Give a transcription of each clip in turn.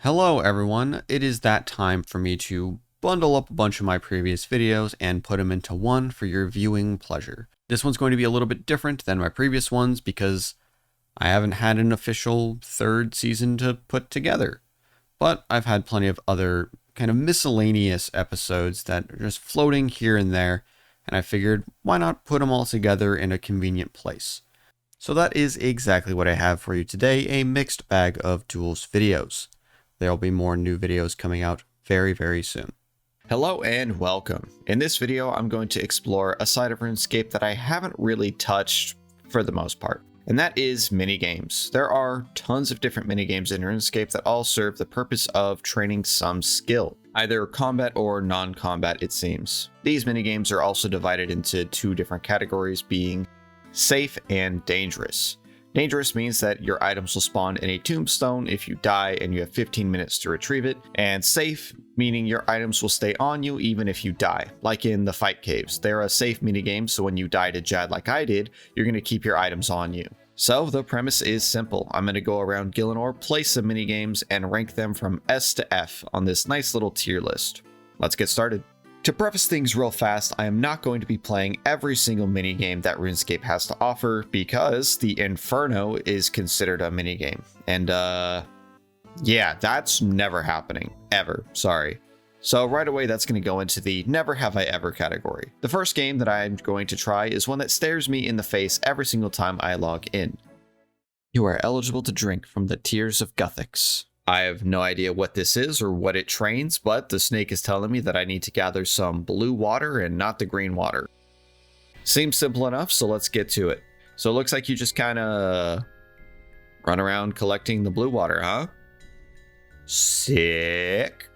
Hello everyone, it is that time for me to bundle up a bunch of my previous videos and put them into one for your viewing pleasure. This one's going to be a little bit different than my previous ones because I haven't had an official third season to put together. But I've had plenty of other kind of miscellaneous episodes that are just floating here and there, and I figured why not put them all together in a convenient place. So that is exactly what I have for you today, a mixed bag of Dool's videos. There will be more new videos coming out very soon. Hello and welcome. In this video, I'm going to explore a side of RuneScape that I haven't really touched for the most part, and that is minigames. There are tons of different minigames in RuneScape that all serve the purpose of training some skill, either combat or non-combat it seems. These minigames are also divided into two different categories, being safe and dangerous. Dangerous means that your items will spawn in a tombstone if you die and you have 15 minutes to retrieve it, and safe meaning your items will stay on you even if you die, like in the fight caves. They're a safe minigame, so when you die to Jad like I did, you're going to keep your items on you. So the premise is simple. I'm going to go around Gielinor, play some minigames, and rank them from S to F on this nice little tier list. Let's get started. To preface things real fast, I am not going to be playing every single minigame that RuneScape has to offer because the Inferno is considered a minigame. And yeah, that's never happening. Ever. Sorry. So right away, that's going to go into the never have I ever category. The first game that I'm going to try is one that stares me in the face every single time I log in. You are eligible to drink from the Tears of Guthix. I have no idea what this is or what it trains, but the snake is telling me that I need to gather some blue water and not the green water. Seems simple enough, so let's get to it. So it looks like you just kind of run around collecting the blue water, huh? Sick.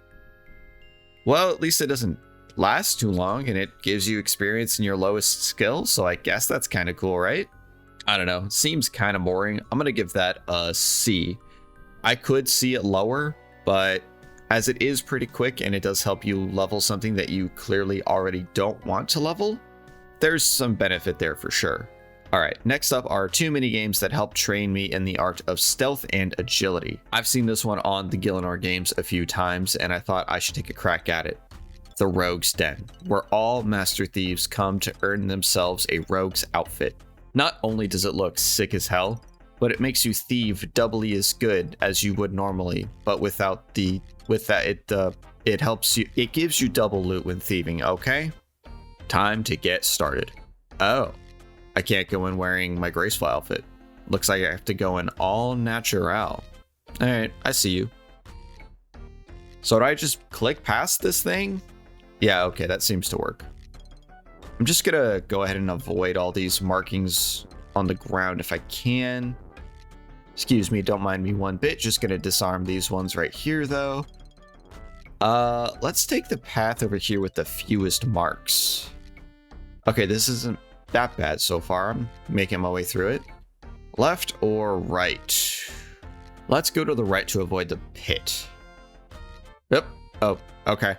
Well, at least it doesn't last too long and it gives you experience in your lowest skill, so I guess that's kind of cool, right? I don't know. It seems kind of boring. I'm going to give that a C. I could see it lower, but as it is pretty quick and it does help you level something that you clearly already don't want to level, there's some benefit there for sure. All right, next up are two minigames that help train me in the art of stealth and agility. I've seen this one on the Gielinor games a few times and I thought I should take a crack at it. The Rogue's Den, where all Master Thieves come to earn themselves a rogue's outfit. Not only does it look sick as hell, but it makes you thieve doubly as good as you would normally, but it helps you, it gives you double loot when thieving, okay? Time to get started. Oh, I can't go in wearing my graceful outfit. Looks like I have to go in all natural. All right, I see you. So did I just click past this thing? Yeah, okay, that seems to work. I'm just gonna go ahead and avoid all these markings on the ground if I can. Excuse me, don't mind me one bit. Just gonna disarm these ones right here though. Let's take the path over here with the fewest marks. Okay, this isn't that bad so far. I'm making my way through it. Left or right? Let's go to the right to avoid the pit. Yep. Oh, okay.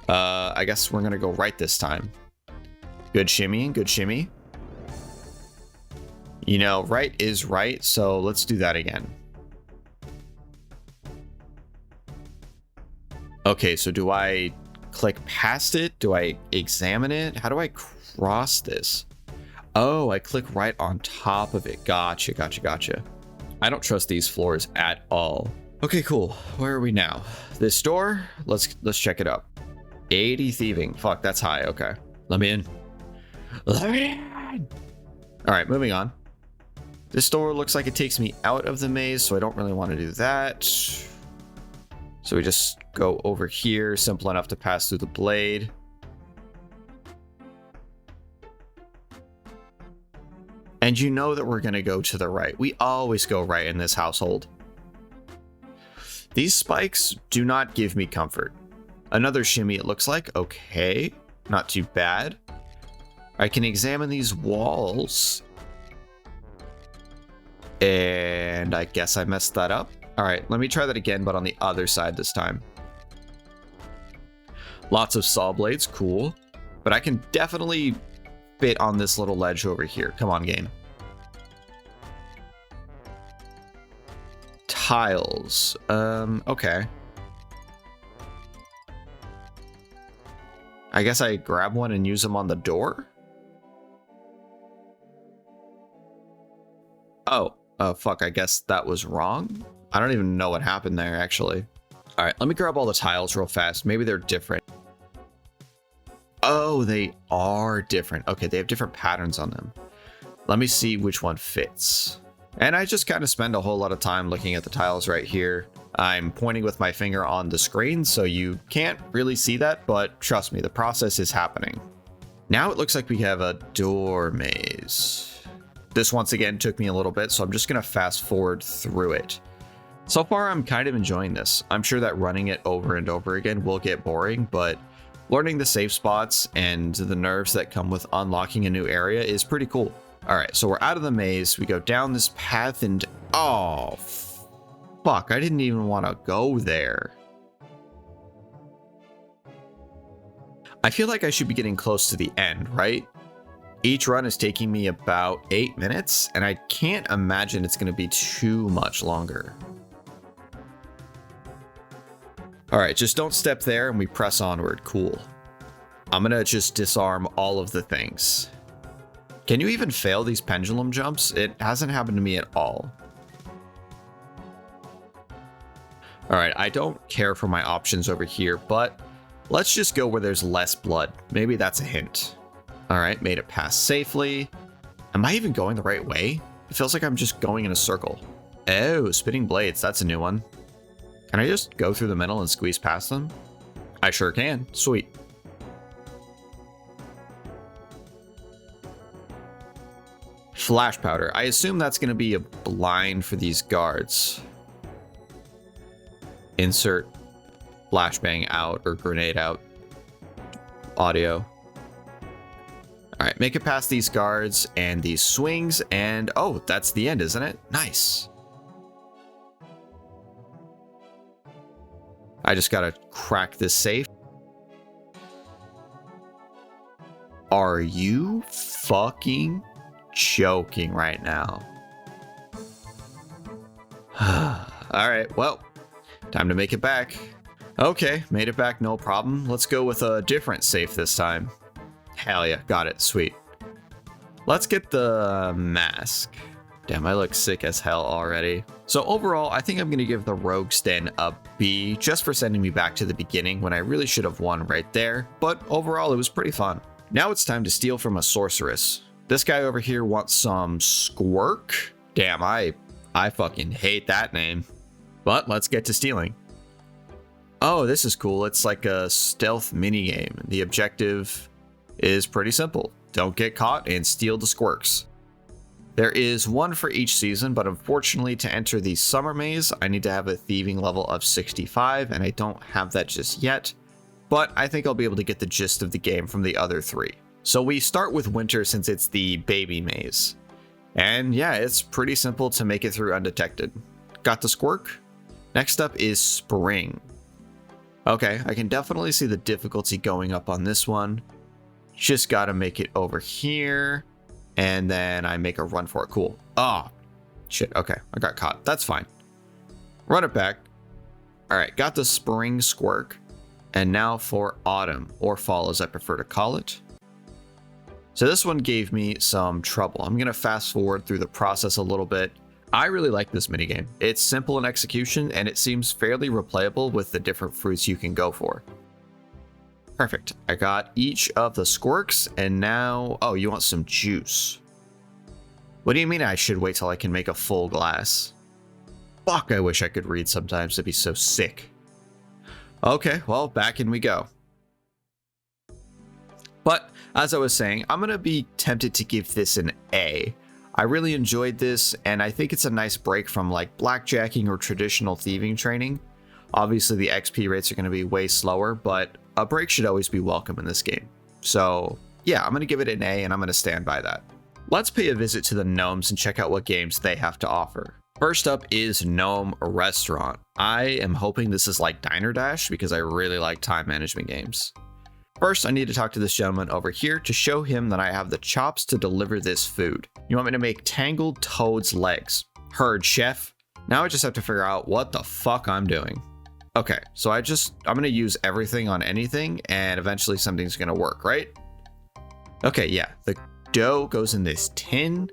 I guess we're gonna go right this time. Good shimmy, good shimmy. You know, right is right, so let's do that again. Okay, so do I click past it? Do I examine it? How do I cross this? Oh, I click right on top of it. Gotcha. I don't trust these floors at all. Okay, cool. Where are we now? This door? Let's check it out. 80 thieving. Fuck, that's high. Okay. Let me in. All right, moving on. This door looks like it takes me out of the maze, so I don't really want to do that. So we just go over here, simple enough to pass through the blade. And you know that we're going to go to the right. We always go right in this household. These spikes do not give me comfort. Another shimmy, it looks like. Okay, not too bad. I can examine these walls. And I guess I messed that up. All right, let me try that again, but on the other side this time. Lots of saw blades, cool. But I can definitely fit on this little ledge over here. Come on, game. Tiles. Okay. I guess I grab one and use them on the door? Oh, fuck, I guess that was wrong. I don't even know what happened there, actually. All right, let me grab all the tiles real fast. Maybe they're different. Oh, they are different. Okay, they have different patterns on them. Let me see which one fits. And I just kind of spend a whole lot of time looking at the tiles right here. I'm pointing with my finger on the screen, so you can't really see that, but trust me, the process is happening. Now it looks like we have a door maze. This once again took me a little bit, so I'm just gonna fast forward through it. So far, I'm kind of enjoying this. I'm sure that running it over and over again will get boring, but learning the safe spots and the nerves that come with unlocking a new area is pretty cool. All right, so we're out of the maze. We go down this path and oh, fuck, I didn't even want to go there. I feel like I should be getting close to the end, right? Each run is taking me about 8 minutes, and I can't imagine it's going to be too much longer. All right, just don't step there and we press onward. Cool. I'm going to just disarm all of the things. Can you even fail these pendulum jumps? It hasn't happened to me at all. All right, I don't care for my options over here, but let's just go where there's less blood. Maybe that's a hint. All right, made it past safely. Am I even going the right way? It feels like I'm just going in a circle. Oh, spinning blades, that's a new one. Can I just go through the middle and squeeze past them? I sure can. Sweet. Flash powder. I assume that's going to be a blind for these guards. Insert flashbang out or grenade out. Audio. All right, make it past these guards and these swings, and oh, that's the end, isn't it? Nice. I just gotta crack this safe. Are you fucking joking right now? All right, well, time to make it back. Okay, made it back, no problem. Let's go with a different safe this time. Hell yeah, got it, sweet. Let's get the mask. Damn, I look sick as hell already. So overall, I think I'm gonna give the Rogue's Den a B just for sending me back to the beginning when I really should have won right there. But overall, it was pretty fun. Now it's time to steal from a Sorceress. This guy over here wants some squirk. Damn, I fucking hate that name. But let's get to stealing. Oh, this is cool. It's like a stealth minigame. The objective is pretty simple. Don't get caught and steal the squirks. There is one for each season, but unfortunately to enter the summer maze, I need to have a thieving level of 65, and I don't have that just yet, but I think I'll be able to get the gist of the game from the other three. So we start with winter since it's the baby maze. And yeah, it's pretty simple to make it through undetected. Got the squirk? Next up is spring. Okay, I can definitely see the difficulty going up on this one. Just gotta make it over here. And then I make a run for it. Cool. Oh, shit. Okay, I got caught. That's fine. Run it back. All right, got the spring squirk. And now for autumn, or fall as I prefer to call it. So this one gave me some trouble. I'm going to fast forward through the process a little bit. I really like this minigame. It's simple in execution, and it seems fairly replayable with the different fruits you can go for. Perfect. I got each of the squirks, and now... Oh, you want some juice. What do you mean I should wait till I can make a full glass? Fuck, I wish I could read sometimes. It'd be so sick. Okay, well, back in we go. But, as I was saying, I'm going to be tempted to give this an A. I really enjoyed this, and I think it's a nice break from like blackjacking or traditional thieving training. Obviously, the XP rates are going to be way slower, but a break should always be welcome in this game. So yeah, I'm going to give it an A, and I'm going to stand by that. Let's pay a visit to the Gnomes and check out what games they have to offer. First up is Gnome Restaurant. I am hoping this is like Diner Dash because I really like time management games. First, I need to talk to this gentleman over here to show him that I have the chops to deliver this food. You want me to make tangled toad's legs? Heard, chef. Now I just have to figure out what the fuck I'm doing. Okay, so I'm gonna use everything on anything and eventually something's gonna work, right? Okay, yeah, the dough goes in this tin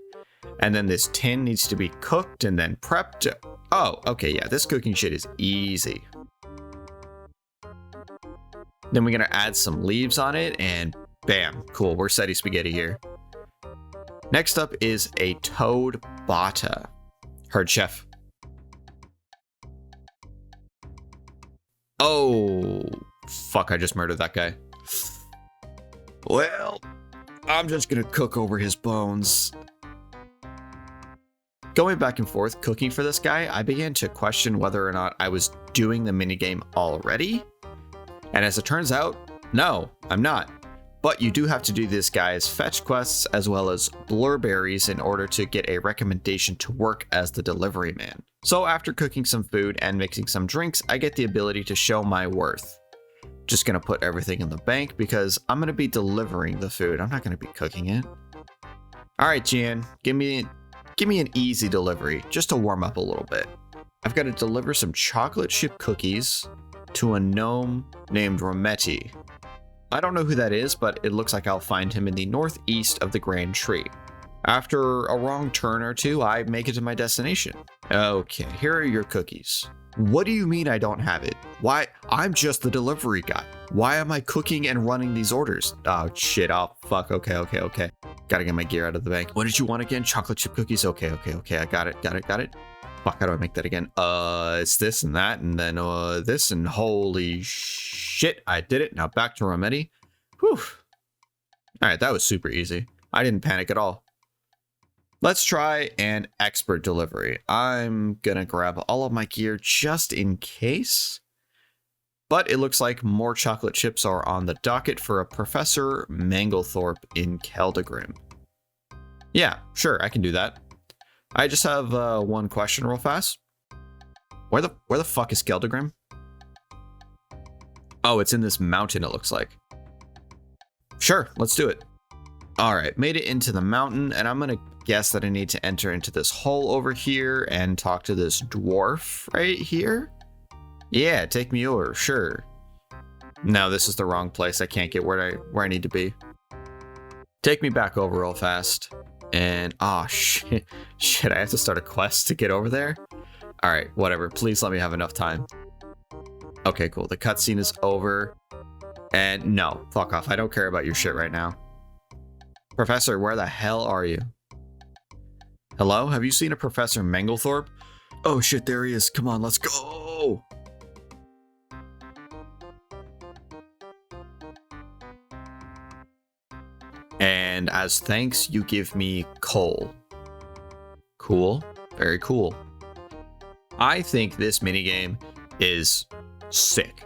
and then this tin needs to be cooked and then prepped. Oh, okay, yeah, this cooking shit is easy. Then we're gonna add some leaves on it and bam, cool, we're setty spaghetti here. Next up is a toad bata. Heard, chef. Oh, fuck, I just murdered that guy. Well, I'm just gonna cook over his bones. Going back and forth cooking for this guy, I began to question whether or not I was doing the minigame already. And as it turns out, no, I'm not. But you do have to do this guy's fetch quests as well as blurberries in order to get a recommendation to work as the delivery man. So after cooking some food and mixing some drinks, I get the ability to show my worth. Just gonna put everything in the bank because I'm gonna be delivering the food. I'm not gonna be cooking it. All right, Jan, give me an easy delivery just to warm up a little bit. I've got to deliver some chocolate chip cookies to a gnome named Rometi. I don't know who that is, but it looks like I'll find him in the northeast of the Grand Tree. After a wrong turn or two, I make it to my destination. Okay, here are your cookies. What do you mean I don't have it? Why? I'm just the delivery guy. Why am I cooking and running these orders? Oh shit, oh fuck, okay. Gotta get my gear out of the bank. What did you want again? Chocolate chip cookies? Okay, I got it. Fuck, how do I make that again? It's this and that, and then this, and holy shit, I did it. Now back to Rometi. Whew. Alright, that was super easy. I didn't panic at all. Let's try an expert delivery. I'm gonna grab all of my gear just in case. But it looks like more chocolate chips are on the docket for a Professor Manglethorpe in Keldagrim. Yeah, sure, I can do that. I just have one question real fast. Where the fuck is Keldagrim? Oh, it's in this mountain, it looks like. Sure, let's do it. All right, made it into the mountain, and I'm gonna guess that I need to enter into this hole over here and talk to this dwarf right here. Yeah, take me over, sure. No, this is the wrong place. I can't get where I need to be. Take me back over real fast. And oh shit, I have to start a quest to get over there. All right, whatever. Please let me have enough time. Okay, cool. The cutscene is over. And no, fuck off. I don't care about your shit right now. Professor, where the hell are you? Hello? Have you seen a Professor Manglethorpe? Oh shit, there he is. Come on, let's go. And as thanks, you give me coal. Cool. Very cool. I think this minigame is sick.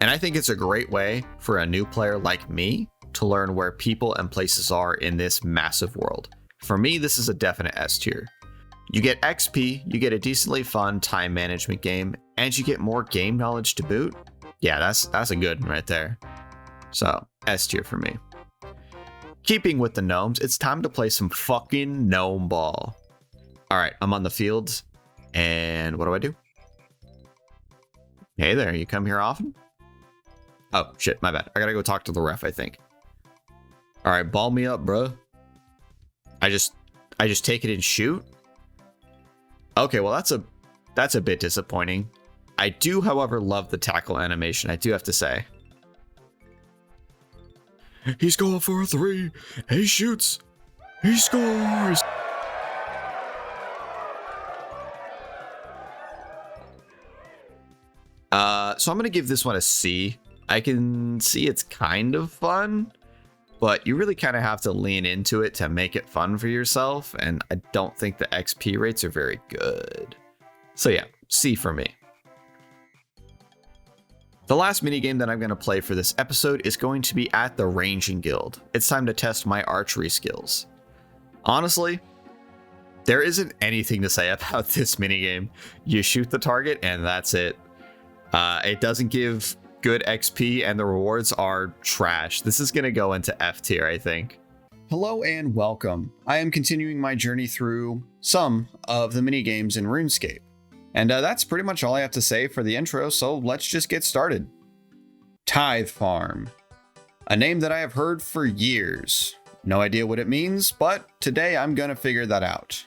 And I think it's a great way for a new player like me to learn where people and places are in this massive world. For me, this is a definite S tier. You get XP, you get a decently fun time management game, and you get more game knowledge to boot. Yeah, that's a good one right there. So, S tier for me. Keeping with the gnomes, it's time to play some fucking gnome ball. All right, I'm on the fields, and what do? Hey there, you come here often? Oh, shit, my bad. I gotta go talk to the ref, I think. All right, ball me up, bro. I just take it and shoot? Okay, well, that's a bit disappointing. I do, however, love the tackle animation, I do have to say. He's going for a 3. He shoots. He scores. So I'm going to give this one a C. I can see it's kind of fun, but you really kind of have to lean into it to make it fun for yourself. And I don't think the XP rates are very good. So yeah, C for me. The last minigame that I'm going to play for this episode is going to be at the Ranging Guild. It's time to test my archery skills. Honestly, there isn't anything to say about this minigame. You shoot the target and that's it. It doesn't give good XP and the rewards are trash. This is going to go into F tier, I think. Hello and welcome. I am continuing my journey through some of the minigames in RuneScape. And that's pretty much all I have to say for the intro, so let's just get started. Tithe Farm. A name that I have heard for years. No idea what it means, but today I'm gonna figure that out.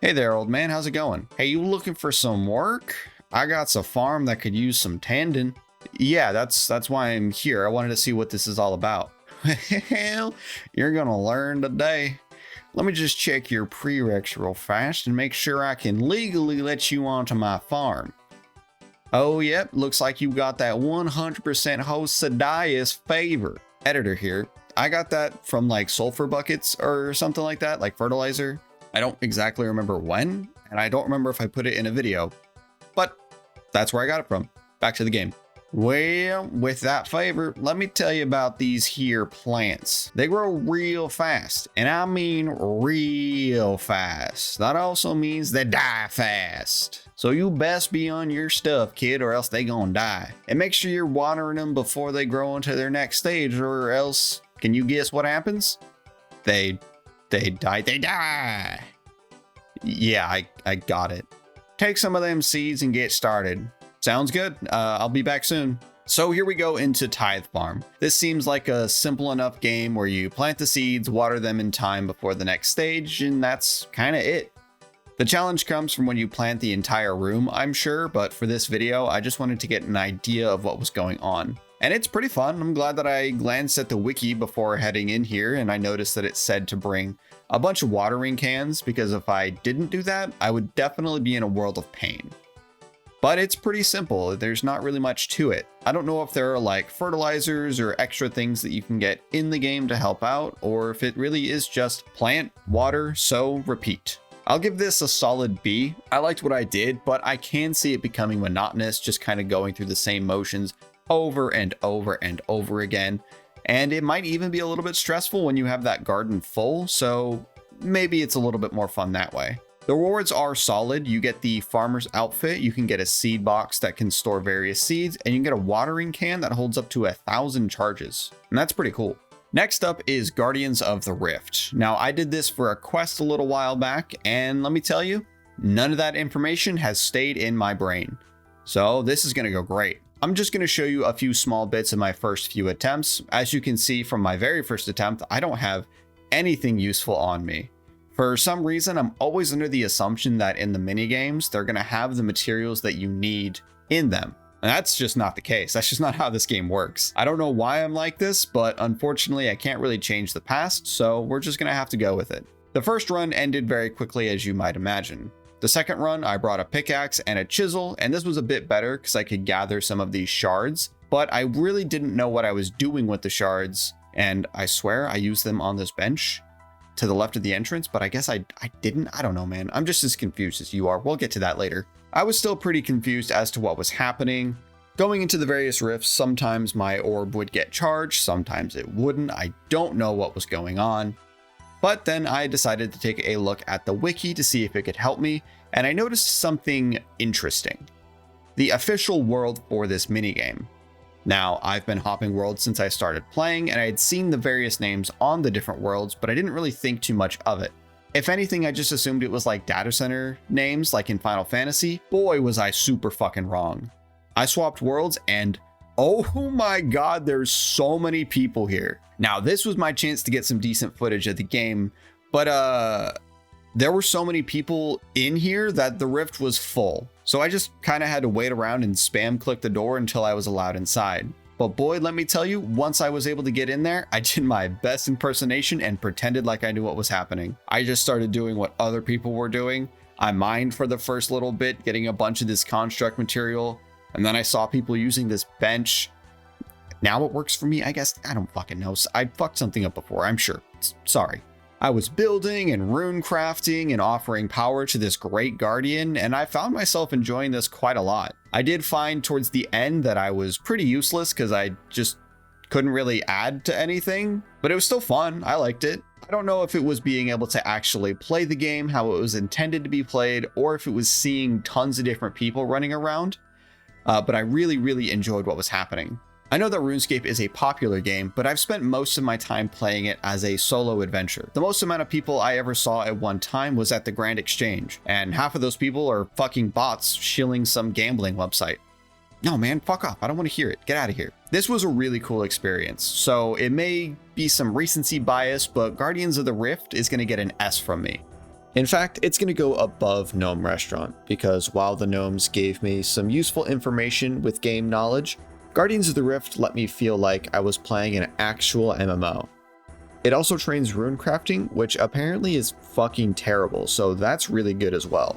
Hey there, old man, how's it going? Hey, you looking for some work? I got a farm that could use some tending. Yeah, that's why I'm here. I wanted to see what this is all about. Well, you're gonna learn today. Let me just check your prereqs real fast and make sure I can legally let you onto my farm. Oh, yep, looks like you got that 100% host Sadias favor. Editor here. I got that from like sulfur buckets or something like that, like fertilizer. I don't exactly remember when, and I don't remember if I put it in a video, but that's where I got it from. Back to the game. Well, with that favor, let me tell you about these here plants. They grow real fast, and I mean real fast. That also means they die fast. So you best be on your stuff, kid, or else they gonna die. And make sure you're watering them before they grow into their next stage, or else, can you guess what happens? They die. Yeah, I got it. Take some of them seeds and get started. Sounds good. I'll be back soon. So here we go into Tithe Farm. This seems like a simple enough game where you plant the seeds, water them in time before the next stage, and that's kind of it. The challenge comes from when you plant the entire room, I'm sure, but for this video, I just wanted to get an idea of what was going on. And it's pretty fun. I'm glad that I glanced at the wiki before heading in here, and I noticed that it said to bring a bunch of watering cans, because if I didn't do that, I would definitely be in a world of pain. But it's pretty simple. There's not really much to it. I don't know if there are like fertilizers or extra things that you can get in the game to help out, or if it really is just plant, water, sow, repeat. I'll give this a solid B. I liked what I did, but I can see it becoming monotonous, just kind of going through the same motions over and over and over again. And it might even be a little bit stressful when you have that garden full, so maybe it's a little bit more fun that way. The rewards are solid. You get the farmer's outfit, you can get a seed box that can store various seeds, and you can get a watering can that holds up to 1,000 charges. And that's pretty cool. Next up is Guardians of the Rift. Now, I did this for a quest a little while back, and let me tell you, none of that information has stayed in my brain. So this is gonna go great. I'm just gonna show you a few small bits of my first few attempts. As you can see from my very first attempt, I don't have anything useful on me. For some reason, I'm always under the assumption that in the minigames, they're gonna have the materials that you need in them. And that's just not the case. That's just not how this game works. I don't know why I'm like this, but unfortunately I can't really change the past, so we're just gonna have to go with it. The first run ended very quickly, as you might imagine. The second run, I brought a pickaxe and a chisel, and this was a bit better because I could gather some of these shards, but I really didn't know what I was doing with the shards, and I swear I used them on this bench to the left of the entrance, but I guess I didn't. I don't know, man. I'm just as confused as you are. We'll get to that later. I was still pretty confused as to what was happening. Going into the various rifts, sometimes my orb would get charged, sometimes it wouldn't. I don't know what was going on. But then I decided to take a look at the wiki to see if it could help me, and I noticed something interesting. The official world for this minigame. Now, I've been hopping worlds since I started playing, and I had seen the various names on the different worlds, but I didn't really think too much of it. If anything, I just assumed it was like data center names, like in Final Fantasy. Boy, was I super fucking wrong. I swapped worlds, and oh my god, there's so many people here. Now, this was my chance to get some decent footage of the game, but there were so many people in here that the rift was full. So I just kind of had to wait around and spam click the door until I was allowed inside. But boy, let me tell you, once I was able to get in there, I did my best impersonation and pretended like I knew what was happening. I just started doing what other people were doing. I mined for the first little bit, getting a bunch of this construct material, and then I saw people using this bench. Now it works for me, I guess. I don't fucking know. I fucked something up before, I'm sure. Sorry. I was building and rune crafting and offering power to this great guardian, and I found myself enjoying this quite a lot. I did find towards the end that I was pretty useless because I just couldn't really add to anything, but it was still fun. I liked it. I don't know if it was being able to actually play the game how it was intended to be played, or if it was seeing tons of different people running around, but I really enjoyed what was happening. I know that RuneScape is a popular game, but I've spent most of my time playing it as a solo adventure. The most amount of people I ever saw at one time was at the Grand Exchange, and half of those people are fucking bots shilling some gambling website. No man, fuck off, I don't want to hear it, get out of here. This was a really cool experience, so it may be some recency bias, but Guardians of the Rift is going to get an S from me. In fact, it's going to go above Gnome Restaurant, because while the gnomes gave me some useful information with game knowledge, Guardians of the Rift let me feel like I was playing an actual MMO. It also trains rune crafting, which apparently is fucking terrible, so that's really good as well.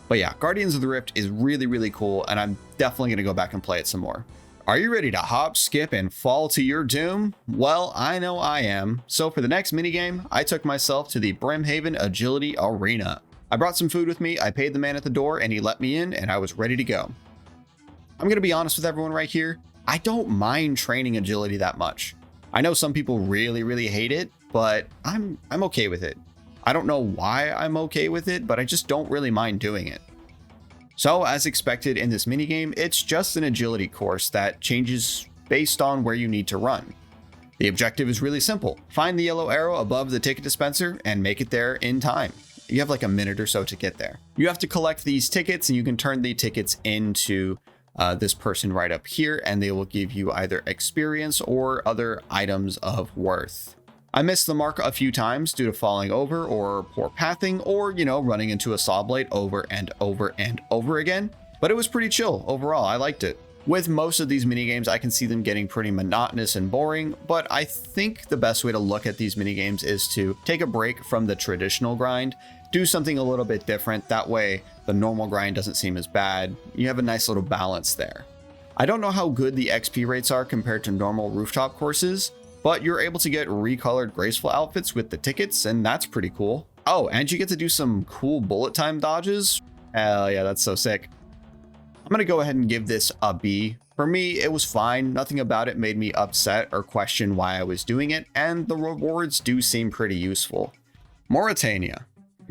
But yeah, Guardians of the Rift is really, really cool, and I'm definitely going to go back and play it some more. Are you ready to hop, skip, and fall to your doom? Well, I know I am. So for the next minigame, I took myself to the Brimhaven Agility Arena. I brought some food with me, I paid the man at the door, and he let me in, and I was ready to go. I'm going to be honest with everyone right here. I don't mind training agility that much. I know some people really, really hate it, but I'm okay with it. I don't know why I'm okay with it, but I just don't really mind doing it. So as expected in this minigame, it's just an agility course that changes based on where you need to run. The objective is really simple. Find the yellow arrow above the ticket dispenser and make it there in time. You have like a minute or so to get there. You have to collect these tickets and you can turn the tickets into this person right up here, and they will give you either experience or other items of worth. I missed the mark a few times due to falling over or poor pathing or, running into a saw blade over and over and over again, but it was pretty chill overall. I liked it. With most of these minigames, I can see them getting pretty monotonous and boring, but I think the best way to look at these minigames is to take a break from the traditional grind, do something a little bit different. That way the normal grind doesn't seem as bad. You have a nice little balance there. I don't know how good the XP rates are compared to normal rooftop courses, but you're able to get recolored graceful outfits with the tickets, and that's pretty cool. Oh, and you get to do some cool bullet time dodges. Hell yeah, that's so sick. I'm gonna go ahead and give this a B. For me, it was fine. Nothing about it made me upset or question why I was doing it, and the rewards do seem pretty useful. Morytania,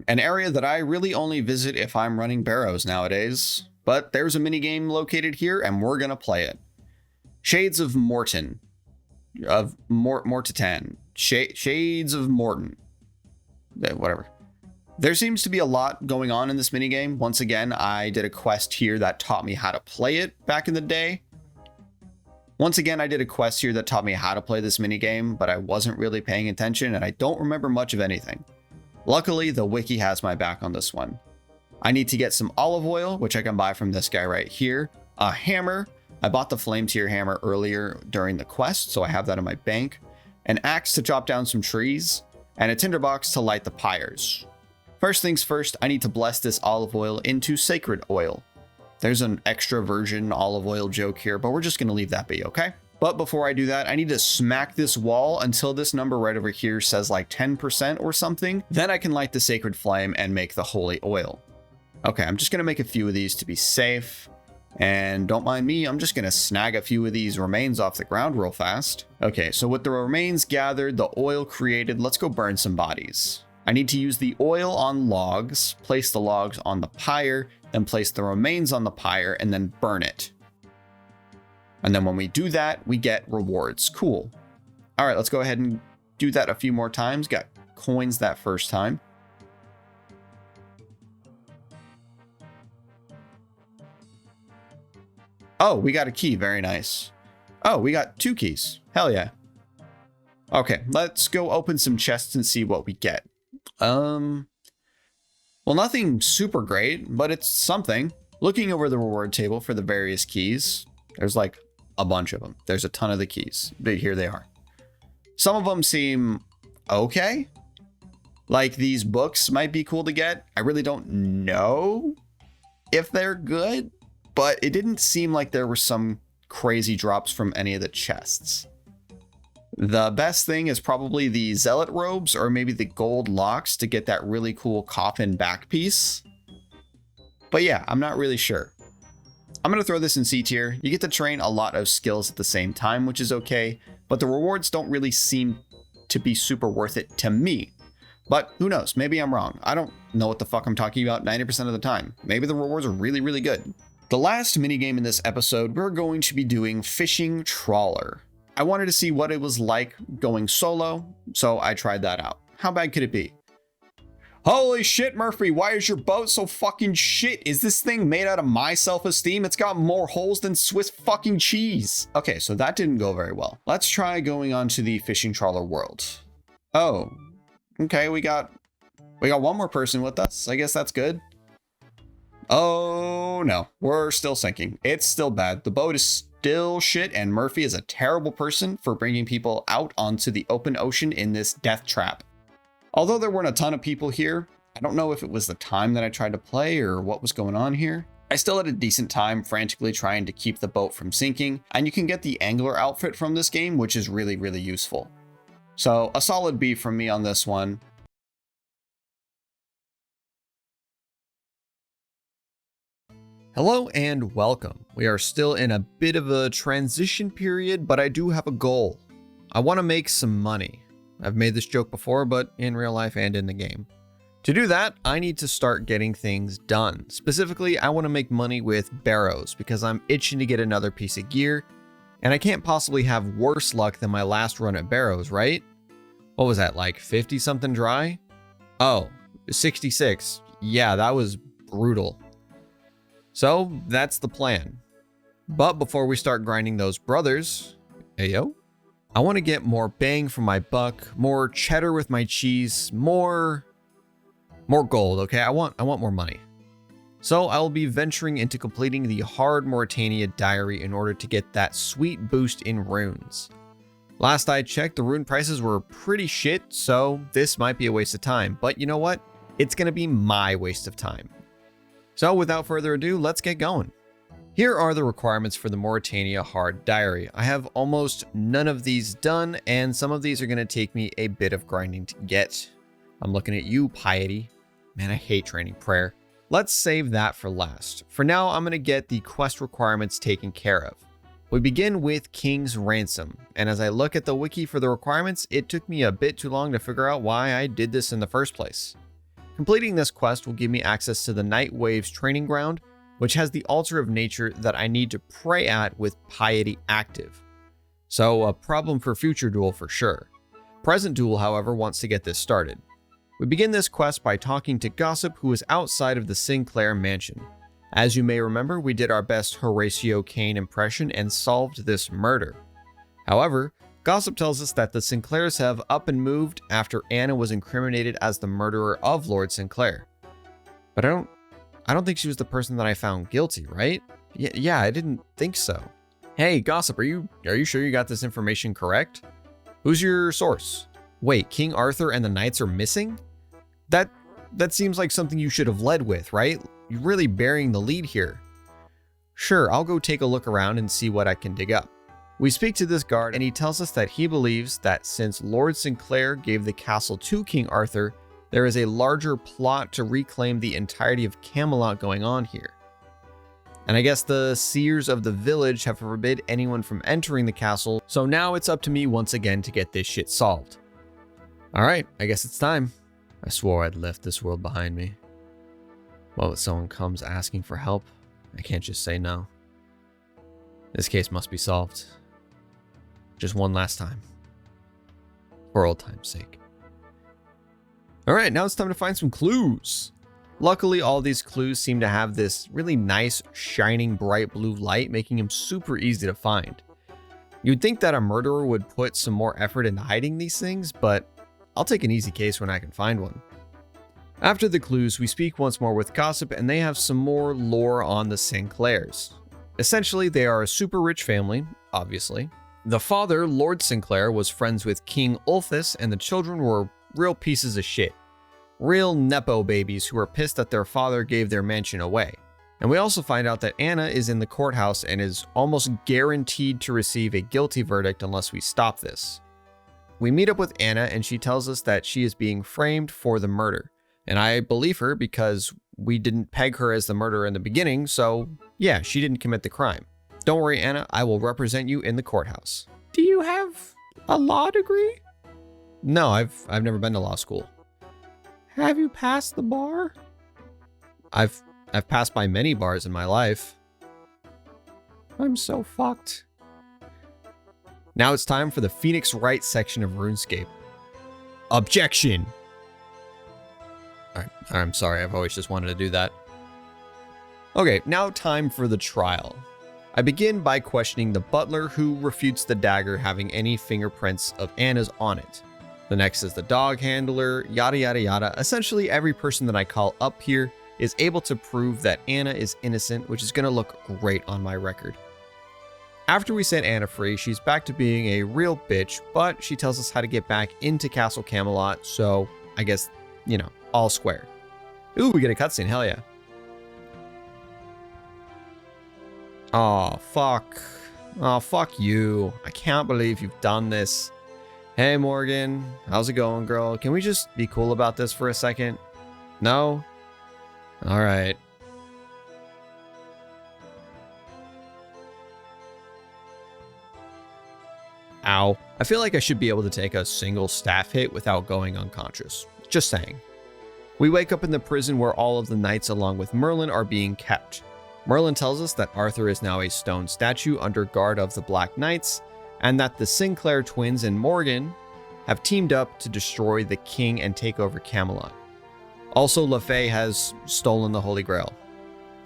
an area that I really only visit if I'm running barrows nowadays, but there's a minigame located here and we're gonna play it. Shades of mort'ton. Shades of mort'ton. Whatever. There seems to be a lot going on in this minigame. Once again, I did a quest here that taught me how to play it back in the day. Once again, I did a quest here that taught me how to play this minigame, but I wasn't really paying attention and I don't remember much of anything. Luckily, the wiki has my back on this one. I need to get some olive oil, which I can buy from this guy right here. A hammer. I bought the flame tier hammer earlier during the quest, so I have that in my bank. An axe to chop down some trees, and a tinderbox to light the pyres. First things first, I need to bless this olive oil into sacred oil. There's an extra virgin olive oil joke here, but we're just gonna leave that be, okay? But before I do that, I need to smack this wall until this number right over here says like 10% or something. Then I can light the sacred flame and make the holy oil. Okay, I'm just gonna make a few of these to be safe. And don't mind me, I'm just gonna snag a few of these remains off the ground real fast. Okay, so with the remains gathered, the oil created, let's go burn some bodies. I need to use the oil on logs, place the logs on the pyre, then place the remains on the pyre, and then burn it. And then when we do that, we get rewards. Cool. All right, let's go ahead and do that a few more times. Got coins that first time. Oh, we got a key. Very nice. Oh, we got 2 keys. Hell yeah. Okay, let's go open some chests and see what we get. Well, nothing super great, but it's something. Looking over the reward table for the various keys, there's like a bunch of them. There's a ton of the keys, but here they are. Some of them seem okay. Like these books might be cool to get. I really don't know if they're good, but it didn't seem like there were some crazy drops from any of the chests. The best thing is probably the zealot robes or maybe the gold locks to get that really cool coffin back piece. But yeah, I'm not really sure. I'm going to throw this in C tier. You get to train a lot of skills at the same time, which is okay, but the rewards don't really seem to be super worth it to me. But who knows? Maybe I'm wrong. I don't know what the fuck I'm talking about 90% of the time. Maybe the rewards are really, really good. The last minigame in this episode, we're going to be doing Fishing Trawler. I wanted to see what it was like going solo, so I tried that out. How bad could it be? Holy shit, Murphy, why is your boat so fucking shit? Is this thing made out of my self-esteem? It's got more holes than Swiss fucking cheese. Okay, so that didn't go very well. Let's try going on to the Fishing Trawler world. Oh, okay, we got one more person with us. I guess that's good. Oh no, we're still sinking. It's still bad. The boat is still shit, and Murphy is a terrible person for bringing people out onto the open ocean in this death trap. Although there weren't a ton of people here, I don't know if it was the time that I tried to play or what was going on here. I still had a decent time frantically trying to keep the boat from sinking, and you can get the angler outfit from this game, which is really, really useful. So a solid B from me on this one. Hello and welcome. We are still in a bit of a transition period, but I do have a goal. I want to make some money. I've made this joke before, but in real life and in the game. To do that, I need to start getting things done. Specifically, I want to make money with barrows because I'm itching to get another piece of gear, and I can't possibly have worse luck than my last run at barrows, right? What was that, like 50 something dry? Oh, 66. Yeah, that was brutal. So that's the plan. But before we start grinding those brothers, ayo, I want to get more bang for my buck, more cheddar with my cheese, more gold, okay? I want more money. So I'll be venturing into completing the hard Morytania diary in order to get that sweet boost in runes. Last I checked, the rune prices were pretty shit, so this might be a waste of time. But you know what? It's going to be my waste of time. So without further ado, let's get going. Here are the requirements for the Morytania Hard Diary. I have almost none of these done, and some of these are going to take me a bit of grinding to get. I'm looking at you, Piety. Man, I hate training prayer. Let's save that for last. For now, I'm going to get the quest requirements taken care of. We begin with King's Ransom, and as I look at the wiki for the requirements, it took me a bit too long to figure out why I did this in the first place. Completing this quest will give me access to the Night Waves training ground, which has the altar of nature that I need to pray at with Piety active. So a problem for future Dool for sure. Present Dool, however, wants to get this started. We begin this quest by talking to Gossip, who is outside of the Sinclair mansion. As you may remember, we did our best Horatio Kane impression and solved this murder. However, Gossip tells us that the Sinclairs have up and moved after Anna was incriminated as the murderer of Lord Sinclair. But I don't think she was the person that I found guilty, right? Yeah, I didn't think so. Hey, Gossip, are you sure you got this information correct? Who's your source? Wait, King Arthur and the Knights are missing? That seems like something you should have led with, right? You're really burying the lead here. Sure, I'll go take a look around and see what I can dig up. We speak to this guard, and he tells us that he believes that since Lord Sinclair gave the castle to King Arthur, there is a larger plot to reclaim the entirety of Camelot going on here. And I guess the seers of the village have forbid anyone from entering the castle, so now it's up to me once again to get this shit solved. Alright, I guess it's time. I swore I'd left this world behind me. Well, if someone comes asking for help, I can't just say no. This case must be solved. Just one last time. For old time's sake. Alright, now it's time to find some clues. Luckily, all these clues seem to have this really nice, shining, bright blue light, making them super easy to find. You'd think that a murderer would put some more effort into hiding these things, but I'll take an easy case when I can find one. After the clues, we speak once more with Gossip, and they have some more lore on the Sinclairs. Essentially, they are a super rich family, obviously. The father, Lord Sinclair, was friends with King Ulfus, and the children were real pieces of shit. Real nepo babies who are pissed that their father gave their mansion away. And we also find out that Anna is in the courthouse and is almost guaranteed to receive a guilty verdict unless we stop this. We meet up with Anna, and she tells us that she is being framed for the murder. And I believe her because we didn't peg her as the murderer in the beginning, so yeah, she didn't commit the crime. Don't worry, Anna, I will represent you in the courthouse. Do you have a law degree? No, I've never been to law school. Have you passed the bar? I've passed by many bars in my life. I'm so fucked. Now it's time for the Phoenix Wright section of RuneScape. Objection! Alright, I'm sorry, I've always just wanted to do that. Okay, now time for the trial. I begin by questioning the butler, who refutes the dagger having any fingerprints of Anna's on it. The next is the dog handler, yada yada yada. Essentially every person that I call up here is able to prove that Anna is innocent, which is going to look great on my record. After we set Anna free, she's back to being a real bitch, but she tells us how to get back into Castle Camelot, so I guess, you know, all square. Ooh, we get a cutscene, hell yeah. Oh, fuck. Oh, fuck you. I can't believe you've done this. Hey, Morgan. How's it going, girl? Can we just be cool about this for a second? No? All right. Ow. I feel like I should be able to take a single staff hit without going unconscious. Just saying. We wake up in the prison where all of the knights along with Merlin are being kept. Merlin tells us that Arthur is now a stone statue under guard of the Black Knights, and that the Sinclair twins and Morgan have teamed up to destroy the king and take over Camelot. Also, LaFay has stolen the Holy Grail.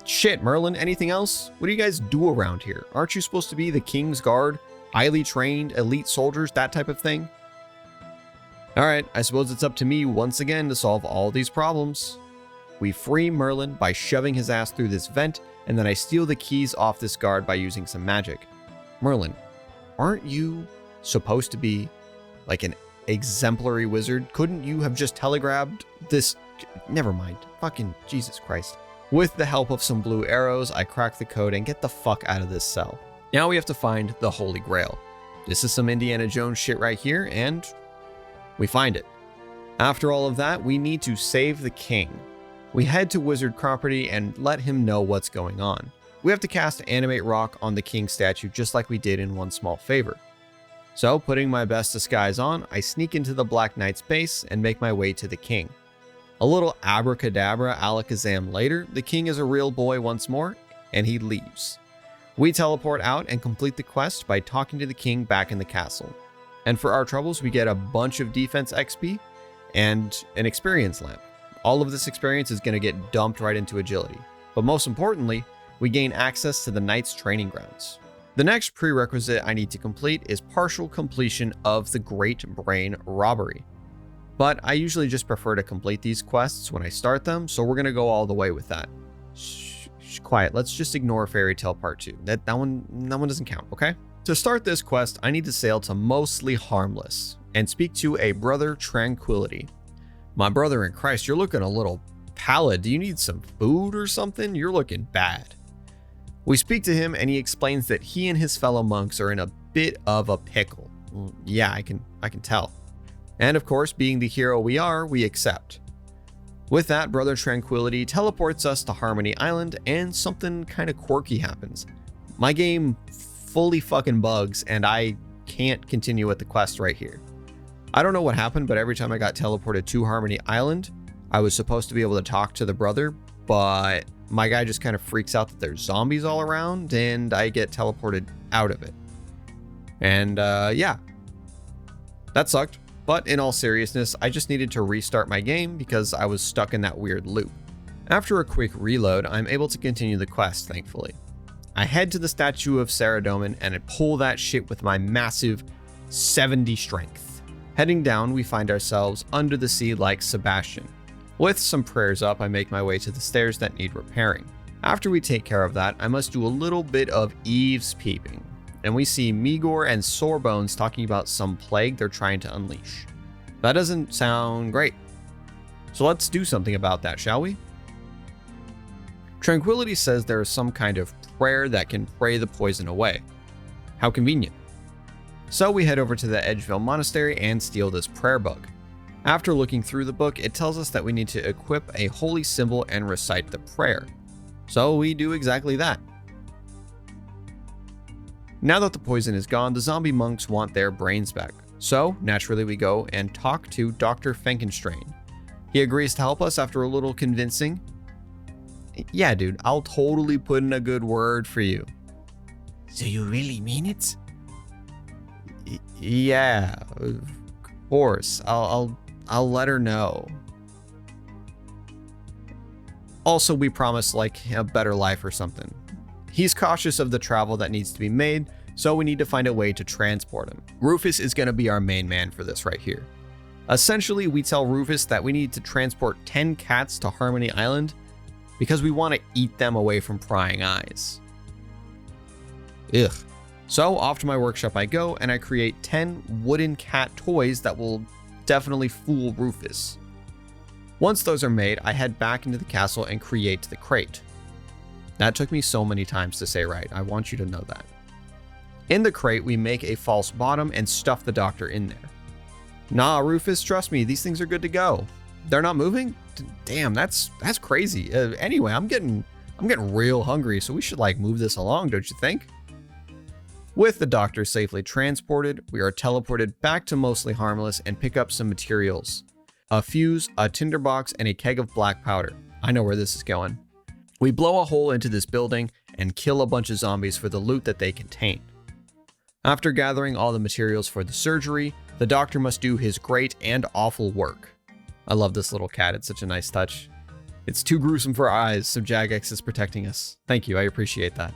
Shit, Merlin, anything else? What do you guys do around here? Aren't you supposed to be the king's guard? Highly trained, elite soldiers, that type of thing? Alright, I suppose it's up to me once again to solve all these problems. We free Merlin by shoving his ass through this vent, and then I steal the keys off this guard by using some magic. Merlin, aren't you supposed to be like an exemplary wizard? Couldn't you have just telegrabbed this? Never mind. Fucking Jesus Christ. With the help of some blue arrows, I crack the code and get the fuck out of this cell. Now we have to find the Holy Grail. This is some Indiana Jones shit right here, and we find it. After all of that, we need to save the king. We head to Wizard Property and let him know what's going on. We have to cast Animate Rock on the king statue just like we did in One Small Favor. So, putting my best disguise on, I sneak into the Black Knight's base and make my way to the king. A little abracadabra alakazam later, the king is a real boy once more, and he leaves. We teleport out and complete the quest by talking to the king back in the castle. And for our troubles, we get a bunch of defense XP and an experience lamp. All of this experience is going to get dumped right into agility. But most importantly, we gain access to the Knight's training grounds. The next prerequisite I need to complete is partial completion of the Great Brain Robbery. But I usually just prefer to complete these quests when I start them, so we're going to go all the way with that. Shh, quiet, let's just ignore Fairy Tale Part 2. That one doesn't count, okay? To start this quest, I need to sail to Mostly Harmless and speak to a Brother Tranquility. My brother in Christ, you're looking a little pallid. Do you need some food or something? You're looking bad. We speak to him and he explains that he and his fellow monks are in a bit of a pickle. Well, yeah, I can tell. And of course, being the hero we are, we accept. With that, Brother Tranquility teleports us to Harmony Island and something kind of quirky happens. My game fully fucking bugs and I can't continue with the quest right here. I don't know what happened, but every time I got teleported to Harmony Island, I was supposed to be able to talk to the brother, but my guy just kind of freaks out that there's zombies all around and I get teleported out of it. And yeah, that sucked. But in all seriousness, I just needed to restart my game because I was stuck in that weird loop. After a quick reload, I'm able to continue the quest, thankfully. I head to the statue of Saradomin and I pull that shit with my massive 70 strength. Heading down, we find ourselves under the sea like Sebastian. With some prayers up, I make my way to the stairs that need repairing. After we take care of that, I must do a little bit of eaves peeping, and we see Migor and Sorebones talking about some plague they're trying to unleash. That doesn't sound great. So let's do something about that, shall we? Tranquility says there is some kind of prayer that can pray the poison away. How convenient. So we head over to the Edgeville Monastery and steal this prayer book. After looking through the book, it tells us that we need to equip a holy symbol and recite the prayer. So we do exactly that. Now that the poison is gone, the zombie monks want their brains back. So naturally we go and talk to Dr. Frankenstein. He agrees to help us after a little convincing. Yeah, dude, I'll totally put in a good word for you. So you really mean it? Yeah, of course. I'll let her know. Also, we promise like a better life or something. He's cautious of the travel that needs to be made, so we need to find a way to transport him. Rufus is going to be our main man for this right here. Essentially, we tell Rufus that we need to transport 10 cats to Harmony Island because we want to eat them away from prying eyes. Ugh. So off to my workshop I go, and I create 10 wooden cat toys that will definitely fool Rufus. Once those are made, I head back into the castle and create the crate. That took me so many times to say right, I want you to know that. In the crate, we make a false bottom and stuff the doctor in there. Nah, Rufus, trust me, these things are good to go. They're not moving? Damn, that's crazy. Anyway, I'm getting real hungry, so we should like move this along, don't you think? With the doctor safely transported, we are teleported back to Mostly Harmless and pick up some materials. A fuse, a tinderbox, and a keg of black powder. I know where this is going. We blow a hole into this building and kill a bunch of zombies for the loot that they contain. After gathering all the materials for the surgery, the doctor must do his great and awful work. I love this little cat, it's such a nice touch. It's too gruesome for our eyes, so Jagex is protecting us. Thank you, I appreciate that.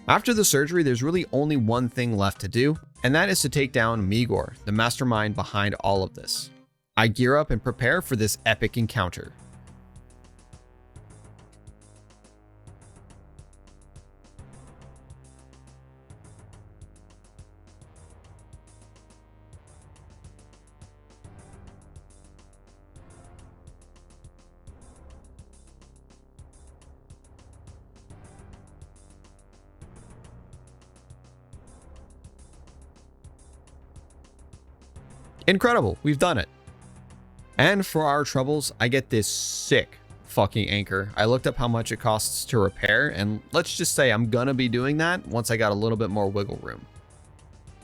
After the surgery, there's really only one thing left to do, and that is to take down Migor, the mastermind behind all of this. I gear up and prepare for this epic encounter. Incredible, we've done it. And for our troubles, I get this sick fucking anchor. I looked up how much it costs to repair, and let's just say I'm gonna be doing that once I got a little bit more wiggle room.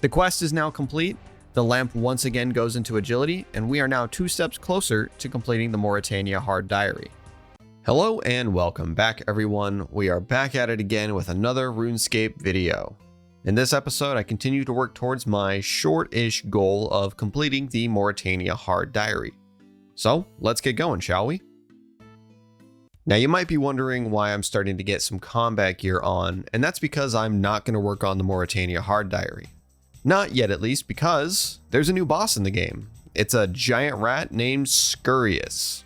The quest is now complete, the lamp once again goes into agility, and we are now 2 steps closer to completing the Morytania hard diary. Hello and welcome back everyone. We are back at it again with another Runescape video. In this episode, I continue to work towards my short-ish goal of completing the Morytania hard diary. So let's get going, shall we? Now you might be wondering why I'm starting to get some combat gear on, and that's because I'm not going to work on the Morytania hard diary. Not yet at least, because there's a new boss in the game. It's a giant rat named Scurrius.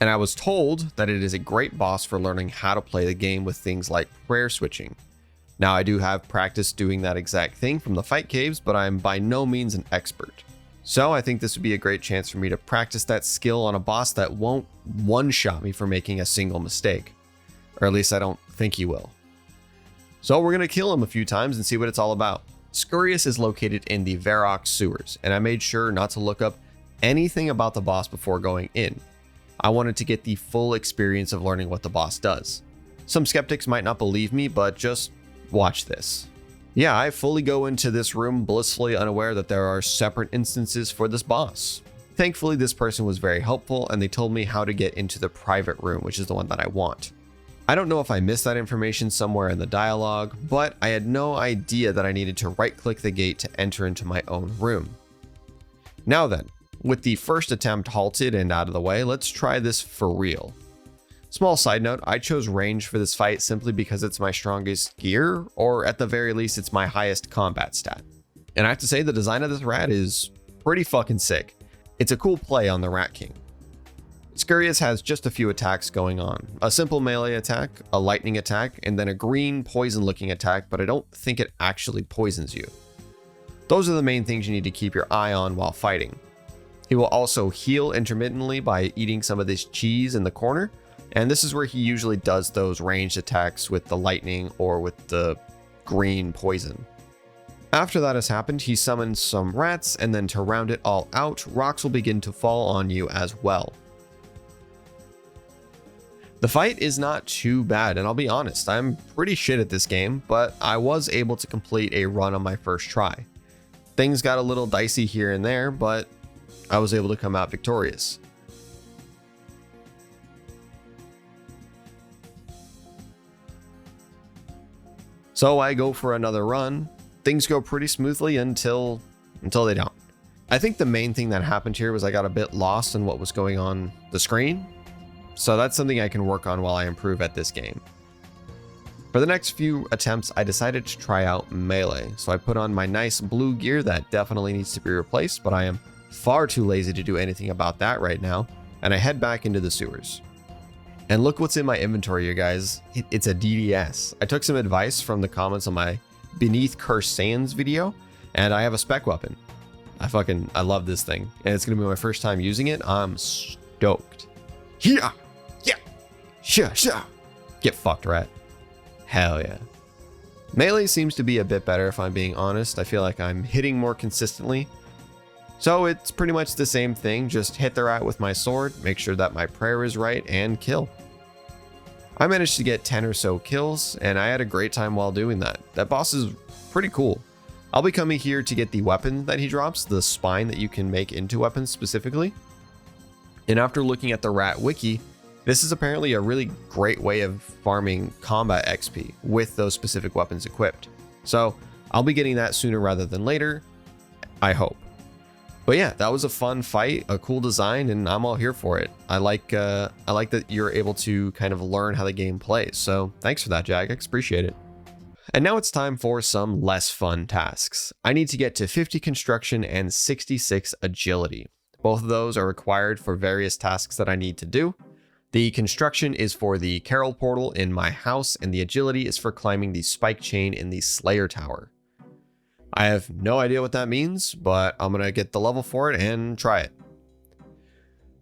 And I was told that it is a great boss for learning how to play the game with things like prayer switching. Now I do have practice doing that exact thing from the fight caves, but I'm by no means an expert. So I think this would be a great chance for me to practice that skill on a boss that won't one-shot me for making a single mistake. Or at least I don't think he will. So we're going to kill him a few times and see what it's all about. Scurrius is located in the Varrock sewers, and I made sure not to look up anything about the boss before going in. I wanted to get the full experience of learning what the boss does. Some skeptics might not believe me, but just watch this. Yeah, I fully go into this room blissfully unaware that there are separate instances for this boss. Thankfully, this person was very helpful and they told me how to get into the private room, which is the one that I want. I don't know if I missed that information somewhere in the dialogue, but I had no idea that I needed to right-click the gate to enter into my own room. Now then, with the first attempt halted and out of the way, let's try this for real. Small side note, I chose range for this fight simply because it's my strongest gear, or at the very least it's my highest combat stat. And I have to say the design of this rat is pretty fucking sick. It's a cool play on the Rat King. Scurrius has just a few attacks going on. A simple melee attack, a lightning attack, and then a green poison looking attack, but I don't think it actually poisons you. Those are the main things you need to keep your eye on while fighting. He will also heal intermittently by eating some of this cheese in the corner, and this is where he usually does those ranged attacks with the lightning or with the green poison. After that has happened, he summons some rats, and then to round it all out, rocks will begin to fall on you as well. The fight is not too bad, and I'll be honest, I'm pretty shit at this game, but I was able to complete a run on my first try. Things got a little dicey here and there, but I was able to come out victorious. So I go for another run. Things go pretty smoothly until they don't. I think the main thing that happened here was I got a bit lost in what was going on the screen. So that's something I can work on while I improve at this game. For the next few attempts, I decided to try out melee. So I put on my nice blue gear that definitely needs to be replaced, but I am far too lazy to do anything about that right now. And I head back into the sewers. And look what's in my inventory, you guys. It's a DDS. I took some advice from the comments on my Beneath Cursed Sands video, and I have a spec weapon. I love this thing, and it's gonna be my first time using it. I'm stoked. Yeah, sure. Get fucked, rat. Hell yeah. Melee seems to be a bit better if I'm being honest. I feel like I'm hitting more consistently. So it's pretty much the same thing, just hit the rat with my sword, make sure that my prayer is right, and kill. I managed to get 10 or so kills, and I had a great time while doing that. That boss is pretty cool. I'll be coming here to get the weapon that he drops, the spine that you can make into weapons specifically. And after looking at the rat wiki, this is apparently a really great way of farming combat XP with those specific weapons equipped. So I'll be getting that sooner rather than later, I hope. But yeah, that was a fun fight, a cool design, and I'm all here for it. I like that you're able to kind of learn how the game plays. So thanks for that, Jagex. Appreciate it. And now it's time for some less fun tasks. I need to get to 50 construction and 66 agility. Both of those are required for various tasks that I need to do. The construction is for the Carol portal in my house, and the agility is for climbing the spike chain in the Slayer Tower. I have no idea what that means, but I'm going to get the level for it and try it.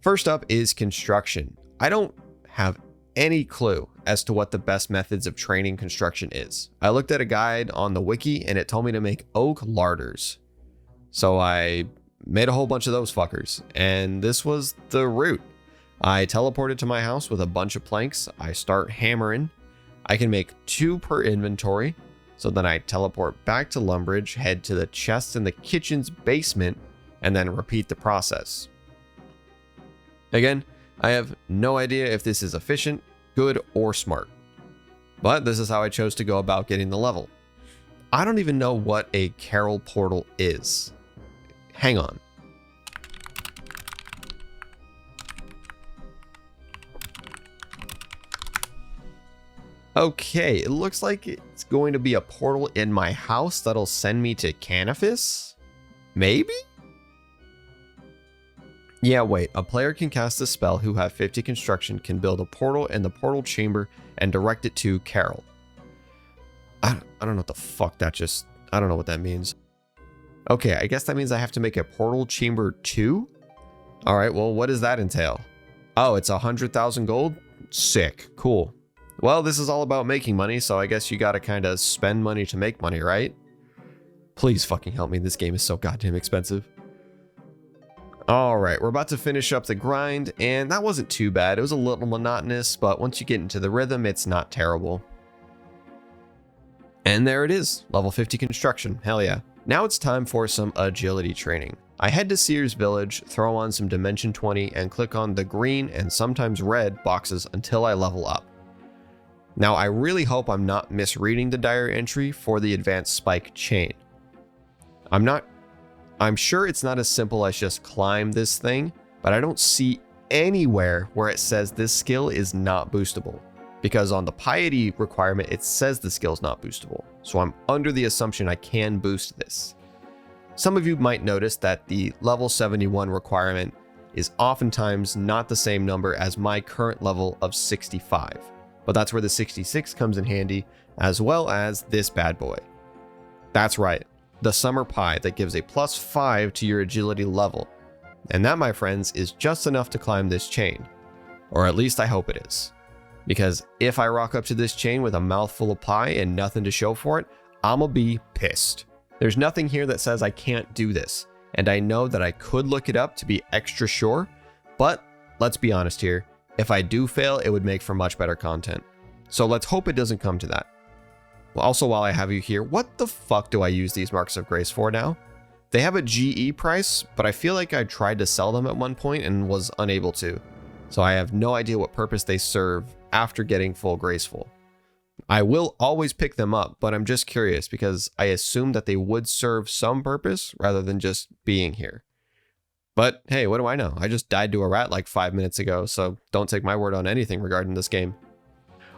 First up is construction. I don't have any clue as to what the best methods of training construction is. I looked at a guide on the wiki and it told me to make oak larders. So I made a whole bunch of those fuckers, and this was the route. I teleported to my house with a bunch of planks. I start hammering. I can make 2 per inventory. So then I teleport back to Lumbridge, head to the chest in the kitchen's basement, and then repeat the process. Again, I have no idea if this is efficient, good, or smart. But this is how I chose to go about getting the level. I don't even know what a Carol portal is. Hang on. Okay, it looks like it's going to be a portal in my house that'll send me to Canifis? Maybe? Yeah, wait. A player can cast a spell who have 50 construction can build a portal in the portal chamber and direct it to Carol. I don't know what the fuck that just... I don't know what that means. Okay, I guess that means I have to make a portal chamber 2? Alright, well, what does that entail? Oh, it's 100,000 gold? Sick. Cool. Well, this is all about making money, so I guess you gotta kind of spend money to make money, right? Please fucking help me. This game is so goddamn expensive. Alright, we're about to finish up the grind, and that wasn't too bad. It was a little monotonous, but once you get into the rhythm, it's not terrible. And there it is, level 50 construction. Hell yeah. Now it's time for some agility training. I head to Sears Village, throw on some Dimension 20, and click on the green and sometimes red boxes until I level up. Now, I really hope I'm not misreading the diary entry for the advanced spike chain. I'm sure it's not as simple as just climb this thing, but I don't see anywhere where it says this skill is not boostable. Because on the piety requirement, it says the skill is not boostable. So I'm under the assumption I can boost this. Some of you might notice that the level 71 requirement is oftentimes not the same number as my current level of 65. But that's where the 66 comes in handy, as well as this bad boy. That's right, the Summer Pie that gives a +5 to your agility level. And that, my friends, is just enough to climb this chain. Or at least I hope it is. Because if I rock up to this chain with a mouthful of pie and nothing to show for it, I'ma be pissed. There's nothing here that says I can't do this. And I know that I could look it up to be extra sure, but let's be honest here. If I do fail, it would make for much better content. So let's hope it doesn't come to that. Well, also, while I have you here, what the fuck do I use these Marks of Grace for now? They have a GE price, but I feel like I tried to sell them at one point and was unable to. So I have no idea what purpose they serve after getting full Graceful. I will always pick them up, but I'm just curious because I assume that they would serve some purpose rather than just being here. But hey, what do I know? I just died to a rat like 5 minutes ago, so don't take my word on anything regarding this game.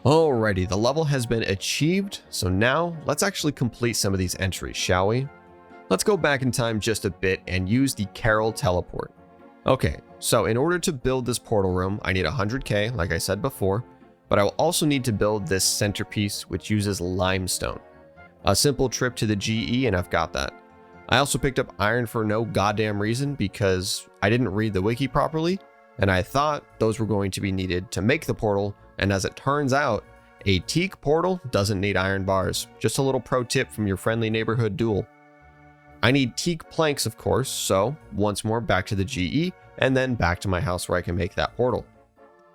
Alrighty, the level has been achieved, so now let's actually complete some of these entries, shall we? Let's go back in time just a bit and use the Carol teleport. Okay, so in order to build this portal room, I need 100k, like I said before, but I will also need to build this centerpiece, which uses limestone. A simple trip to the GE and I've got that. I also picked up iron for no goddamn reason because I didn't read the wiki properly, and I thought those were going to be needed to make the portal, and as it turns out, a teak portal doesn't need iron bars. Just a little pro tip from your friendly neighborhood Dool. I need teak planks, of course, so once more back to the GE, and then back to my house where I can make that portal.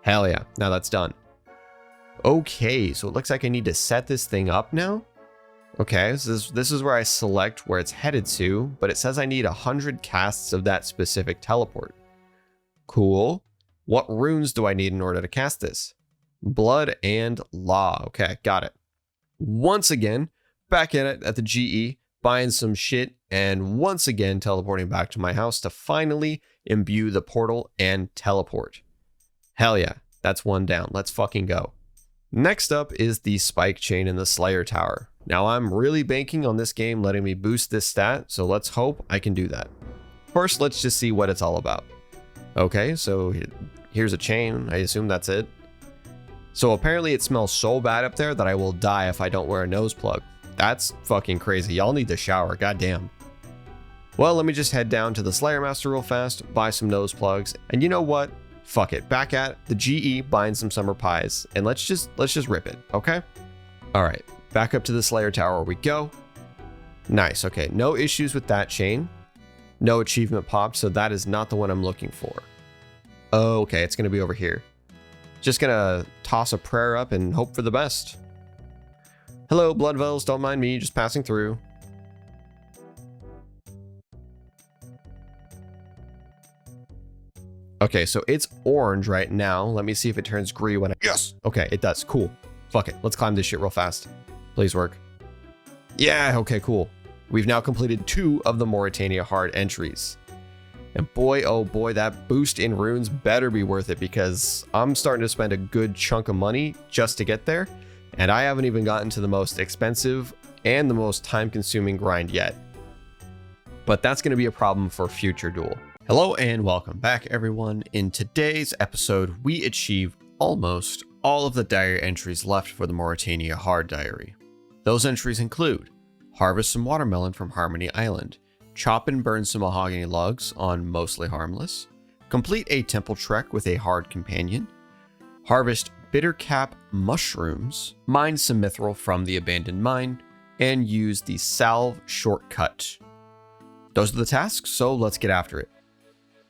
Hell yeah, now that's done. Okay, so it looks like I need to set this thing up now. Okay, so this is where I select where it's headed to, but it says I need 100 casts of that specific teleport. Cool. What runes do I need in order to cast this? Blood and Law. Okay, got it. Once again, back at it at the GE, buying some shit, and once again teleporting back to my house to finally imbue the portal and teleport. Hell yeah, that's one down. Let's fucking go. Next up is the spike chain in the Slayer Tower. Now I'm really banking on this game letting me boost this stat, so let's hope I can do that. First, let's just see what it's all about. Okay, so here's a chain. I assume that's it. So apparently it smells so bad up there that I will die if I don't wear a nose plug. That's fucking crazy. Y'all need to shower, goddamn. Well, let me just head down to the Slayer Master real fast, buy some nose plugs, and you know what? Fuck it. Back at the GE buying some summer pies, and let's just rip it, okay? All right. Back up to the Slayer Tower we go. Nice, okay, no issues with that chain. No achievement popped, so that is not the one I'm looking for. Okay, it's gonna be over here. Just gonna toss a prayer up and hope for the best. Hello, Bloodvells, don't mind me, just passing through. Okay, so it's orange right now. Let me see if it turns green when I... Yes! Okay, it does, cool. Fuck it, let's climb this shit real fast. Please work. Yeah, okay, cool. We've now completed 2 of the Morytania hard entries. And boy, oh boy, that boost in runes better be worth it because I'm starting to spend a good chunk of money just to get there. And I haven't even gotten to the most expensive and the most time-consuming grind yet. But that's going to be a problem for future Dool. Hello and welcome back, everyone. In today's episode, we achieve almost all of the diary entries left for the Morytania hard diary. Those entries include harvest some watermelon from Harmony Island, chop and burn some mahogany logs on Mostly Harmless, complete a temple trek with a hard companion, harvest bittercap mushrooms, mine some mithril from the abandoned mine, and use the salve shortcut. Those are the tasks, so let's get after it.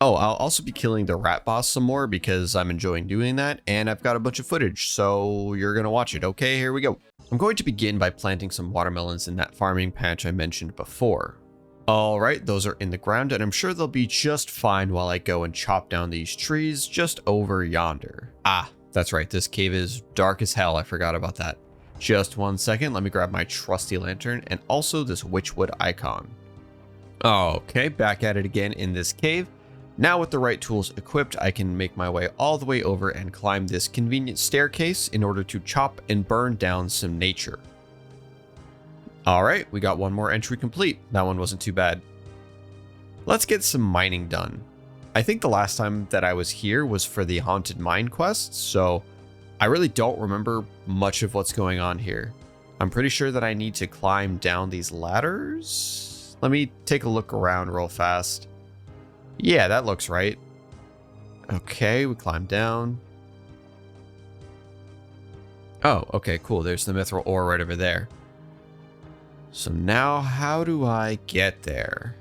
Oh, I'll also be killing the rat boss some more because I'm enjoying doing that, and I've got a bunch of footage, so you're gonna watch it. Okay, here we go. I'm going to begin by planting some watermelons in that farming patch I mentioned before. Alright, those are in the ground, and I'm sure they'll be just fine while I go and chop down these trees just over yonder. Ah, that's right, this cave is dark as hell, I forgot about that. Just one second, let me grab my trusty lantern, and also this witchwood icon. Okay, back at it again in this cave. Now with the right tools equipped, I can make my way all the way over and climb this convenient staircase in order to chop and burn down some nature. Alright, we got one more entry complete. That one wasn't too bad. Let's get some mining done. I think the last time that I was here was for the Haunted Mine quest, so I really don't remember much of what's going on here. I'm pretty sure that I need to climb down these ladders. Let me take a look around real fast. Yeah, that looks right. Okay, we climb down. Oh, okay, cool. There's the mithril ore right over there. So now how do I get there?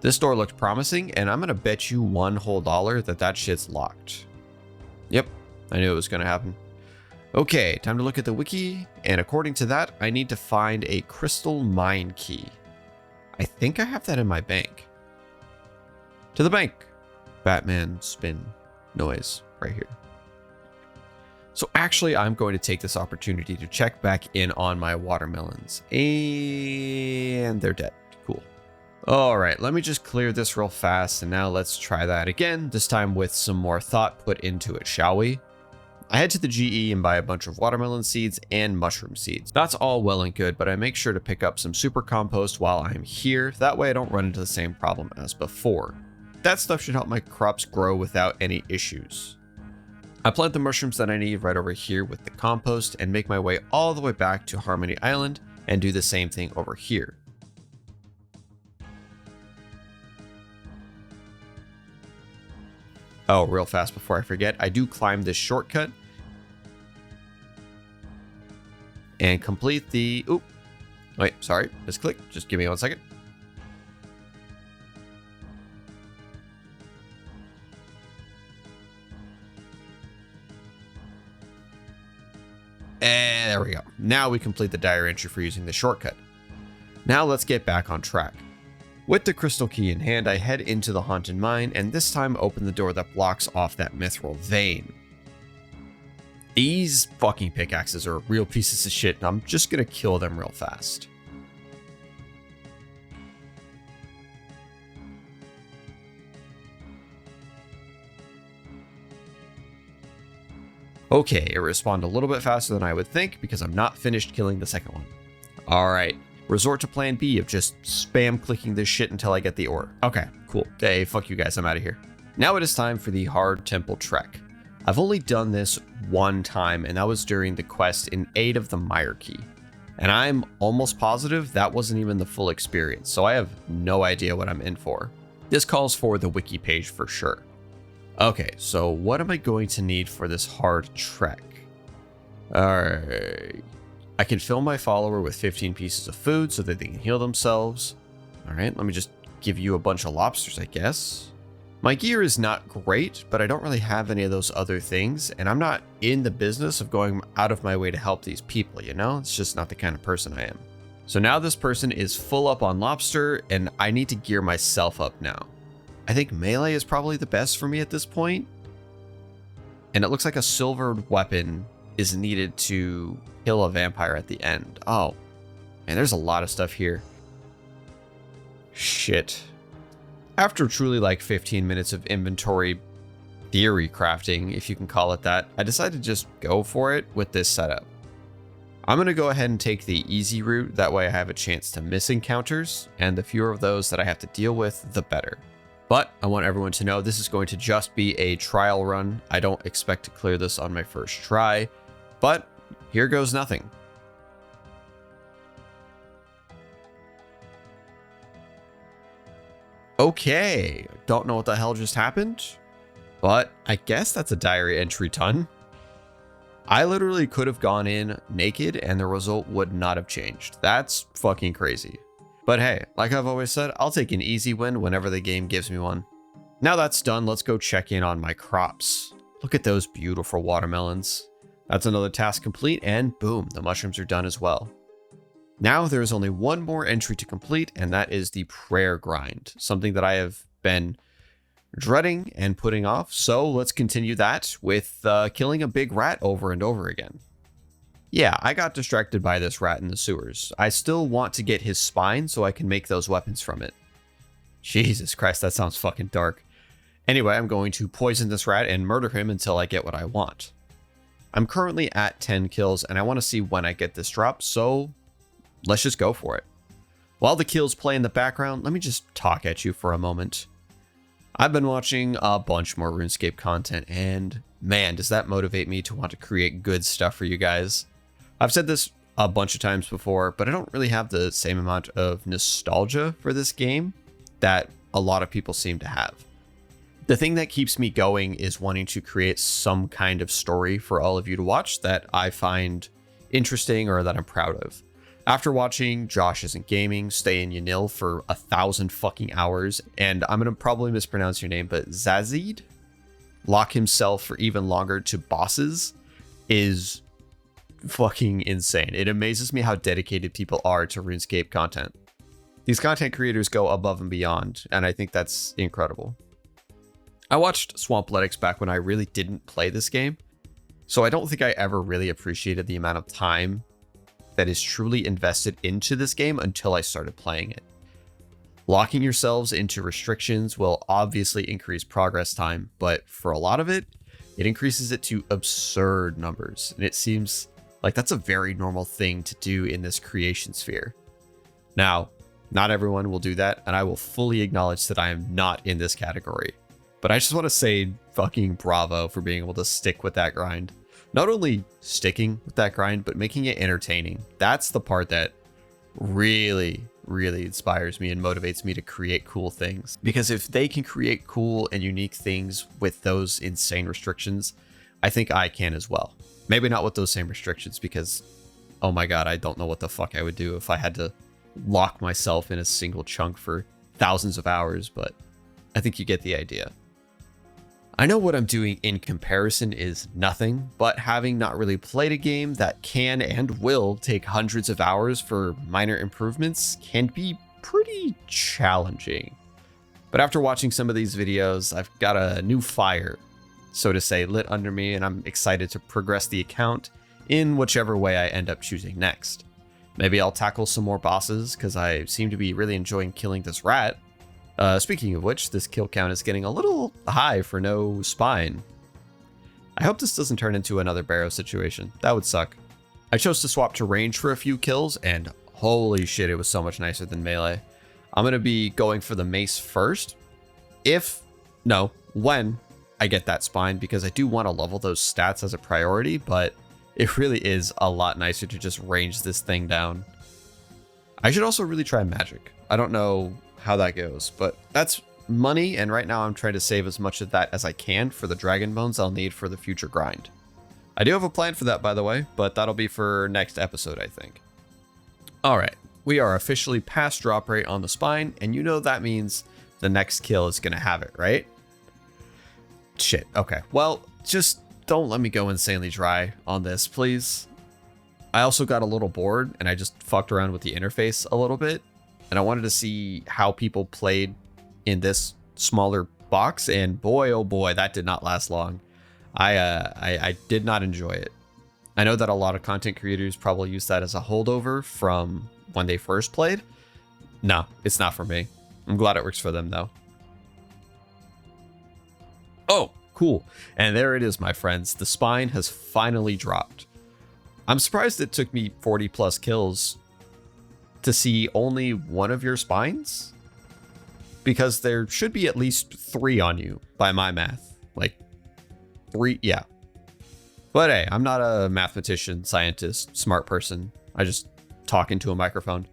This door looked promising, and I'm gonna bet you $1 whole that that shit's locked. Yep, I knew it was gonna happen. Okay, time to look at the wiki, and according to that, I need to find a crystal mine key. I think I have that in my bank. To the bank. Batman spin noise right here. So actually, I'm going to take this opportunity to check back in on my watermelons. And they're dead. Cool. All right, let me just clear this real fast. And now let's try that again, this time with some more thought put into it, shall we? I head to the GE and buy a bunch of watermelon seeds and mushroom seeds. That's all well and good, but I make sure to pick up some super compost while I'm here. That way I don't run into the same problem as before. That stuff should help my crops grow without any issues. I plant the mushrooms that I need right over here with the compost and make my way all the way back to Harmony Island and do the same thing over here. Oh, real fast before I forget, I do climb this shortcut and complete the, oop, wait, sorry, misclick, just give me 1 second. And there we go. Now we complete the diary entry for using the shortcut. Now let's get back on track. With the crystal key in hand, I head into the haunted mine and this time open the door that blocks off that mithril vein. These fucking pickaxes are real pieces of shit and I'm just gonna kill them real fast. Okay, it responded a little bit faster than I would think because I'm not finished killing the second one. Alright, resort to plan B of just spam clicking this shit until I get the ore. Okay, cool. Hey, fuck you guys, I'm out of here. Now it is time for the hard temple trek. I've only done this one time and that was during the quest in Aid of the Mire Key. And I'm almost positive that wasn't even the full experience, so I have no idea what I'm in for. This calls for the wiki page for sure. Okay, so what am I going to need for this hard trek? Alright. I can fill my follower with 15 pieces of food so that they can heal themselves. Alright, let me just give you a bunch of lobsters, I guess. My gear is not great, but I don't really have any of those other things, and I'm not in the business of going out of my way to help these people, you know? It's just not the kind of person I am. So now this person is full up on lobster, and I need to gear myself up now. I think melee is probably the best for me at this point. And it looks like a silvered weapon is needed to kill a vampire at the end. Oh, man, there's a lot of stuff here. Shit. After truly like 15 minutes of inventory theory crafting, if you can call it that, I decided to just go for it with this setup. I'm going to go ahead and take the easy route. That way I have a chance to miss encounters, and the fewer of those that I have to deal with, the better. But I want everyone to know this is going to just be a trial run. I don't expect to clear this on my first try, but here goes nothing. Okay, don't know what the hell just happened, but I guess that's a diary entry ton. I literally could have gone in naked and the result would not have changed. That's fucking crazy. But hey, like I've always said, I'll take an easy win whenever the game gives me one. Now that's done, let's go check in on my crops. Look at those beautiful watermelons. That's another task complete, and boom, the mushrooms are done as well. Now there is only one more entry to complete, and that is the prayer grind, something that I have been dreading and putting off. So let's continue that with killing a big rat over and over again. Yeah, I got distracted by this rat in the sewers. I still want to get his spine so I can make those weapons from it. Jesus Christ, that sounds fucking dark. Anyway, I'm going to poison this rat and murder him until I get what I want. I'm currently at 10 kills and I want to see when I get this drop, so let's just go for it. While the kills play in the background, let me just talk at you for a moment. I've been watching a bunch more RuneScape content, and man, does that motivate me to want to create good stuff for you guys. I've said this a bunch of times before, but I don't really have the same amount of nostalgia for this game that a lot of people seem to have. The thing that keeps me going is wanting to create some kind of story for all of you to watch that I find interesting or that I'm proud of. After watching Josh Isn't Gaming stay in Yanil for 1,000 fucking hours, and I'm gonna probably mispronounce your name, but Zazid lock himself for even longer to bosses is fucking insane. It amazes me how dedicated people are to RuneScape content. These content creators go above and beyond, and I think that's incredible. I watched Swampletics back when I really didn't play this game, So I don't think I ever really appreciated the amount of time that is truly invested into this game until I started playing it. Locking yourselves into restrictions will obviously increase progress time, but for a lot of it, it increases it to absurd numbers. And it seems like that's a very normal thing to do in this creation sphere. Now, not everyone will do that, and I will fully acknowledge that I am not in this category. But I just want to say fucking bravo for being able to stick with that grind. Not only sticking with that grind, but making it entertaining. That's the part that really, really inspires me and motivates me to create cool things. Because if they can create cool and unique things with those insane restrictions, I think I can as well. Maybe not with those same restrictions because, oh my god, I don't know what the fuck I would do if I had to lock myself in a single chunk for thousands of hours, but I think you get the idea. I know what I'm doing in comparison is nothing, but having not really played a game that can and will take hundreds of hours for minor improvements can be pretty challenging. But after watching some of these videos, I've got a new fire, so to say, lit under me, and I'm excited to progress the account in whichever way I end up choosing next. Maybe I'll tackle some more bosses, because I seem to be really enjoying killing this rat. Speaking of which, this kill count is getting a little high for no spine. I hope this doesn't turn into another Barrow situation. That would suck. I chose to swap to range for a few kills, and holy shit, it was so much nicer than melee. I'm going to be going for the mace first. When I get that spine, because I do want to level those stats as a priority, but it really is a lot nicer to just range this thing down. I should also really try magic. I don't know how that goes, but that's money, and right now I'm trying to save as much of that as I can for the dragon bones I'll need for the future grind. I do have a plan for that, by the way, but that'll be for next episode, I think. Alright, we are officially past drop rate on the spine, and you know that means the next kill is gonna have it, right? Shit, okay. Well, just don't let me go insanely dry on this, please. I also got a little bored, and I just fucked around with the interface a little bit, and I wanted to see how people played in this smaller box, and boy, oh boy, that did not last long. I did not enjoy it. I know that a lot of content creators probably use that as a holdover from when they first played. No, it's not for me. I'm glad it works for them, though. Oh, cool. And there it is, my friends. The spine has finally dropped. I'm surprised it took me 40 plus kills to see only one of your spines, because there should be at least 3 on you by my math. Like 3, yeah. But hey, I'm not a mathematician, scientist, smart person. I just talk into a microphone.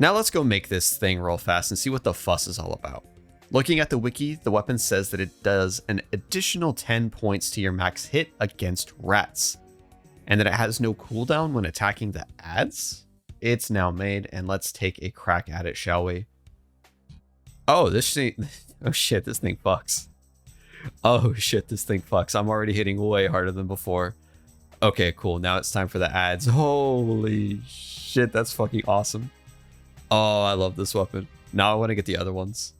Now let's go make this thing real fast and see what the fuss is all about. Looking at the wiki, the weapon says that it does an additional 10 points to your max hit against rats, and that it has no cooldown when attacking the ads. It's now made, and let's take a crack at it, shall we? Oh, this thing, oh shit, this thing fucks. Oh shit, this thing fucks. I'm already hitting way harder than before. Okay, cool. Now it's time for the ads. Holy shit, that's fucking awesome. Oh, I love this weapon. Now I want to get the other ones.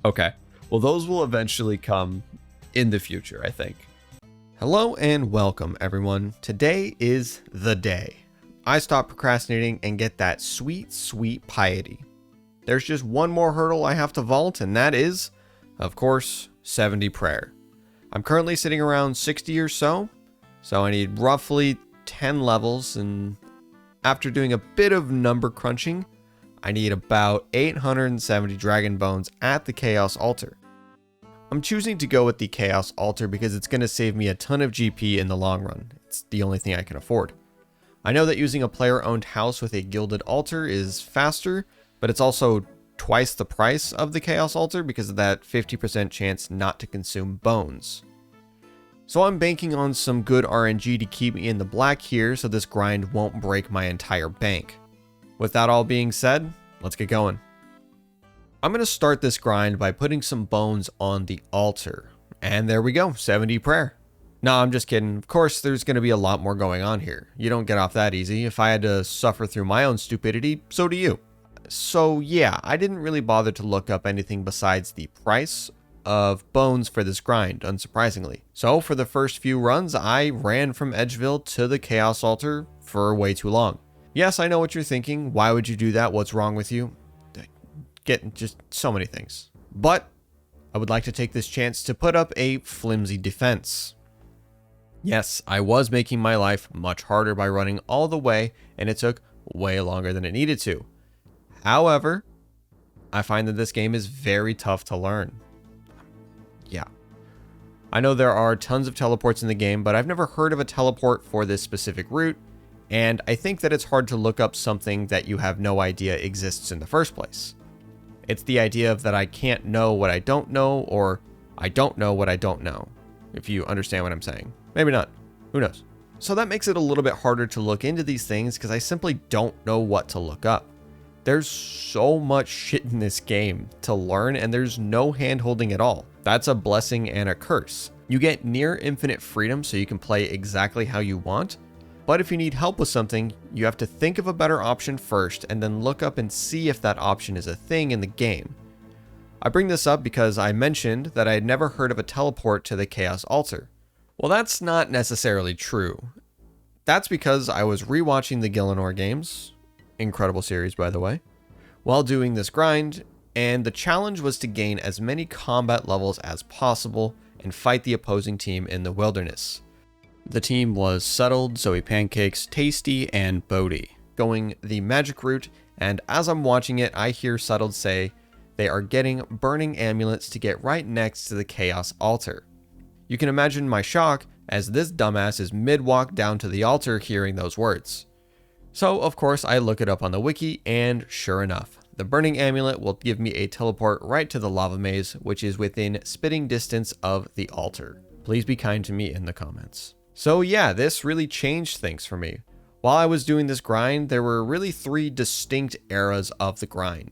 Okay, well, those will eventually come in the future, I think. Hello and welcome, everyone. Today is the day I stop procrastinating and get that sweet, sweet piety. There's just one more hurdle I have to vault, and that is, of course, 70 prayer. I'm currently sitting around 60 or so I need roughly 10 levels, and after doing a bit of number crunching, I need about 870 dragon bones at the Chaos Altar. I'm choosing to go with the Chaos Altar because it's going to save me a ton of GP in the long run. It's the only thing I can afford. I know that using a player-owned house with a gilded altar is faster, but it's also twice the price of the Chaos Altar because of that 50% chance not to consume bones. So I'm banking on some good RNG to keep me in the black here so this grind won't break my entire bank. With that all being said, let's get going. I'm going to start this grind by putting some bones on the altar. And there we go, 70 prayer. No, I'm just kidding. Of course, there's going to be a lot more going on here. You don't get off that easy. If I had to suffer through my own stupidity, so do you. So yeah, I didn't really bother to look up anything besides the price of bones for this grind, unsurprisingly. So for the first few runs, I ran from Edgeville to the Chaos Altar for way too long. Yes, I know what you're thinking. Why would you do that? What's wrong with you? Get just so many things. But I would like to take this chance to put up a flimsy defense. Yes, I was making my life much harder by running all the way, and it took way longer than it needed to. However, I find that this game is very tough to learn. Yeah. I know there are tons of teleports in the game, but I've never heard of a teleport for this specific route, and I think that it's hard to look up something that you have no idea exists in the first place. It's the idea of that I can't know what I don't know, or I don't know what I don't know, if you understand what I'm saying. Maybe not. Who knows? So that makes it a little bit harder to look into these things because I simply don't know what to look up. There's so much shit in this game to learn, and there's no hand-holding at all. That's a blessing and a curse. You get near infinite freedom so you can play exactly how you want, but if you need help with something, you have to think of a better option first and then look up and see if that option is a thing in the game. I bring this up because I mentioned that I had never heard of a teleport to the Chaos Altar. Well, that's not necessarily true. That's because I was rewatching the Gielinor games, incredible series by the way, while doing this grind, and the challenge was to gain as many combat levels as possible and fight the opposing team in the wilderness. The team was Settled, Zoe Pancakes, Tasty, and Bodhi, going the magic route, and as I'm watching it, I hear Settled say they are getting burning amulets to get right next to the Chaos Altar. You can imagine my shock as this dumbass is mid-walk down to the altar hearing those words. So, of course, I look it up on the wiki, and sure enough, the burning amulet will give me a teleport right to the lava maze, which is within spitting distance of the altar. Please be kind to me in the comments. So yeah, this really changed things for me. While I was doing this grind, there were really 3 distinct eras of the grind.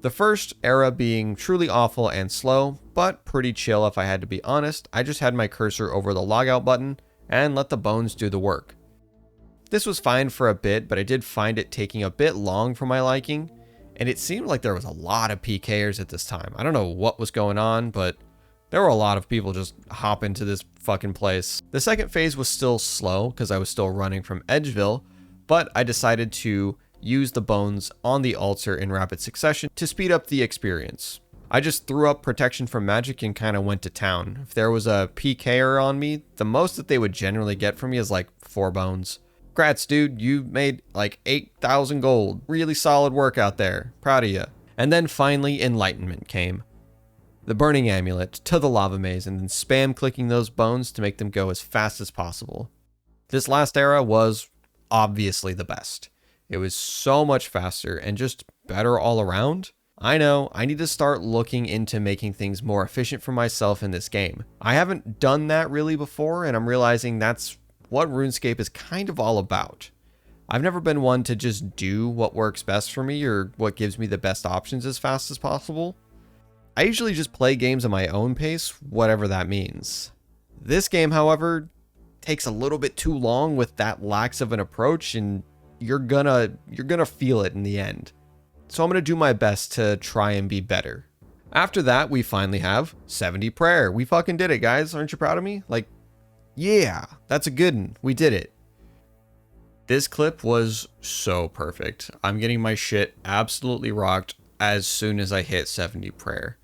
The first era being truly awful and slow, but pretty chill if I had to be honest. I just had my cursor over the logout button and let the bones do the work. This was fine for a bit, but I did find it taking a bit long for my liking, and it seemed like there was a lot of PKers at this time. I don't know what was going on, but there were a lot of people just hopping to this fucking place. The second phase was still slow because I was still running from Edgeville, but I decided to use the bones on the altar in rapid succession to speed up the experience. I just threw up protection from magic and kind of went to town. If there was a PKer on me, the most that they would generally get from me is like 4 bones. Congrats, dude, you made like 8,000 gold. Really solid work out there. Proud of you. And then finally enlightenment came. The burning amulet to the lava maze and then spam clicking those bones to make them go as fast as possible. This last era was obviously the best. It was so much faster and just better all around. I know, I need to start looking into making things more efficient for myself in this game. I haven't done that really before, and I'm realizing that's what RuneScape is kind of all about. I've never been one to just do what works best for me or what gives me the best options as fast as possible. I usually just play games at my own pace, whatever that means. This game, however, takes a little bit too long with that lax of an approach, and you're gonna feel it in the end. So I'm gonna do my best to try and be better. After that, we finally have 70 prayer. We fucking did it, guys. Aren't you proud of me? Like, yeah, that's a good one. We did it. This clip was so perfect. I'm getting my shit absolutely rocked as soon as I hit 70 prayer.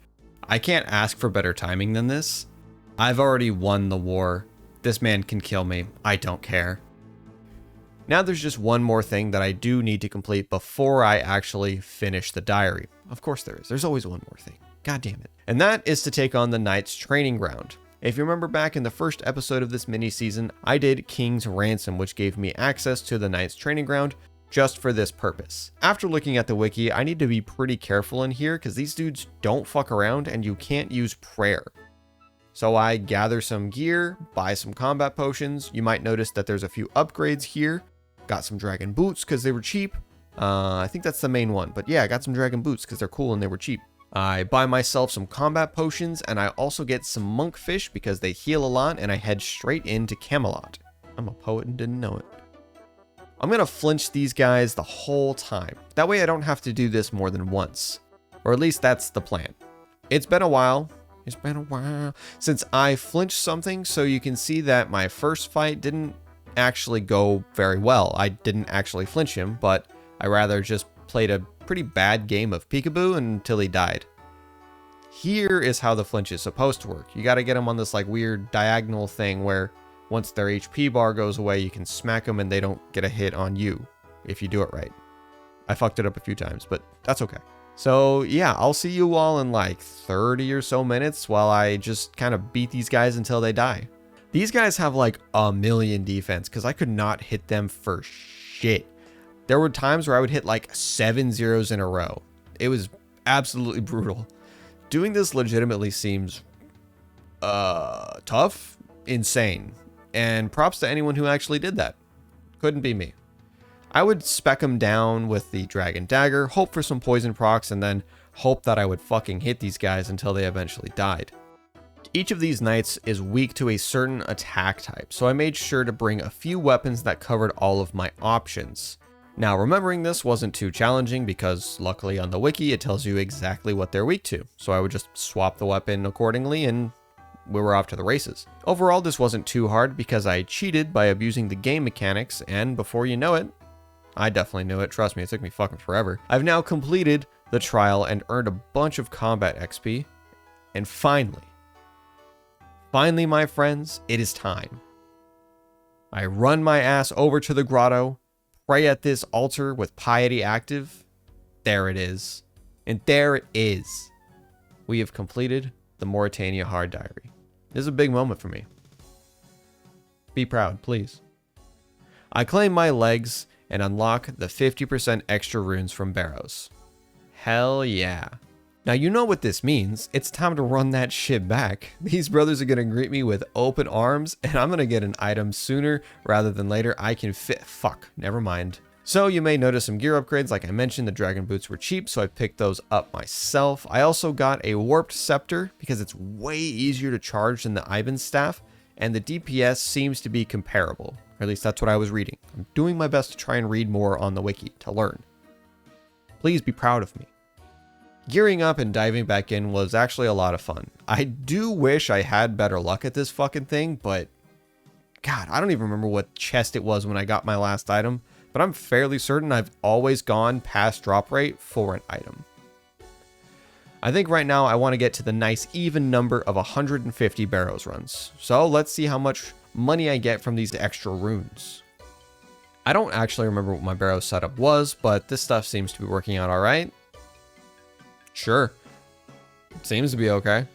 I can't ask for better timing than this. I've already won the war. This man can kill me. I don't care. Now there's just one more thing that I do need to complete before I actually finish the diary. Of course there is. There's always one more thing. God damn it. And that is to take on the Knight's Training Ground. If you remember back in the first episode of this mini season, I did King's Ransom, which gave me access to the Knight's Training Ground just for this purpose. After looking at the wiki, I need to be pretty careful in here because these dudes don't fuck around and you can't use prayer. So I gather some gear, buy some combat potions. You might notice that there's a few upgrades here. Got some dragon boots because they were cheap. I think that's the main one, but yeah, I got some dragon boots because they're cool and they were cheap. I buy myself some combat potions, and I also get some monkfish because they heal a lot, and I head straight into Camelot. I'm a poet and didn't know it. I'm gonna flinch these guys the whole time. That way I don't have to do this more than once. Or at least that's the plan. It's been a while. It's been a while since I flinched something, so you can see that my first fight didn't actually go very well. I didn't actually flinch him, but I rather just played a pretty bad game of peekaboo until he died. Here is how the flinch is supposed to work. You got to get them on this like weird diagonal thing where once their HP bar goes away, you can smack them and they don't get a hit on you if you do it right. I fucked it up a few times, but that's okay. So yeah, I'll see you all in like 30 or so minutes while I just kind of beat these guys until they die. These guys have like a million defense because I could not hit them for shit. There were times where I would hit like 7 zeros in a row. It was absolutely brutal. Doing this legitimately seems tough, insane, and props to anyone who actually did that. Couldn't be me. I would spec them down with the Dragon Dagger, hope for some poison procs, and then hope that I would fucking hit these guys until they eventually died. Each of these knights is weak to a certain attack type, so I made sure to bring a few weapons that covered all of my options. Now, remembering this wasn't too challenging because luckily on the wiki it tells you exactly what they're weak to, so I would just swap the weapon accordingly and we were off to the races. Overall, this wasn't too hard because I cheated by abusing the game mechanics, and before you know it, I definitely knew it, trust me, it took me fucking forever. I've now completed the trial and earned a bunch of combat XP, and finally, my friends, it is time. I run my ass over to the grotto, pray at this altar with piety active. There it is. And there it is. We have completed the Morytania hard diary. This is a big moment for me. Be proud, please. I claim my legs and unlock the 50% extra runes from Barrows. Hell yeah. Now you know what this means. It's time to run that shit back. These brothers are gonna greet me with open arms and I'm gonna get an item sooner rather than later. I can fit, fuck, never mind. So you may notice some gear upgrades. Like I mentioned, the dragon boots were cheap, so I picked those up myself. I also got a warped scepter because it's way easier to charge than the Ivan's staff, and the DPS seems to be comparable. Or at least that's what I was reading. I'm doing my best to try and read more on the wiki to learn. Please be proud of me. Gearing up and diving back in was actually a lot of fun. I do wish I had better luck at this fucking thing, but God, I don't even remember what chest it was when I got my last item, but I'm fairly certain I've always gone past drop rate for an item. I think right now I want to get to the nice even number of 150 Barrows runs. So let's see how much money I get from these extra runes. I don't actually remember what my Barrows setup was, but this stuff seems to be working out alright. Sure. Seems to be okay.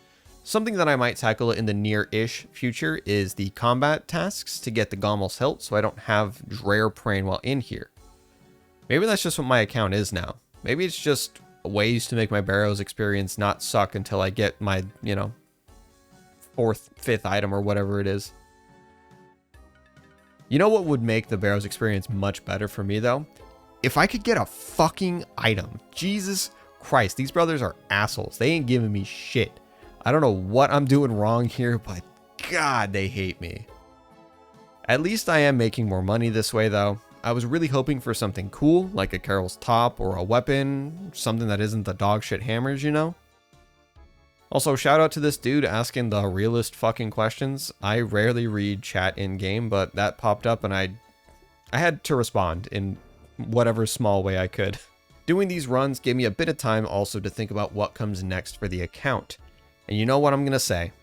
Something that I might tackle in the near-ish future is the combat tasks to get the Gommel's hilt so I don't have rare praying while in here. Maybe that's just what my account is now. Maybe it's just ways to make my Barrows experience not suck until I get my, you know, 4th, 5th item or whatever it is. You know what would make the Barrows experience much better for me though? If I could get a fucking item. Jesus Christ, these brothers are assholes. They ain't giving me shit. I don't know what I'm doing wrong here, but God, they hate me. At least I am making more money this way though. I was really hoping for something cool, like a Carol's top or a weapon, something that isn't the dog shit hammers, you know? Also, shout out to this dude asking the realest fucking questions. I rarely read chat in-game, but that popped up and I had to respond in whatever small way I could. Doing these runs gave me a bit of time also to think about what comes next for the account. And you know what I'm gonna say?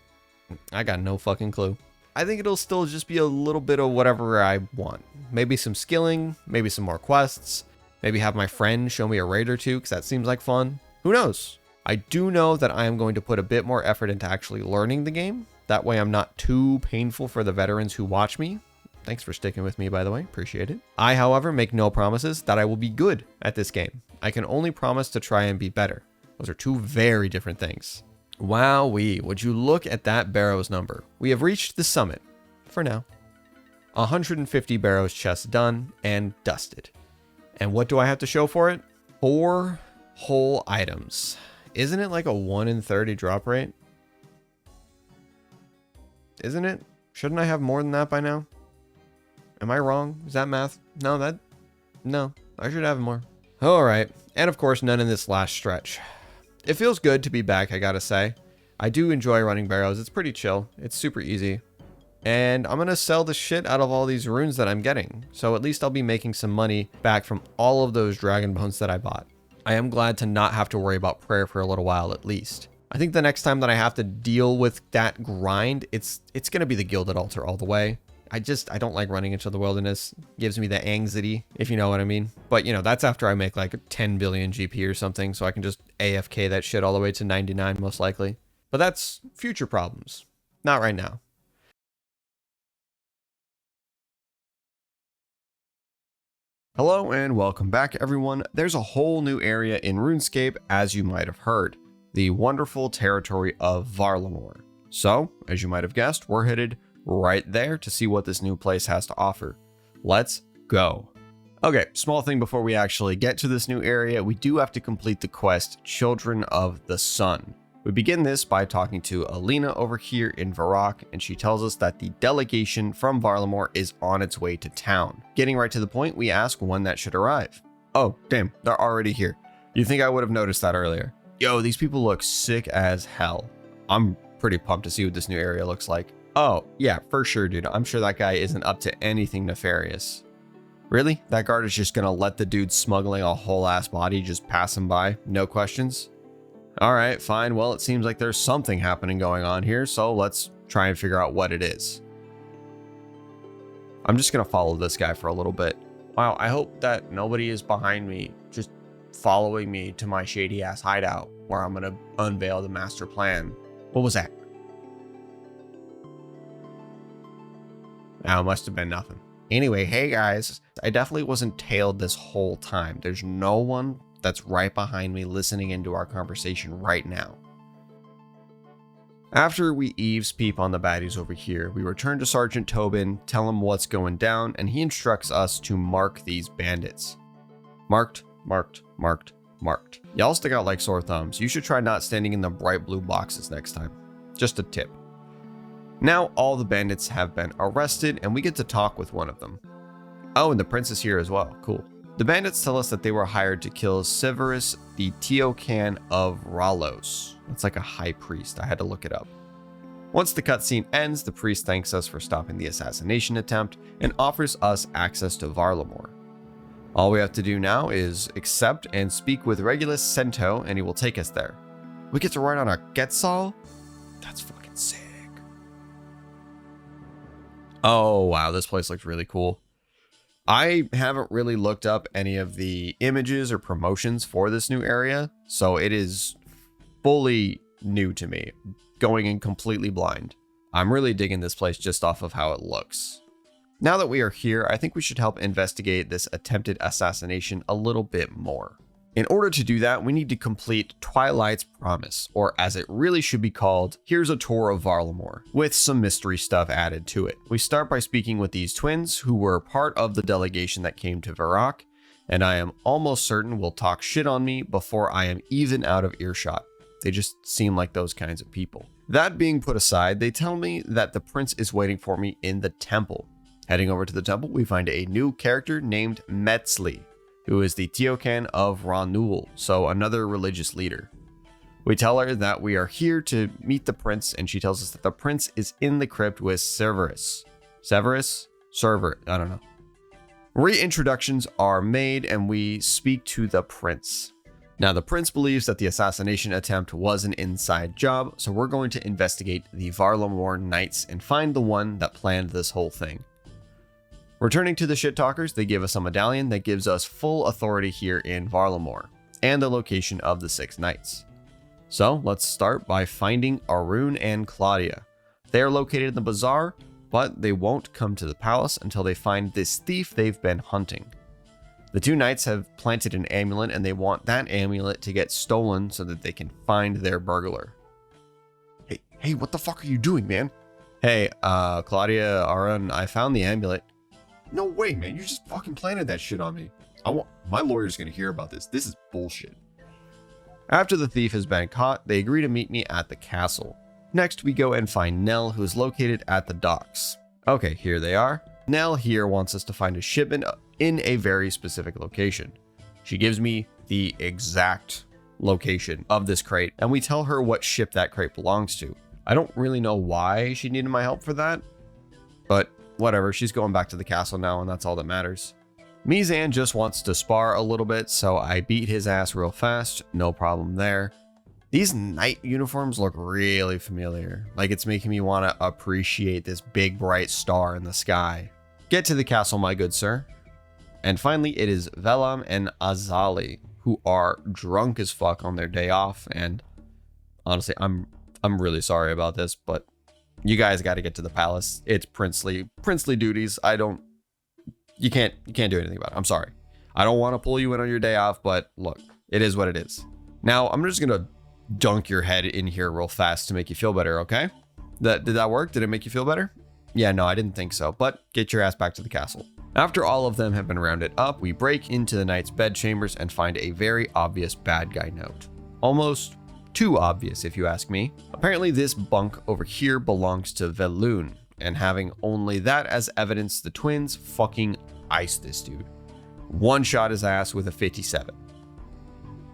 I got no fucking clue. I think it'll still just be a little bit of whatever I want. Maybe some skilling, maybe some more quests, maybe have my friend show me a raid or two because that seems like fun. Who knows? I do know that I am going to put a bit more effort into actually learning the game. That way I'm not too painful for the veterans who watch me. Thanks for sticking with me, by the way. Appreciate it. I, however, make no promises that I will be good at this game. I can only promise to try and be better. Those are two very different things. Wowee, would you look at that Barrows number? We have reached the summit, for now. 150 Barrows chests done and dusted. And what do I have to show for it? 4 whole items. Isn't it like a 1 in 30 drop rate? Isn't it? Shouldn't I have more than that by now? Am I wrong? Is that math? No, I should have more. Alright, and of course none in this last stretch. It feels good to be back, I gotta say. I do enjoy running barrows. It's pretty chill. It's super easy. And I'm going to sell the shit out of all these runes that I'm getting. So at least I'll be making some money back from all of those dragon bones that I bought. I am glad to not have to worry about prayer for a little while at least. I think the next time that I have to deal with that grind, it's going to be the Gilded Altar all the way. I don't like running into the wilderness. It gives me the anxiety, if you know what I mean. But, you know, that's after I make like 10 billion GP or something, so I can just AFK that shit all the way to 99 most likely. But that's future problems. Not right now. Hello and welcome back everyone. There's a whole new area in Runescape, as you might have heard. The wonderful territory of Varlamore. So, as you might have guessed, we're headed right there to see what this new place has to offer. Let's go. Okay, small thing before we actually get to this new area, we do have to complete the quest Children of the Sun. We begin this by talking to Alina over here in Varrock, and she tells us that the delegation from Varlamore is on its way to town. Getting right to the point, we ask when that should arrive. Oh, damn, they're already here. You'd think I would have noticed that earlier. Yo, these people look sick as hell. I'm pretty pumped to see what this new area looks like. Oh, yeah, for sure, dude. I'm sure that guy isn't up to anything nefarious. Really? That guard is just gonna let the dude smuggling a whole ass body just pass him by? No questions? Alright, fine. Well, it seems like there's something happening going on here, so let's try and figure out what it is. I'm just gonna follow this guy for a little bit. Wow, I hope that nobody is behind me, just following me to my shady ass hideout, where I'm gonna unveil the master plan. What was that? Oh, it must have been nothing. Anyway, hey guys, I definitely wasn't tailed this whole time. There's no one that's right behind me listening into our conversation right now. After we eaves peep on the baddies over here, we return to Sergeant Tobin, tell him what's going down, and he instructs us to mark these bandits. Marked, marked, marked, marked. Y'all stick out like sore thumbs. You should try not standing in the bright blue boxes next time. Just a tip. Now all the bandits have been arrested and we get to talk with one of them. Oh, and the prince is here as well. Cool. The bandits tell us that they were hired to kill Sorceress, the Teocan of Ralos. That's like a high priest. I had to look it up. Once the cutscene ends, the priest thanks us for stopping the assassination attempt and offers us access to Varlamore. All we have to do now is accept and speak with Regulus Cento and he will take us there. We get to ride on a Quetzal? That's fucking sick. Oh, wow, this place looks really cool. I haven't really looked up any of the images or promotions for this new area, so it is fully new to me, going in completely blind. I'm really digging this place just off of how it looks. Now that we are here, I think we should help investigate this attempted assassination a little bit more. In order to do that, we need to complete Twilight's Promise, or as it really should be called, Here's a Tour of Varlamore, with some mystery stuff added to it. We start by speaking with these twins, who were part of the delegation that came to Varrock, and I am almost certain will talk shit on me before I am even out of earshot. They just seem like those kinds of people. That being put aside, they tell me that the prince is waiting for me in the temple. Heading over to the temple, we find a new character named Metzli, who is the Teocan of Ranul, so another religious leader. We tell her that we are here to meet the prince, and she tells us that the prince is in the crypt with Sorceress. Severus? Server, I don't know. Reintroductions are made, and we speak to the prince. Now, the prince believes that the assassination attempt was an inside job, so we're going to investigate the Varlamore Knights and find the one that planned this whole thing. Returning to the shit talkers, they give us a medallion that gives us full authority here in Varlamore, and the location of the 6 knights. So let's start by finding Arun and Claudia. They are located in the bazaar, but they won't come to the palace until they find this thief they've been hunting. The 2 knights have planted an amulet and they want that amulet to get stolen so that they can find their burglar. Hey, what the fuck are you doing, man? Hey, Claudia, Arun, I found the amulet. No way, man. You just fucking planted that shit on me. My lawyer's gonna hear about this. This is bullshit. After the thief has been caught, they agree to meet me at the castle. Next, we go and find Nell, who is located at the docks. Okay, here they are. Nell here wants us to find a shipment in a very specific location. She gives me the exact location of this crate, and we tell her what ship that crate belongs to. I don't really know why she needed my help for that, but whatever, she's going back to the castle now, and that's all that matters. Mizan just wants to spar a little bit, so I beat his ass real fast, no problem there. These knight uniforms look really familiar, like it's making me want to appreciate this big bright star in the sky. Get to the castle, my good sir. And finally, it is Velam and Azali, who are drunk as fuck on their day off, and honestly, I'm really sorry about this, but you guys got to get to the palace. It's princely duties. You can't do anything about it. I'm sorry. I don't want to pull you in on your day off, but look, it is what it is. Now, I'm just gonna dunk your head in here real fast to make you feel better, okay? Did that work? Did it make you feel better? Yeah, no, I didn't think so, but get your ass back to the castle. After all of them have been rounded up, we break into the knight's bedchambers and find a very obvious bad guy note. Almost too obvious, if you ask me. Apparently this bunk over here belongs to Velun, and having only that as evidence, the twins fucking iced this dude. One shot his ass with a 57.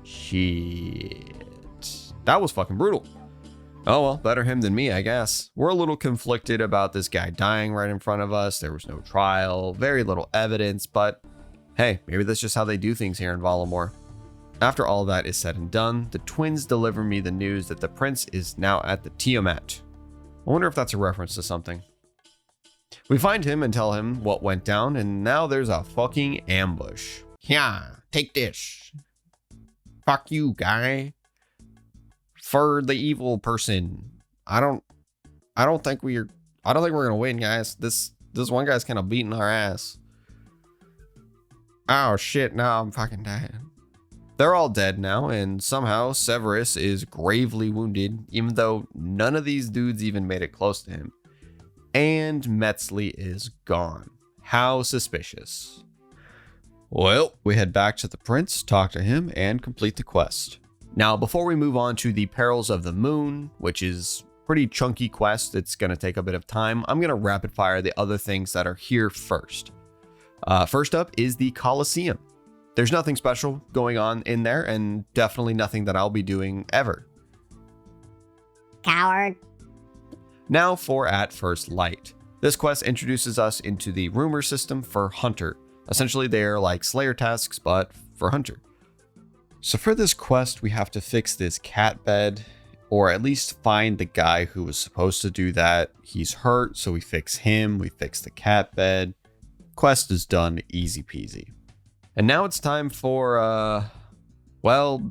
Shit. That was fucking brutal. Oh well, better him than me, I guess. We're a little conflicted about this guy dying right in front of us. There was no trial, very little evidence, but hey, maybe that's just how they do things here in Valamor. After all that is said and done, the twins deliver me the news that the prince is now at the Tiamat. I wonder if that's a reference to something. We find him and tell him what went down, and now there's a fucking ambush. Yeah, take this. Fuck you, guy. For the evil person. I don't think we're gonna win, guys. This one guy's kind of beating our ass. Oh shit, now I'm fucking dying. They're all dead now, and somehow Severus is gravely wounded, even though none of these dudes even made it close to him. And Metzli is gone. How suspicious. Well, we head back to the prince, talk to him, and complete the quest. Now, before we move on to the Perils of the Moon, which is a pretty chunky quest, it's going to take a bit of time, I'm going to rapid fire the other things that are here first. First up is the Colosseum. There's nothing special going on in there, and definitely nothing that I'll be doing ever. Coward. Now for At First Light. This quest introduces us into the rumor system for Hunter. Essentially, they are like Slayer tasks, but for Hunter. So for this quest, we have to fix this cat bed, or at least find the guy who was supposed to do that. He's hurt, so we fix him, we fix the cat bed. Quest is done, easy peasy. And now it's time for, well,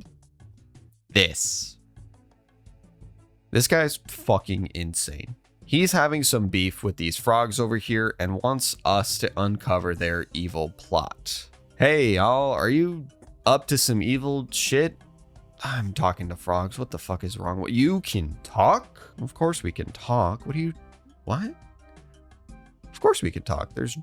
this. This guy's fucking insane. He's having some beef with these frogs over here and wants us to uncover their evil plot. Hey, y'all, are you up to some evil shit? I'm talking to frogs. What the fuck is wrong? What, you can talk? Of course we can talk. What? Of course we can talk. There's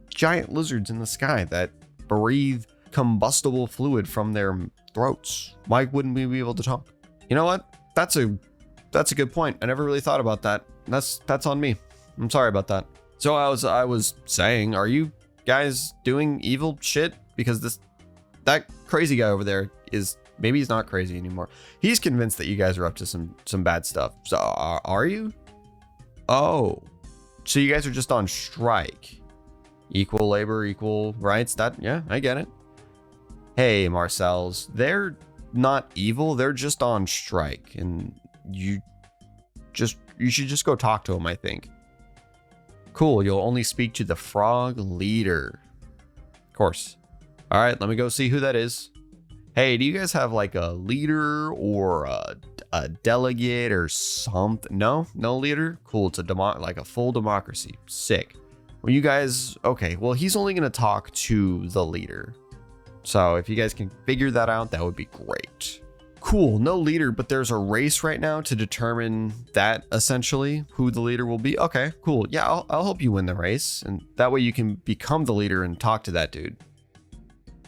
giant lizards in the sky that breathe combustible fluid from their throats. Why wouldn't we be able to talk? You know what? That's a good point. I never really thought about that. That's on me. I'm sorry about that. So I was saying, are you guys doing evil shit? Because that crazy guy over there is, maybe he's not crazy anymore. He's convinced that you guys are up to some bad stuff. So are you? Oh, so you guys are just on strike. Equal labor, equal rights. Yeah, I get it. Hey, Marcel's, they're not evil. They're just on strike, and you should just go talk to him, I think. Cool, you'll only speak to the frog leader. Of course. All right, let me go see who that is. Hey, do you guys have like a leader or a delegate or something? No leader? Cool, it's like a full democracy. Sick. Well, you guys, okay, well, he's only gonna talk to the leader. So if you guys can figure that out, that would be great. Cool, no leader, but there's a race right now to determine that, essentially, who the leader will be. Okay, cool. Yeah, I'll help you win the race, and that way you can become the leader and talk to that dude.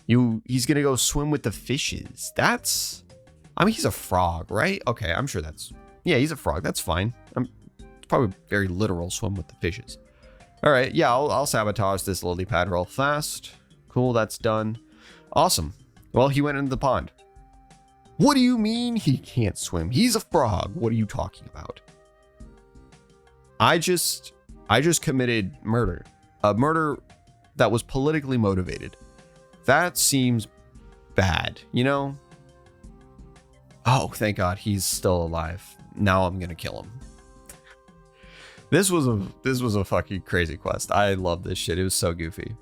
He's gonna go swim with the fishes. I mean, he's a frog, right? Okay, I'm sure yeah, he's a frog. That's fine. It's probably very literal, swim with the fishes. All right, yeah, I'll sabotage this lily pad real fast. Cool, that's done. Awesome. Well, he went into the pond. What do you mean he can't swim? He's a frog. What are you talking about? I just committed murder. A murder that was politically motivated. That seems bad, you know? Oh, thank God he's still alive. Now I'm gonna kill him. This was a fucking crazy quest. I love this shit. It was so goofy.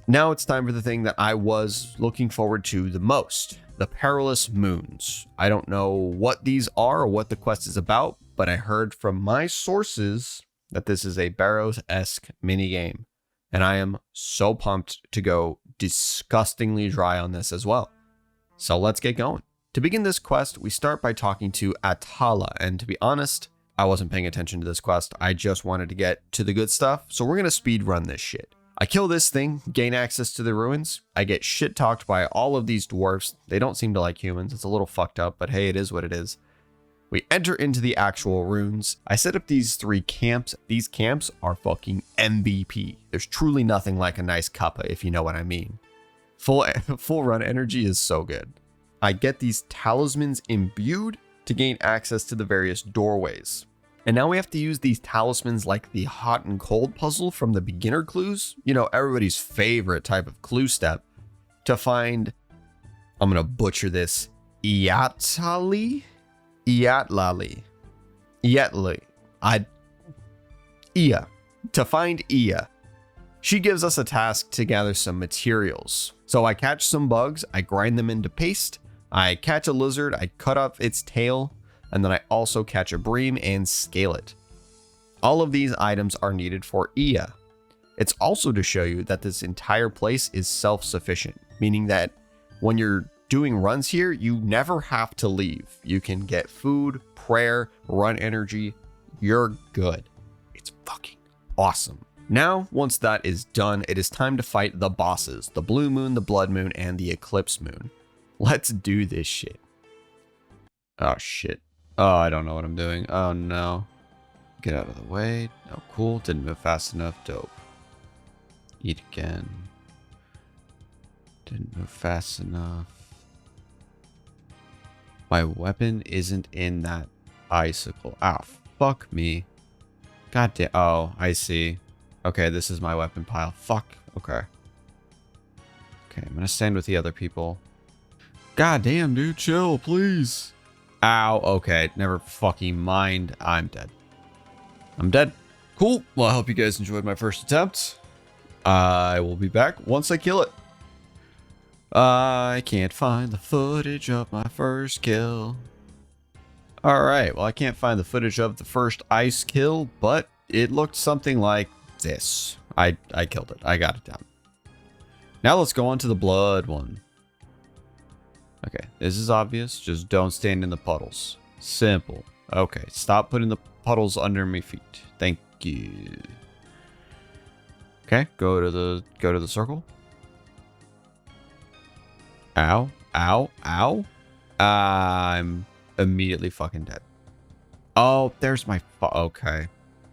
Now it's time for the thing that I was looking forward to the most, the Perilous Moons. I don't know what these are or what the quest is about, but I heard from my sources that this is a Barrows-esque minigame, and I am so pumped to go disgustingly dry on this as well. So let's get going. To begin this quest, we start by talking to Atala, and to be honest, I wasn't paying attention to this quest. I just wanted to get to the good stuff, so we're gonna speed run this shit. I kill this thing, gain access to the ruins. I get shit talked by all of these dwarfs. They don't seem to like humans. It's a little fucked up, but hey, it is what it is. We enter into the actual runes. I set up these 3 camps. These camps are fucking MVP. There's truly nothing like a nice cuppa, if you know what I mean. Full run energy is so good. I get these talismans imbued to gain access to the various doorways. And now we have to use these talismans like the hot and cold puzzle from the beginner clues, you know, everybody's favorite type of clue step, to find, I'm gonna butcher this, Iatlali, to find Ia. She gives us a task to gather some materials. So I catch some bugs, I grind them into paste, I catch a lizard, I cut off its tail, and then I also catch a bream and scale it. All of these items are needed for Ia. It's also to show you that this entire place is self-sufficient, meaning that when you're doing runs here, you never have to leave. You can get food, prayer, run energy, you're good. It's fucking awesome. Now, once that is done, it is time to fight the bosses, the Blue Moon, the Blood Moon, and the Eclipse Moon. Let's do this shit. Oh shit. Oh, I don't know what I'm doing. Oh no. Get out of the way. No, cool. Didn't move fast enough. Dope. Eat again. Didn't move fast enough. My weapon isn't in that icicle. Ah, fuck me. God damn. Oh, I see. Okay, this is my weapon pile. Fuck. Okay. Okay, I'm gonna stand with the other people. God damn, dude. Chill, please. Ow, okay, never fucking mind. I'm dead. I'm dead. Cool. Well, I hope you guys enjoyed my first attempt. I will be back once I kill it. I can't find the footage of my first kill. Alright, well, I can't find the footage of the first ice kill, but it looked something like this. I killed it. I got it down. Now let's go on to the blood one. Okay, this is obvious. Just don't stand in the puddles. Simple. Okay, stop putting the puddles under my feet. Thank you. Okay, go to the circle. Ow, ow, ow. I'm immediately fucking dead. Oh, there's my okay.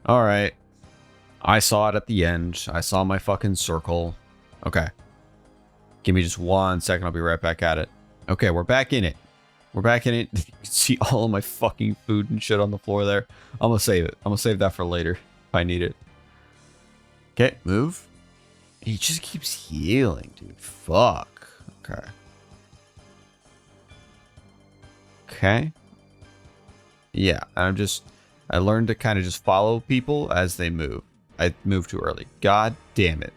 All right. I saw it at the end. I saw my fucking circle. Okay. Give me just 1 second. I'll be right back at it. Okay, we're back in it. We're back in it. You can see all of my fucking food and shit on the floor there. I'm gonna save it. I'm gonna save that for later if I need it. Okay, move. He just keeps healing, dude. Fuck. Okay. Okay. Yeah, I learned to kind of just follow people as they move. I moved too early. God damn it.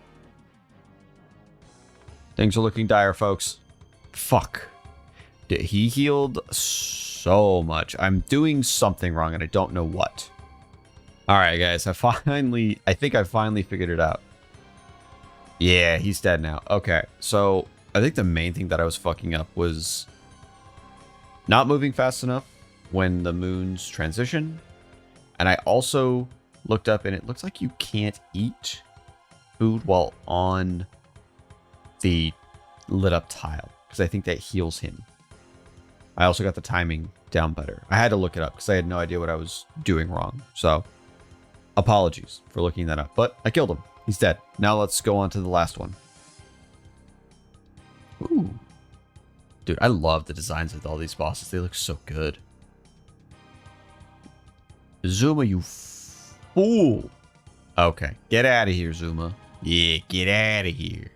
Things are looking dire, folks. Fuck. He healed so much. I'm doing something wrong and I don't know what. All right, guys. I think I finally figured it out. Yeah, he's dead now. Okay, so I think the main thing that I was fucking up was not moving fast enough when the moons transition. And I also looked up and it looks like you can't eat food while on the lit up tile, because I think that heals him. I also got the timing down better. I had to look it up because I had no idea what I was doing wrong. So apologies for looking that up, but I killed him. He's dead. Now let's go on to the last one. Ooh. Dude, I love the designs of all these bosses. They look so good. Zuma, you fool. Okay, get out of here, Zuma. Yeah, get out of here.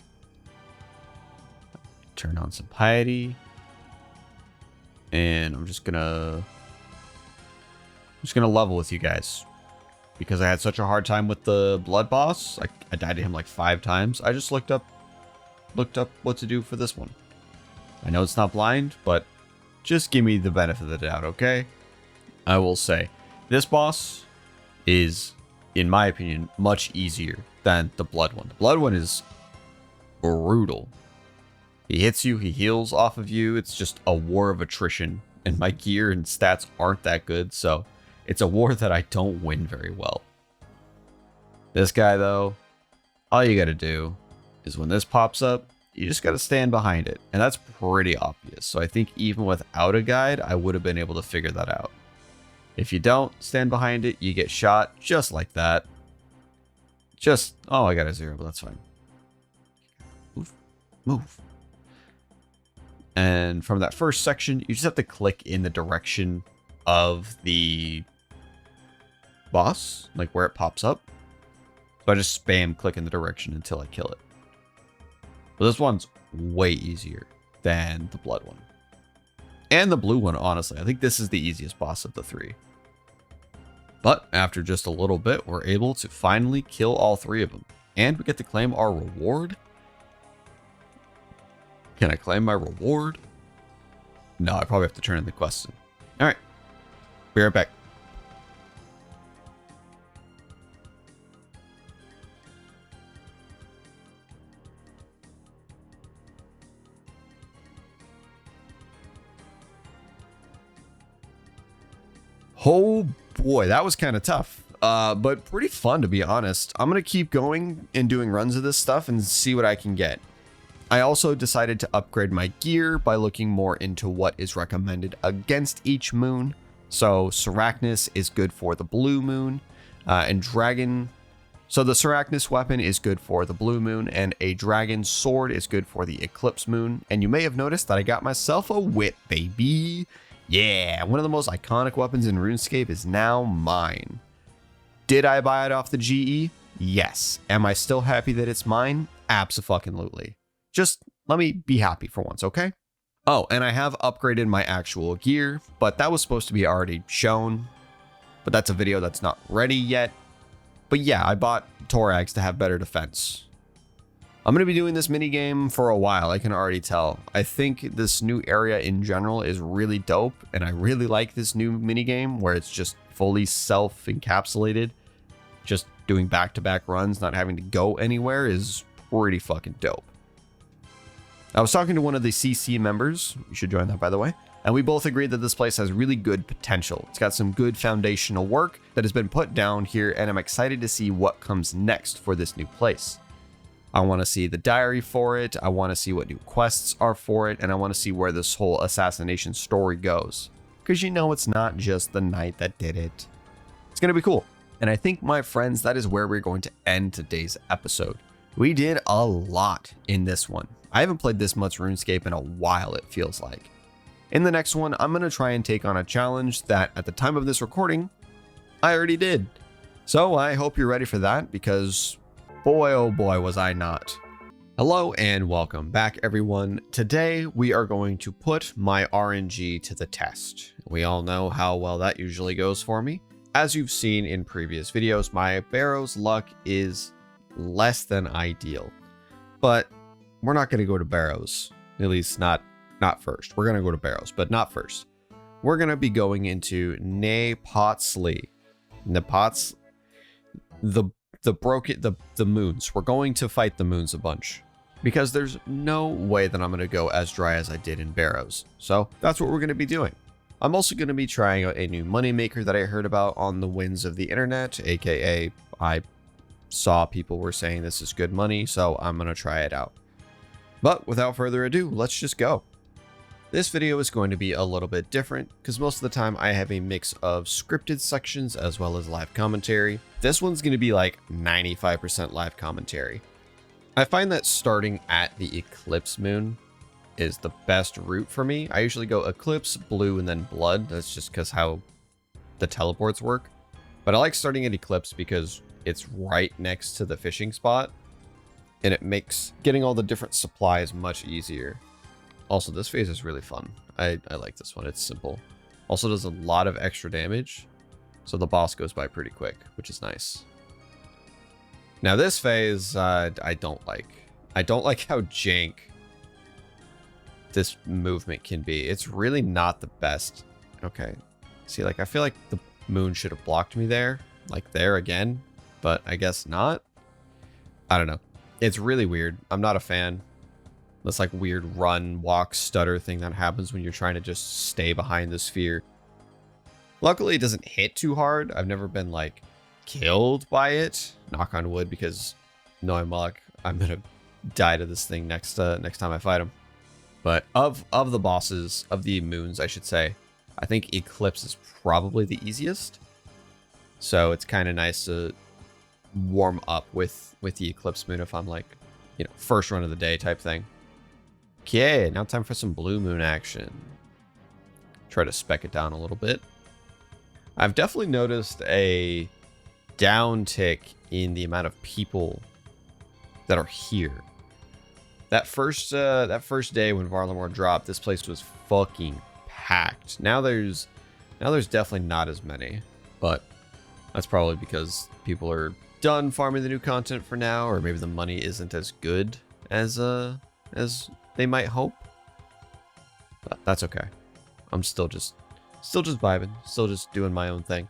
Turn on some piety. And I'm just gonna level with you guys. Because I had such a hard time with the blood boss. I died to him like 5 times. I just looked up what to do for this one. I know it's not blind, but just give me the benefit of the doubt, okay? I will say, this boss is, in my opinion, much easier than the blood one. The blood one is brutal. He hits you, he heals off of you. It's just a war of attrition. And my gear and stats aren't that good, so it's a war that I don't win very well. This guy, though, all you gotta do is when this pops up, you just gotta stand behind it. And that's pretty obvious. So I think even without a guide, I would have been able to figure that out. If you don't stand behind it, you get shot just like that. Oh, I got a 0, but that's fine. Move. And from that first section, you just have to click in the direction of the boss, like where it pops up. So I just spam click in the direction until I kill it. But this one's way easier than the blood one. And the blue one, honestly. I think this is the easiest boss of the 3. But after just a little bit, we're able to finally kill all 3 of them. And we get to claim our reward. Can I claim my reward? No, I probably have to turn in the quest. Alright. Be right back. Oh boy, that was kind of tough. But pretty fun, to be honest. I'm going to keep going and doing runs of this stuff and see what I can get. I also decided to upgrade my gear by looking more into what is recommended against each moon. So Sarachnis is good for the blue moon, and dragon. So the Sarachnis weapon is good for the blue moon, and a dragon sword is good for the eclipse moon. And you may have noticed that I got myself a whip, baby. Yeah, one of the most iconic weapons in RuneScape is now mine. Did I buy it off the GE? Yes. Am I still happy that it's mine? Abso-fucking-lutely. Just let me be happy for once, okay? Oh, and I have upgraded my actual gear, but that was supposed to be already shown. But that's a video that's not ready yet. But yeah, I bought Thorax to have better defense. I'm going to be doing this minigame for a while, I can already tell. I think this new area in general is really dope, and I really like this new minigame where it's just fully self-encapsulated. Just doing back-to-back runs, not having to go anywhere is pretty fucking dope. I was talking to one of the CC members, you should join that by the way, and we both agreed that this place has really good potential. It's got some good foundational work that has been put down here, and I'm excited to see what comes next for this new place. I want to see the diary for it, I want to see what new quests are for it, and I want to see where this whole assassination story goes. Because you know it's not just the knight that did it. It's going to be cool. And I think, my friends, that is where we're going to end today's episode. We did a lot in this one. I haven't played this much RuneScape in a while, it feels like. In the next one, I'm going to try and take on a challenge that, at the time of this recording, I already did. So I hope you're ready for that, because boy, oh boy, was I not. Hello and welcome back, everyone. Today, we are going to put my RNG to the test. We all know how well that usually goes for me. As you've seen in previous videos, my Barrows luck is less than ideal. But we're not going to go to Barrows, at least not first. We're going to go to Barrows, but not first. We're going to be going into Nepotsley. The moons. We're going to fight the moons a bunch because there's no way that I'm going to go as dry as I did in Barrows. So that's what we're going to be doing. I'm also going to be trying out a new moneymaker that I heard about on the winds of the internet, aka I saw people were saying this is good money, so I'm going to try it out. But without further ado, let's just go. This video is going to be a little bit different because most of the time I have a mix of scripted sections as well as live commentary. This one's going to be like 95% live commentary. I find that starting at the eclipse moon is the best route for me. I usually go eclipse, blue, and then blood. That's just because how the teleports work. But I like starting at eclipse because it's right next to the fishing spot and it makes getting all the different supplies much easier. Also, this phase is really fun. I like this one. It's simple. Also does a lot of extra damage, so the boss goes by pretty quick, which is nice. Now this phase, I don't like. I don't like how jank this movement can be. It's really not the best. Okay. See, like, I feel like the moon should have blocked me there, like there again, but I guess not. I don't know. It's really weird. I'm not a fan. This like weird run, walk, stutter thing that happens when you're trying to just stay behind the sphere. Luckily, it doesn't hit too hard. I've never been like killed by it. Knock on wood, because knowing my luck, I'm gonna die to this thing next time I fight him. But of the bosses, of the moons, I should say, I think Eclipse is probably the easiest. So it's kind of nice to warm up with the Eclipse moon if I'm like, you know, first run of the day type thing. Okay, now time for some blue moon action. Try to spec it down a little bit. I've definitely noticed a downtick in the amount of people that are here. That first day when Varlamore dropped, this place was fucking packed. Now there's definitely not as many, but that's probably because people are done farming the new content for now, or maybe the money isn't as good as they might hope. But that's okay. I'm still just vibing, still just doing my own thing.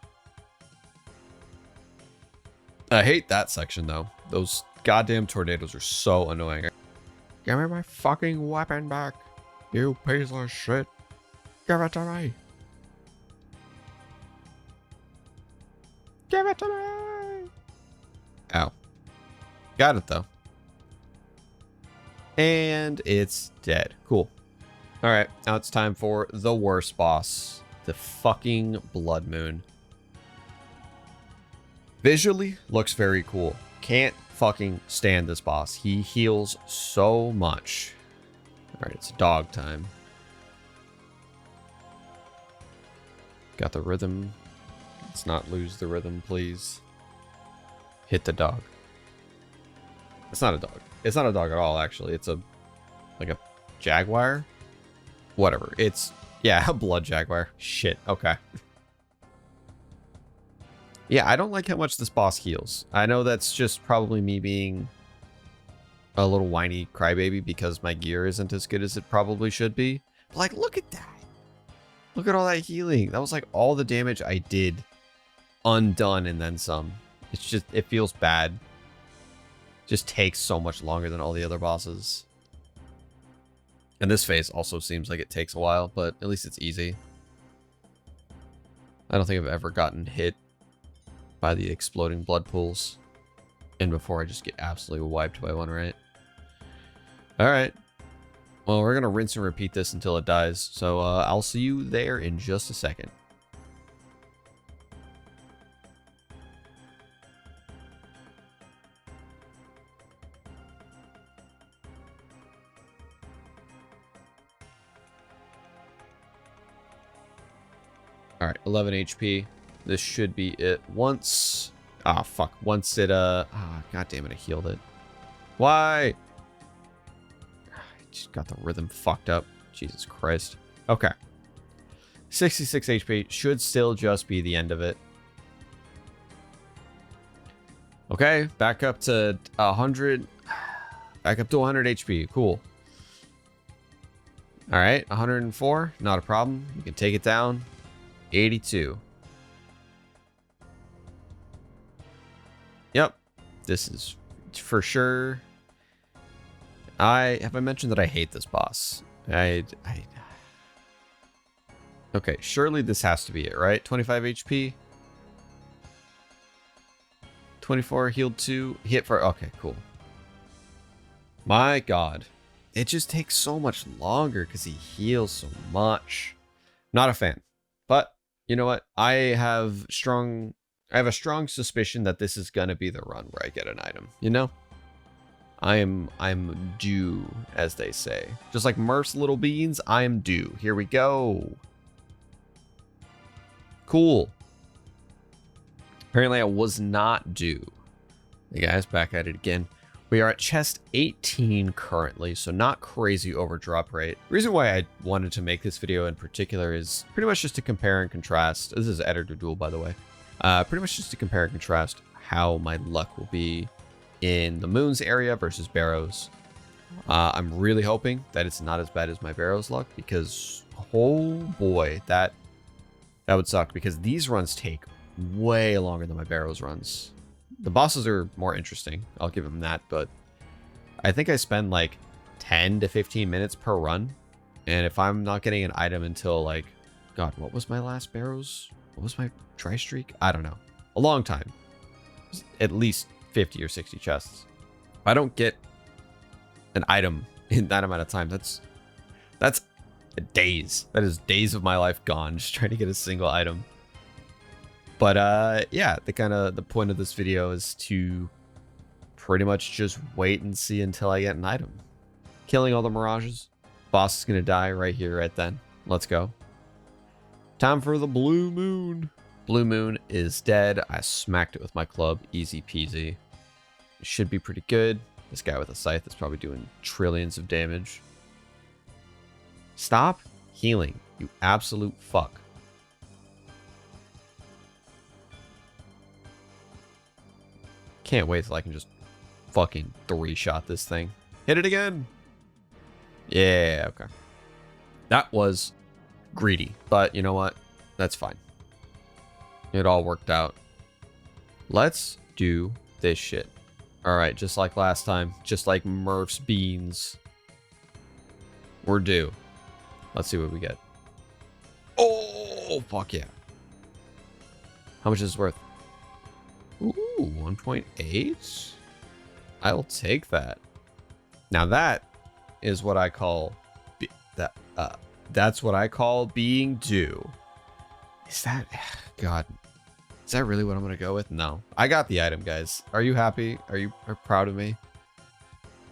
I hate that section though. Those goddamn tornadoes are so annoying. Give me my fucking weapon back, you piece of shit. Give it to me. Give it to me. Ow. Got it though. And it's dead. Cool. All right, now it's time for the worst boss, the fucking Blood Moon. Visually, looks very cool. Can't fucking stand this boss. He heals so much. All right, it's dog time. Got the rhythm. Let's not lose the rhythm, please. Hit the dog. It's not a dog. It's not a dog at all, actually. It's like a jaguar. Whatever. It's, yeah, a blood jaguar. Shit. Okay. Yeah, I don't like how much this boss heals. I know that's just probably me being a little whiny crybaby because my gear isn't as good as it probably should be. But like, look at that. Look at all that healing. That was like all the damage I did undone and then some. It's just, it feels bad. Just takes so much longer than all the other bosses. And this phase also seems like it takes a while, but at least it's easy. I don't think I've ever gotten hit by the exploding blood pools. And before I just get absolutely wiped by one, right? Alright. Well, we're going to rinse and repeat this until it dies. So I'll see you there in just a second. Alright, 11 HP. This should be it once. Ah, fuck. Once it, god damn it, I healed it. Why? I just got the rhythm fucked up. Jesus Christ. Okay. 66 HP should still just be the end of it. Okay, back up to 100. Back up to 100 HP. Cool. Alright, 104. Not a problem. We can take it down. 82. Yep. This is for sure. Have I mentioned that I hate this boss? Okay, surely this has to be it, right? 25 HP. 24 healed 2. Hit for, okay, cool. My God. it just takes so much longer because he heals so much. Not a fan. But you know what? I have a strong suspicion that this is gonna be the run where I get an item, you know? I'm due, as they say. Just like Murph's little beans, I am due. Here we go. Cool. Apparently I was not due. Hey guys, back at it again. We are at chest 18 currently, so not crazy over drop rate. The reason why I wanted to make this video in particular is pretty much just to compare and contrast. This is editor Dool, by the way. Pretty much just to compare and contrast how my luck will be in the Moons area versus Barrows. I'm really hoping that it's not as bad as my Barrows luck, because oh boy, that would suck, because these runs take way longer than my Barrows runs. The bosses are more interesting, I'll give them that, but I think I spend like 10 to 15 minutes per run, and if I'm not getting an item until like, God, what was my last Barrows? What was my try streak? I don't know. A long time. At least 50 or 60 chests. If I don't get an item in that amount of time, that's days. That is days of my life gone just trying to get a single item. But yeah, the point of this video is to pretty much just wait and see until I get an item. Killing all the mirages. Boss is gonna die right here, right then. Let's go. Time for the blue moon. Blue moon is dead. I smacked it with my club. Easy peasy. It should be pretty good. This guy with a scythe is probably doing trillions of damage. Stop healing, you absolute fuck. Can't wait till I can just fucking 3-shot this thing. Hit it again. Yeah, okay. That was greedy, but you know what? That's fine. It all worked out. Let's do this shit. All right, just like last time, just like Murph's beans. We're due. Let's see what we get. Oh, fuck yeah. How much is this worth? Ooh, 1.8? I'll take that. Now that is what I call that's what I call being due. Is that, God, is that really what I'm gonna go with? No, I got the item, guys. Are you happy? Are you proud of me?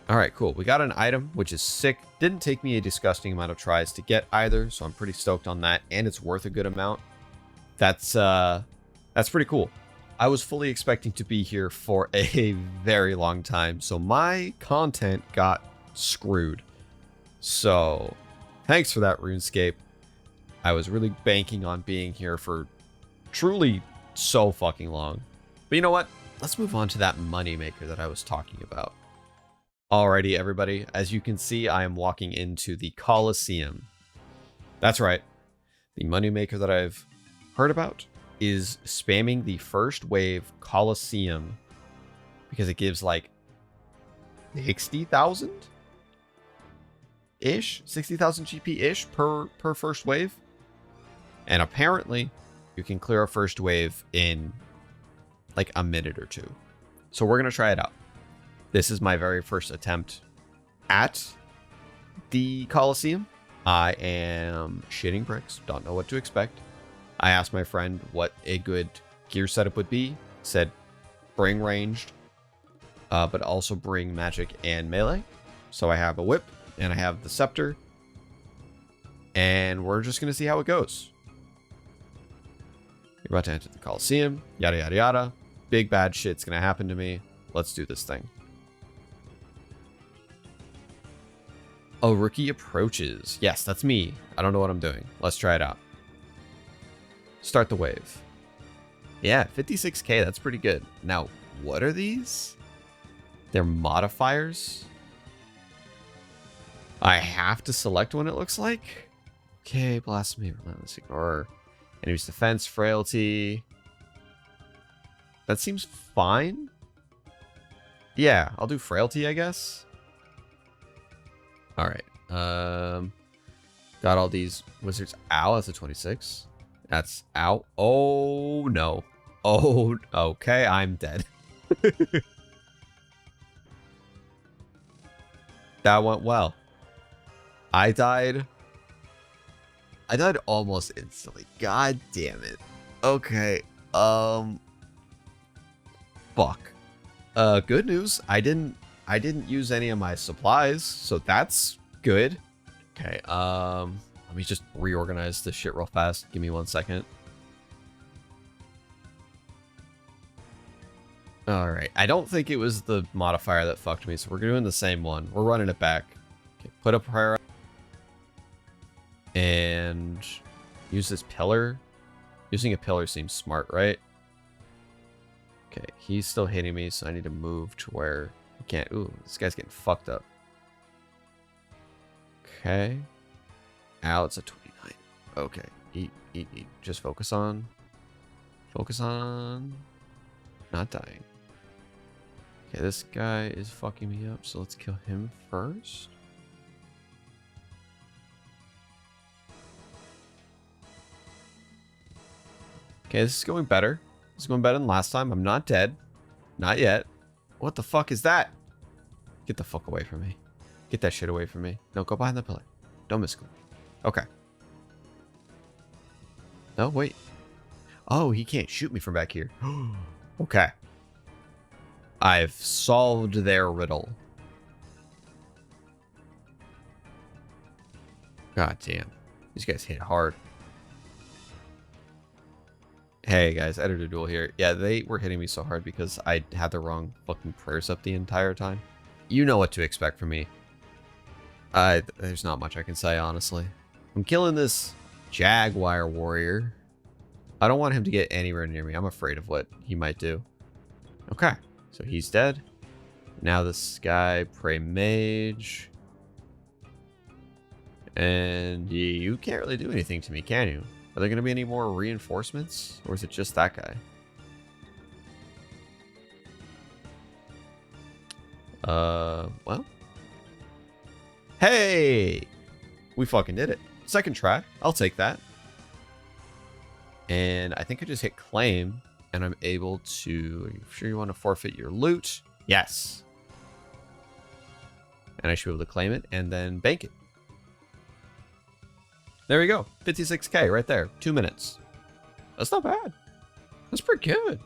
All right, cool. We got an item, which is sick. Didn't take me a disgusting amount of tries to get either, so I'm pretty stoked on that, and it's worth a good amount. That's pretty cool. I was fully expecting to be here for a very long time, so my content got screwed. So, thanks for that, Runescape. I was really banking on being here for truly so fucking long. But you know what? Let's move on to that moneymaker that I was talking about. Alrighty, everybody. As you can see, I am walking into the Colosseum. That's right. The moneymaker that I've heard about is spamming the first wave Colosseum because it gives like 60,000 ish, 60,000 GP ish per first wave, and apparently you can clear a first wave in like a minute or two. So we're gonna try it out. This is my very first attempt at the Colosseum. I am shitting bricks, don't know what to expect. I asked my friend what a good gear setup would be. Said bring ranged, but also bring magic and melee. So I have a whip and I have the scepter, and we're just gonna see how it goes. You're about to enter the Colosseum, yada yada yada. Big bad shit's gonna happen to me. Let's do this thing. A rookie approaches. Yes, that's me. I don't know what I'm doing. Let's try it out. Start the wave. Yeah, 56k, that's pretty good. Now, what are these? They're modifiers? I have to select one, it looks like. Okay, blasphemy, relentless, ignore. Enemy's defense, frailty. That seems fine. Yeah, I'll do frailty, I guess. Alright. Got all these wizards. Ow, that's a 26. That's out. Oh, no. Oh, okay. I'm dead. That went well. I died almost instantly. God damn it. Okay. Fuck. Good news. I didn't use any of my supplies, so that's good. Okay. Let me just reorganize this shit real fast. Give me 1 second. All right. I don't think it was the modifier that fucked me, so we're doing the same one. We're running it back. Okay, put a prayer and use this pillar. Using a pillar seems smart, right? Okay, he's still hitting me, so I need to move to where I can't. Ooh, this guy's getting fucked up. Okay. Ow, it's a 29. Okay, eat. Just focus on not dying. Okay, this guy is fucking me up, so let's kill him first. Okay, this is going better. This is going better than last time. I'm not dead. Not yet. What the fuck is that? Get the fuck away from me. Get that shit away from me. No, go behind the pillar. Don't miss me. Okay. No, wait. Oh, he can't shoot me from back here. Okay. I've solved their riddle. God damn. These guys hit hard. Hey guys, Editor Dool here. Yeah, they were hitting me so hard because I had the wrong fucking prayers up the entire time. You know what to expect from me. There's not much I can say, honestly. I'm killing this Jaguar warrior. I don't want him to get anywhere near me. I'm afraid of what he might do. Okay, so he's dead. Now this guy, pray mage. And you can't really do anything to me, can you? Are there going to be any more reinforcements? Or is it just that guy? Well. Hey! We fucking did it. Second try. I'll take that. And I think I just hit claim. And I'm able to... Are you sure you want to forfeit your loot? Yes. And I should be able to claim it and then bank it. There we go. 56k right there. 2 minutes. That's not bad. That's pretty good.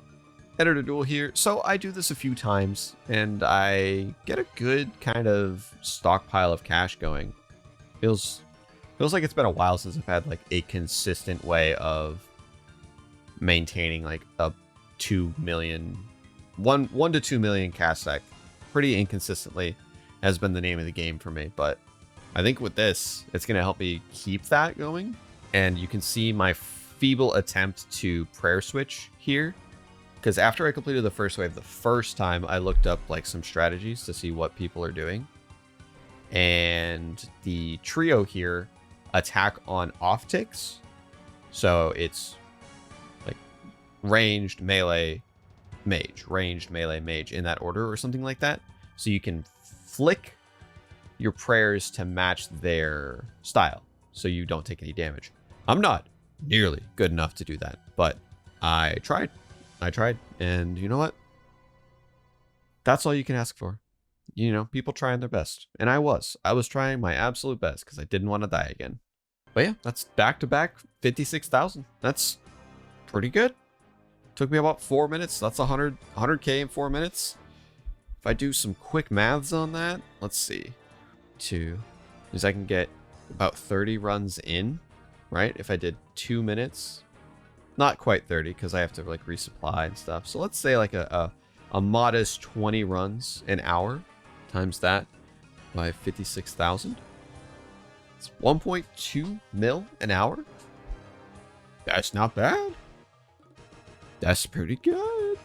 Editor Dool here. So I do this a few times and I get a good kind of stockpile of cash going. Feels like it's been a while since I've had like a consistent way of maintaining like a 2 million, 1 to 2 million cash stack. Pretty inconsistently has been the name of the game for me, but I think with this, it's going to help me keep that going. And you can see my feeble attempt to prayer switch here. Because after I completed the first wave, the first time I looked up like some strategies to see what people are doing. And the trio here attack on off ticks. So it's like ranged melee mage, in that order or something like that. So you can flick your prayers to match their style so you don't take any damage. I'm not nearly good enough to do that, but I tried. And you know what? That's all you can ask for. You know, people trying their best. And I was trying my absolute best because I didn't want to die again. But yeah, that's back-to-back 56,000. That's pretty good. Took me about 4 minutes. That's 100k in 4 minutes. If I do some quick maths on that, let's see. Because I can get about 30 runs in, right? If I did 2 minutes, not quite 30 because I have to like resupply and stuff. So let's say like a modest 20 runs an hour times that by 56,000. It's 1.2 mil an hour. That's not bad. That's pretty good.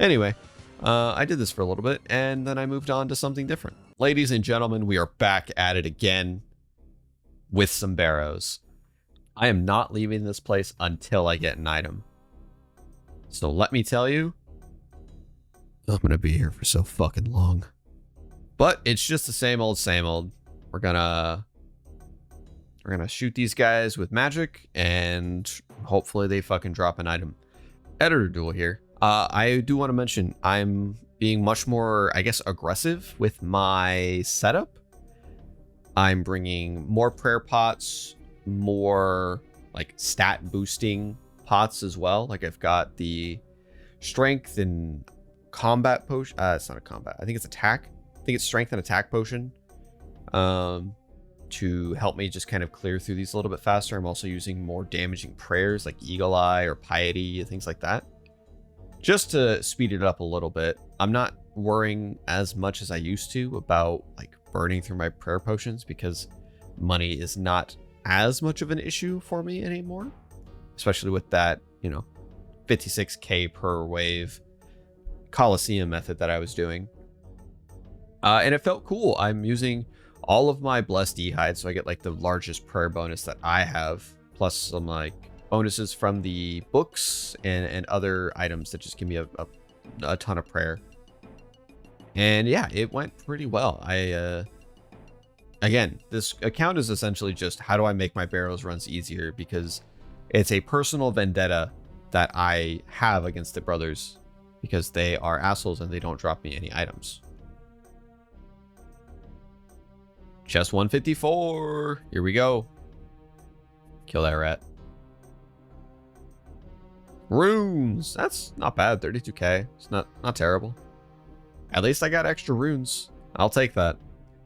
Anyway, I did this for a little bit and then I moved on to something different. Ladies and gentlemen, we are back at it again with some barrows. I am not leaving this place until I get an item. So let me tell you, I'm going to be here for so fucking long. But it's just the same old, same old. We're gonna shoot these guys with magic and hopefully they fucking drop an item. Editor Dool here. I do want to mention I'm being much more, I guess, aggressive with my setup. I'm bringing more prayer pots, more like stat boosting pots as well. Like I've got the strength and combat potion. It's not a combat. I think it's attack. I think it's strength and attack potion. To help me just kind of clear through these a little bit faster. I'm also using more damaging prayers like Eagle Eye or Piety, things like that, just to speed it up a little bit. I'm not worrying as much as I used to about like burning through my prayer potions because money is not as much of an issue for me anymore, especially with that, 56k per wave colosseum method that I was doing. And it felt cool. I'm using all of my blessed e-hide, so I get like the largest prayer bonus that I have, plus some like bonuses from the books and other items that just give me a ton of prayer. And yeah, it went pretty well. Again, this account is essentially just how do I make my barrows runs easier, because it's a personal vendetta that I have against the brothers because they are assholes and they don't drop me any items. Chest 154. Here we go. Kill that rat. Runes. That's not bad. 32k. It's not terrible. At least I got extra runes. I'll take that.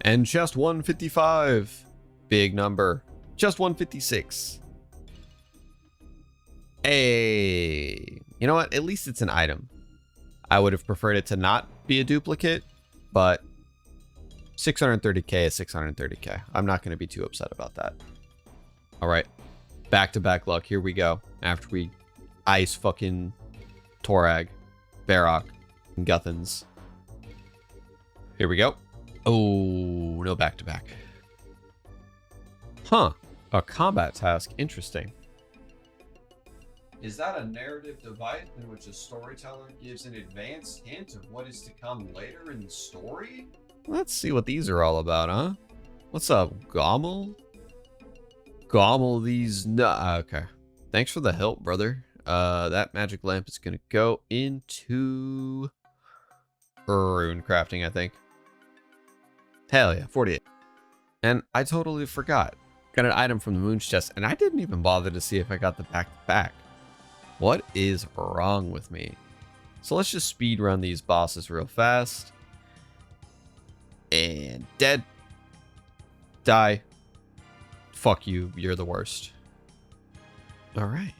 And chest 155. Big number. Chest 156. Hey. You know what? At least it's an item. I would have preferred it to not be a duplicate, but 630k is 630k. I'm not going to be too upset about that. All right. Back to backlog. Here we go. After we ice fucking Torag, Barok, and Guthins. Here we go. Oh, no back to back. Huh. A combat task. Interesting. Is that a narrative device in which a storyteller gives an advanced hint of what is to come later in the story? Let's see what these are all about, huh? What's up, Gommel? Gommel these okay. Thanks for the help, brother. That magic lamp is gonna go into rune crafting, I think. Hell yeah, 48. And I totally forgot. Got an item from the moon's chest, and I didn't even bother to see if I got the back. What is wrong with me? So let's just speed run these bosses real fast. And dead. Die. Fuck you. You're the worst. All right.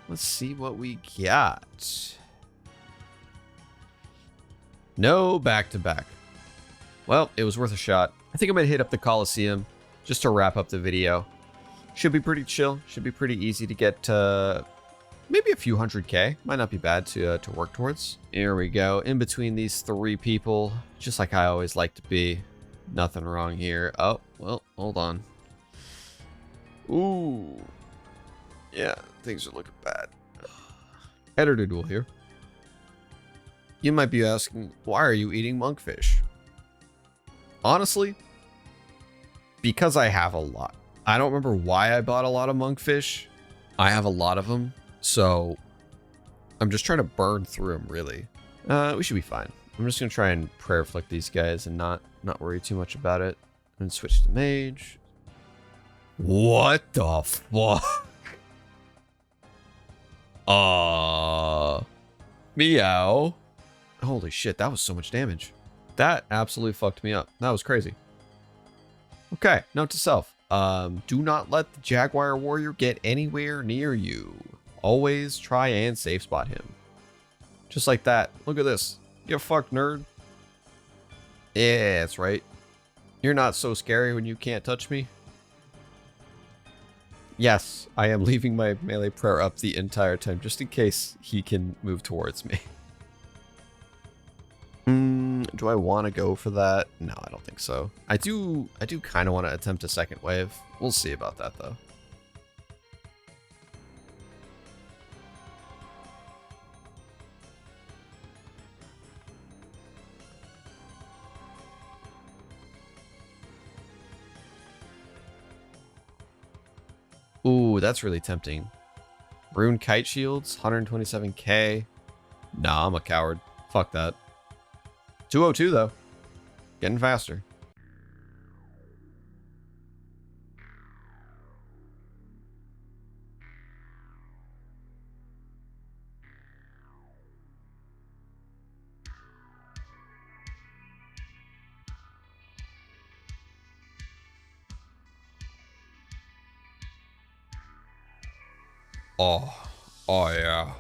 Let's see what we got. No back to back. Well, it was worth a shot. I think I'm going to hit up the Colosseum just to wrap up the video. Should be pretty chill. Should be pretty easy to get maybe a few 100k. Might not be bad to work towards. Here we go. In between these three people, just like I always like to be. Nothing wrong here. Oh, well, hold on. Ooh. Yeah, things are looking bad. Editor Dool here. You might be asking, why are you eating monkfish? Honestly, because I have a lot. I don't remember why I bought a lot of monkfish. I have a lot of them. So I'm just trying to burn through them, really. We should be fine. I'm just going to try and prayer flick these guys and not worry too much about it. And switch to mage. What the fuck? Meow. Holy shit, that was so much damage. That absolutely fucked me up. That was crazy. Okay, note to self. Do not let the Jaguar Warrior get anywhere near you. Always try and safe spot him. Just like that. Look at this. You fucked, nerd. Yeah, that's right. You're not so scary when you can't touch me. Yes, I am leaving my melee prayer up the entire time, just in case he can move towards me. Do I want to go for that? No, I don't think so. I do kind of want to attempt a second wave. We'll see about that, though. Ooh, that's really tempting. Rune kite shields, 127k. Nah, I'm a coward. Fuck that. 202 though. Getting faster. Oh yeah.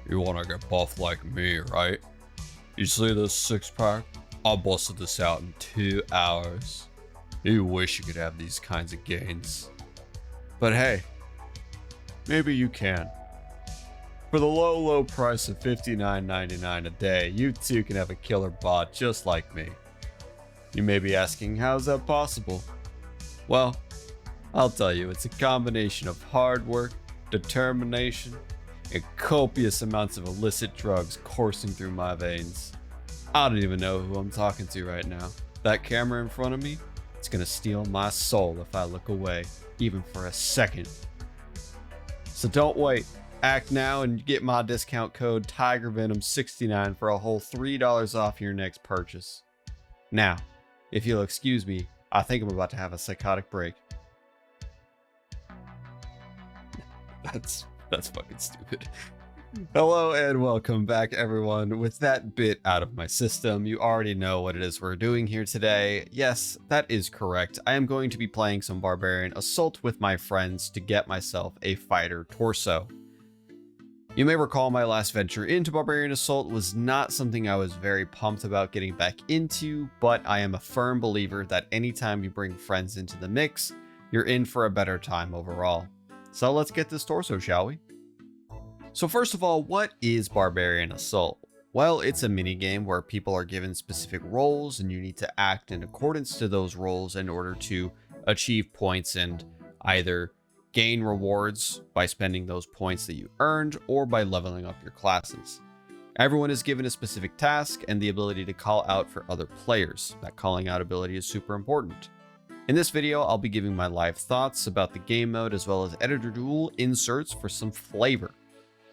You wanna get buff like me, right? You see this six-pack? I busted this out in 2 hours. You wish you could have these kinds of gains. But hey, maybe you can. For the low price of $59.99 a day, you too can have a killer bod just like me. You may be asking, how's that possible? Well, I'll tell you, it's a combination of hard work, determination, and copious amounts of illicit drugs coursing through my veins. I don't even know who I'm talking to right now. That camera in front of me, it's gonna steal my soul if I look away, even for a second. So don't wait. Act now and get my discount code TigerVenom69 for a whole $3 off your next purchase. Now, if you'll excuse me, I think I'm about to have a psychotic break. That's fucking stupid. Hello and welcome back, everyone. With that bit out of my system, you already know what it is we're doing here today. Yes, that is correct. I am going to be playing some Barbarian Assault with my friends to get myself a fighter torso. You may recall my last venture into Barbarian Assault was not something I was very pumped about getting back into, but I am a firm believer that anytime you bring friends into the mix, you're in for a better time overall. So let's get this torso, shall we? So first of all, what is Barbarian Assault? Well, it's a minigame where people are given specific roles and you need to act in accordance to those roles in order to achieve points and either gain rewards by spending those points that you earned or by leveling up your classes. Everyone is given a specific task and the ability to call out for other players. That calling out ability is super important. In this video, I'll be giving my live thoughts about the game mode as well as editor Dool inserts for some flavor.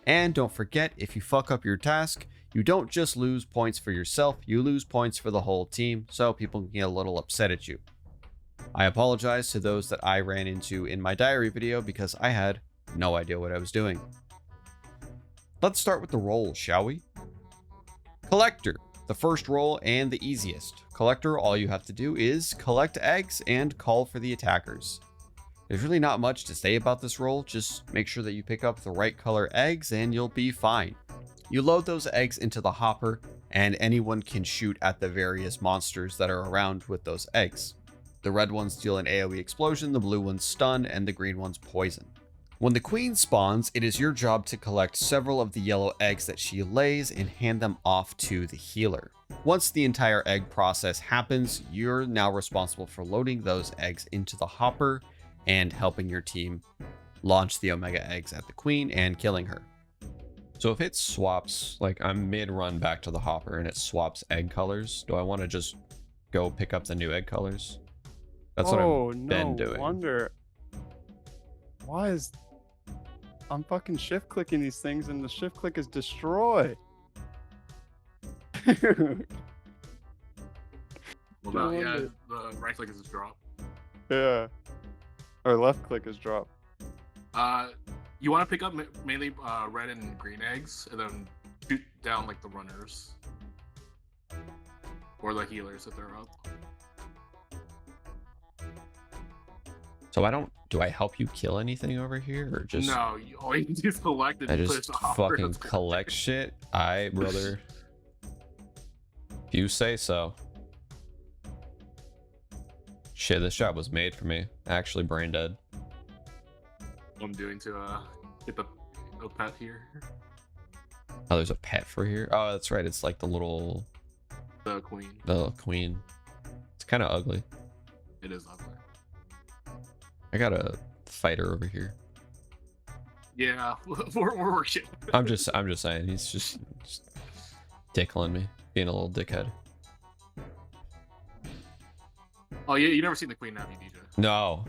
And don't forget, if you fuck up your task, you don't just lose points for yourself, you lose points for the whole team, so people can get a little upset at you. I apologize to those that I ran into in my diary video because I had no idea what I was doing. Let's start with the roles, shall we? Collector, the first role and the easiest. Collector, all you have to do is collect eggs and call for the attackers. There's really not much to say about this role, just make sure that you pick up the right color eggs and you'll be fine. You load those eggs into the hopper and anyone can shoot at the various monsters that are around with those eggs. The red ones deal an AoE explosion, the blue ones stun, and the green ones poison. When the queen spawns, it is your job to collect several of the yellow eggs that she lays and hand them off to the healer. Once the entire egg process happens, you're now responsible for loading those eggs into the hopper and helping your team launch the Omega eggs at the queen and killing her. So if it swaps, like I'm mid-run back to the hopper and it swaps egg colors, do I want to just go pick up the new egg colors? That's what I've been doing. No wonder. Why is... I'm fucking shift clicking these things and the shift click is destroy. Well, no, yeah, the right click is just drop. Yeah. Or left click is drop. You want to pick up mainly red and green eggs, and then shoot down like the runners or the healers if they're up. So do I help you kill anything over here or just... No, all you do is collect it. I and just put it hopper. fucking collect shit? Aye, brother. If you say so. Shit, this job was made for me. Actually brain dead. What I'm doing to get the pet here. Oh, there's a pet for here? Oh, that's right. It's like the little... The queen. The queen. It's kind of ugly. It is ugly. I got a fighter over here. Yeah, we're working. I'm just saying, he's just tickling me, being a little dickhead. Oh, yeah, you never seen the queen, have you, DJ? No.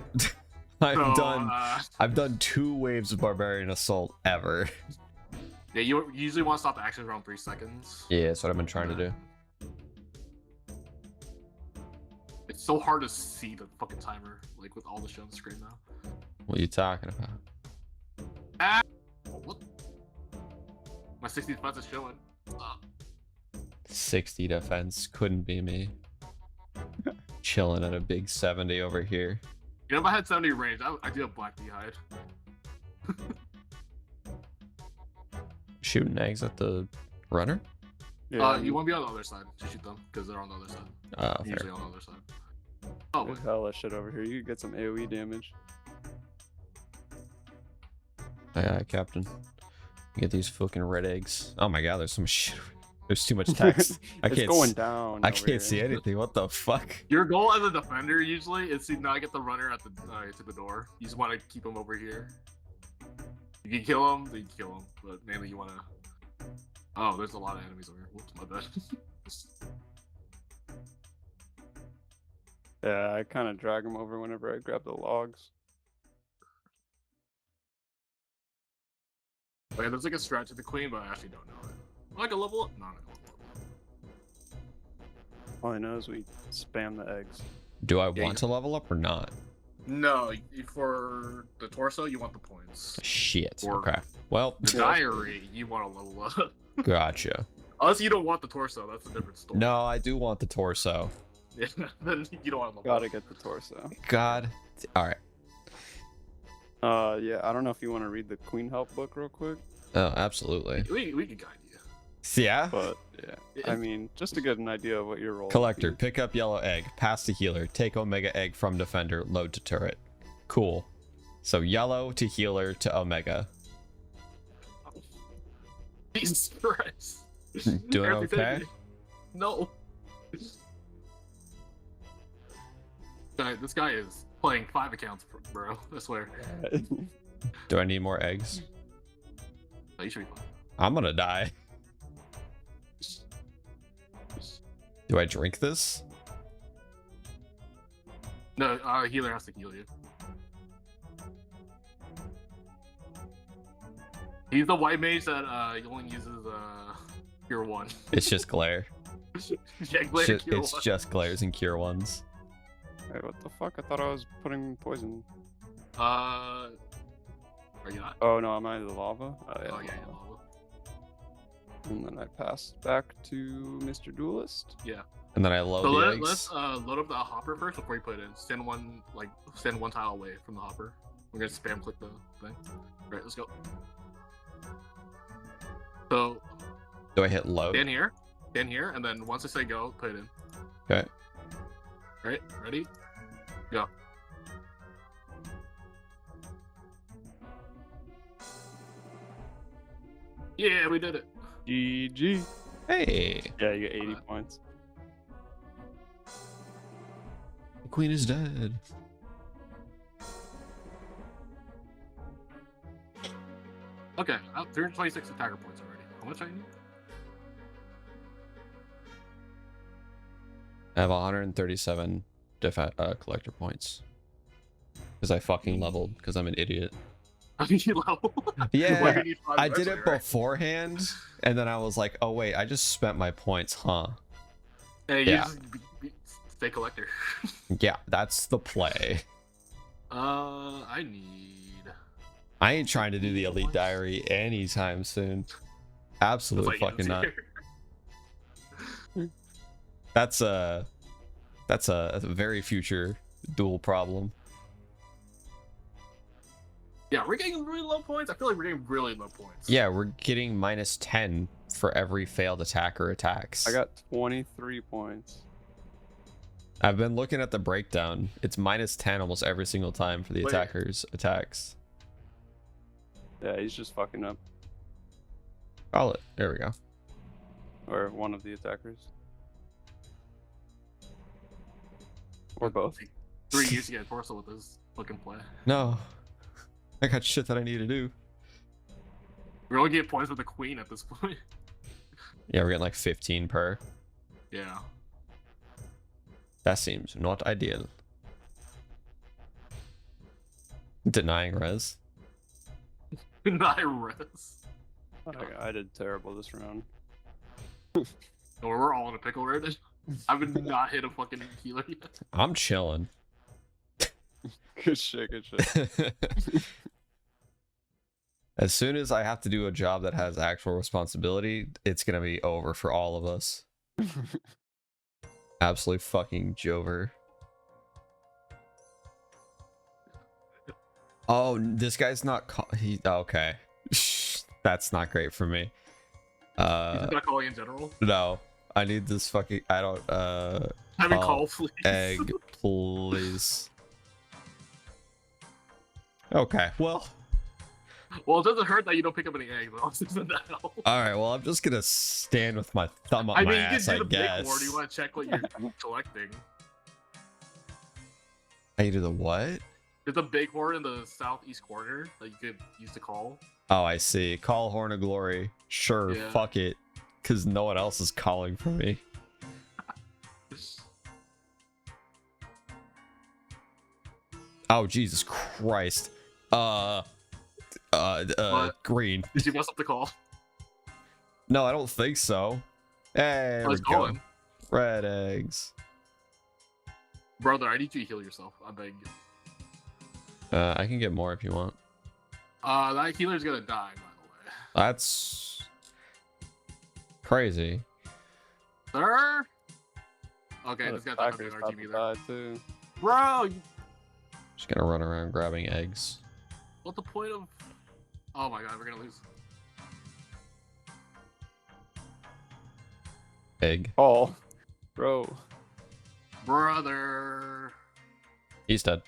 I've done 2 waves of Barbarian Assault ever. Yeah, you usually want to stop the action around 3 seconds. Yeah, that's what I've been trying to do. It's so hard to see the fucking timer, like with all the shit on the screen now. What are you talking about? Ah! What? My 60 defense is showing. 60 defense couldn't be me. Chilling at a big 70 over here. You know, if I had 70 range, I do have black beehive. Shooting eggs at the runner? Yeah, You want to be on the other side to shoot them because they're on the other side. Fair. Usually on the other side. Oh, there's wait. hella shit over here. You could get some AoE damage. Aye, aye, Captain. Get these fucking red eggs. Oh my god, there's so much shit. There's too much text. I It's can't going down. I over can't here. see anything. What the fuck? Your goal as a defender usually is to not get the runner at the to the door. You just want to keep him over here. You can kill him, then you can kill him, but mainly you want to. Oh, there's a lot of enemies over here. Whoops, my bad. Yeah, I kind of drag them over whenever I grab the logs. Okay, there's like a stretch to the queen, but I actually don't know it. Like a level up? No, not a level up. All I know is we spam the eggs. Do I Yeah, want to level up or not? No, for the torso, you want the points. Shit. Or- Okay. Well, The diary, you want to level up. gotcha. Unless you don't want the torso, that's a different story. No, I do want the torso. Yeah, then you don't want to level Gotta up. get the torso. God. All right. Yeah, I don't know if you want to read the Queen Help book real quick, Oh, absolutely. We can guide you. Yeah. but yeah, I mean, just to get an idea of what your role. Collector, pick up yellow egg, pass to healer, take omega egg from defender, load to turret. Cool. So yellow to healer to omega. Jesus Christ. Doing Everything- okay? No. This guy is playing 5 accounts, bro. I swear. Do I need more eggs? No, you should be fine. I'm gonna die. Do I drink this? No, healer has to heal you. He's the white mage that he only uses Cure 1. It's just glare. Yeah, glare It's Cure 1. just glares and cure ones. Wait, what the fuck? I thought I was putting poison. Are you not? Oh no, am I the lava? Oh yeah, lava. yeah. And then I pass back to Mr. Duelist. And then I load So the let's eggs. load up the hopper first before you put it in. Send one tile away from the hopper. We're gonna spam click the thing. Right, let's go. So Do I hit load? stand here, and then once I say go, put it in. Okay. Right, ready? Go. Yeah, we did it. GG. Hey, Yeah, you get 80 points. the queen is dead. Okay, 326 attacker points already. How much I need? I have 137 collector points. Because I fucking leveled, because I'm an idiot. How many level? Yeah, Why do you need 5 I did it actually, right? beforehand, and then I was like, oh wait, I just spent my points, huh? Hey, you Yeah. just stay collector. Yeah, that's the play. I need. I ain't trying to do the elite diary anytime soon. Absolutely That's why you fucking not. here. That's a very future dual problem. Yeah, we're getting really low points. I feel like we're getting really low points. Yeah, we're getting -10 for every failed attacker attacks. I got 23 points. I've been looking at the breakdown. It's -10 almost every single time for the Wait. attackers' attacks. Yeah, he's just fucking up. Oh, there we go. Or one of the attackers. Or both. Like 3 years to get a torso with this fucking play. No, I got shit that I need to do. We're only getting points with the queen at this point. Yeah, we're getting like 15 per. Yeah. That seems not ideal. Denying res. Not res. I did terrible this round. Oh, we're all in a pickle right now. I've not hit a fucking healer yet. I'm chilling. Good shit, good shit. As soon as I have to do a job that has actual responsibility, it's gonna be over for all of us. Absolutely fucking Jover. Oh, this guy's not. Okay, that's not great for me. You just not calling in general? No. I need this fucking. I don't. Have me call, please. Egg, please. Okay. Well. Well, it doesn't hurt that you don't pick up any eggs, though. Doesn't that help? All right. Well, I'm just gonna stand with my thumb up I my mean, ass. you I can do the guess. big board. You want to check what you're collecting. I do the what? There's a big horn in the southeast corner that you could use to call. Oh, I see. Call Horn of Glory. Sure. Yeah. Fuck it. Because no one else is calling for me. Oh, Jesus Christ. Green. Did you mess up the call? No, I don't think so. Hey, I was we go. calling. Red eggs. Brother, I need you to heal yourself. I beg you. I can get more if you want. That healer's gonna die, by the way. That's crazy. Sir? Okay, this guy's not Attacker's coming about RG to either. die too. Bro, Just gonna run around grabbing eggs. what's the point of... Oh my god, we're gonna lose. Egg. Oh, bro. Brother. He's dead.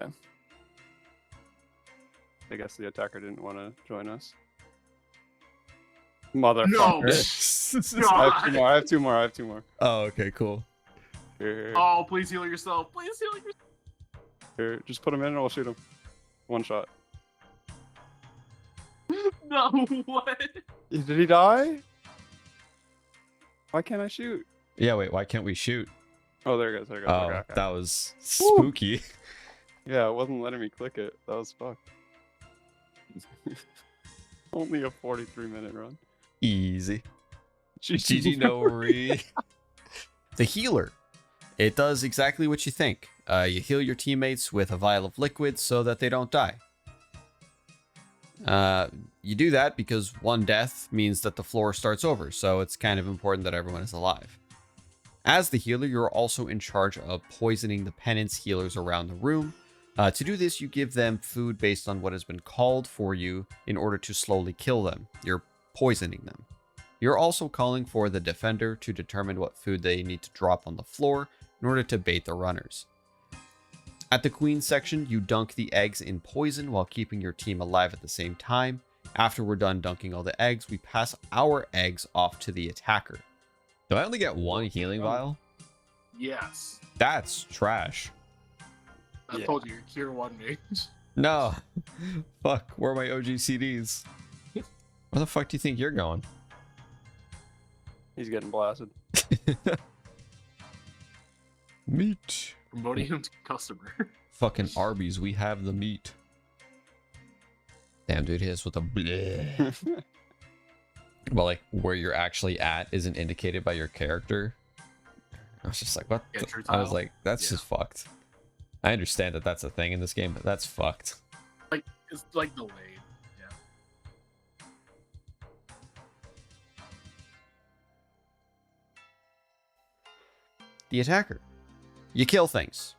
Yeah. I guess the attacker didn't want to join us. Motherfucker. No. I have two more. I have two more. Oh, okay, cool. Here, Oh, please heal yourself. Please heal yourself. here. Just put him in and I'll shoot him. One shot. No, what? Did he die? Why can't I shoot? Yeah, wait, why can't we shoot? Oh, there it goes. There it goes. Oh, Okay, okay. that was spooky. Yeah, it wasn't letting me click it. That was fucked. Only a 43-minute run. Easy. GG no re. The healer. It does exactly what you think. You heal your teammates with a vial of liquid so that they don't die. You do that because one death means that the floor starts over, so it's kind of important that everyone is alive. As the healer, you're also in charge of poisoning the penance healers around the room. To do this, you give them food based on what has been called for you in order to slowly kill them. You're poisoning them. You're also calling for the defender to determine what food they need to drop on the floor in order to bait the runners. At the queen section, you dunk the eggs in poison while keeping your team alive at the same time. After we're done dunking all the eggs, we pass our eggs off to the attacker. Do I only get one healing vial? Yes. That's trash. I Yeah. told you, you're tier 1 mage. No. Fuck, where are my OG CDs? Where the fuck do you think you're going? He's getting blasted. Meat. Promoting him to customer. Fucking Arby's, we have the meat. Damn, dude, he is with a bleh. Well, like, where you're actually at isn't indicated by your character. I was just like, what? Yeah, the- true I was tile. like, that's Yeah. just fucked. I understand that that's a thing in this game, but that's fucked. Like, it's like delayed. Yeah. The attacker. You kill things.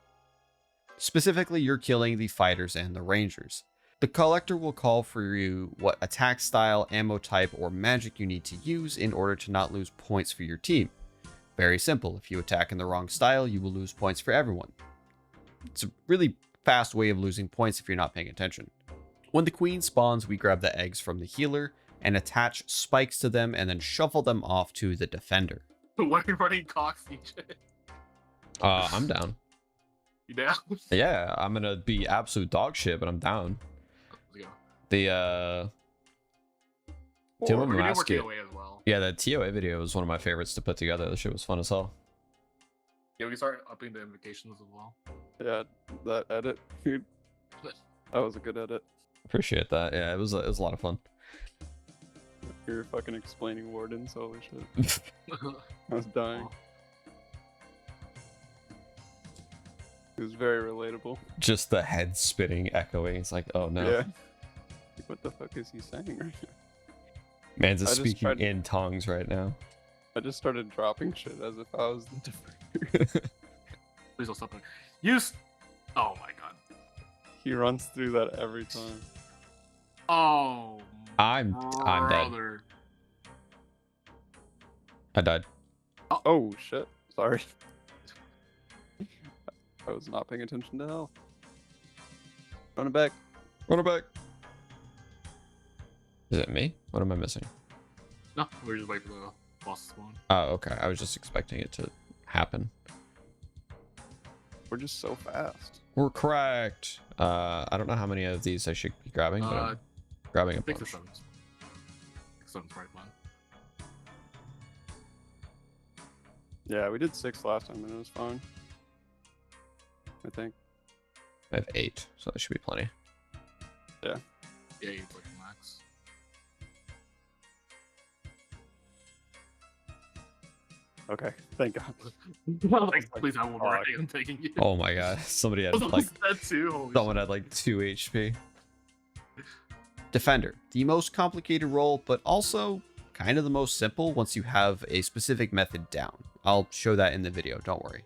Specifically, you're killing the fighters and the rangers. The collector will call for you what attack style, ammo type, or magic you need to use in order to not lose points for your team. Very simple. If you attack in the wrong style, you will lose points for everyone. It's a really fast way of losing points if you're not paying attention. When the queen spawns, we grab the eggs from the healer and attach spikes to them and then shuffle them off to the defender. Why are you running Cox CJ? I'm down. You down? Yeah, I'm gonna be absolute dog shit, but I'm down. Let's go. The We're Doom gonna do more Basket. TOA as well. Yeah, that TOA video was one of my favorites to put together. The shit was fun as hell. Yeah, we can start upping the invocations as well. Yeah, that edit, dude. That was a good edit. Appreciate that. Yeah, it was a lot of fun. You're fucking explaining wardens. Holy shit. I was dying. It was very relatable. Just the head spinning, echoing. It's like, oh no. Yeah. Like, what the fuck is he saying right now? Man's I is just speaking tried- in tongues right now. I just started dropping shit as if I was the defender. Please don't stop it. Use. Oh my god. He runs through that every time. Oh. I'm dead. brother. I died. Oh shit! Sorry. I was not paying attention to health. Running back. Run it back. Is it me? What am I missing? No, we're just waiting for the boss to spawn. Oh, okay. I was just expecting it to happen. We're just so fast. We're correct. I don't know how many of these I should be grabbing, but I'm grabbing a 6 or bunch. 7. 7's right, man. Yeah, we did 6 last time and it was fine. I think. I have 8, so that should be plenty. Yeah, you like max. Okay, thank God. Like, please, I will Fuck. I'm taking you. Oh my god, somebody had I like was dead too. Holy someone had like 2 HP. Defender, the most complicated role, but also kind of the most simple once you have a specific method down. I'll show that in the video, don't worry.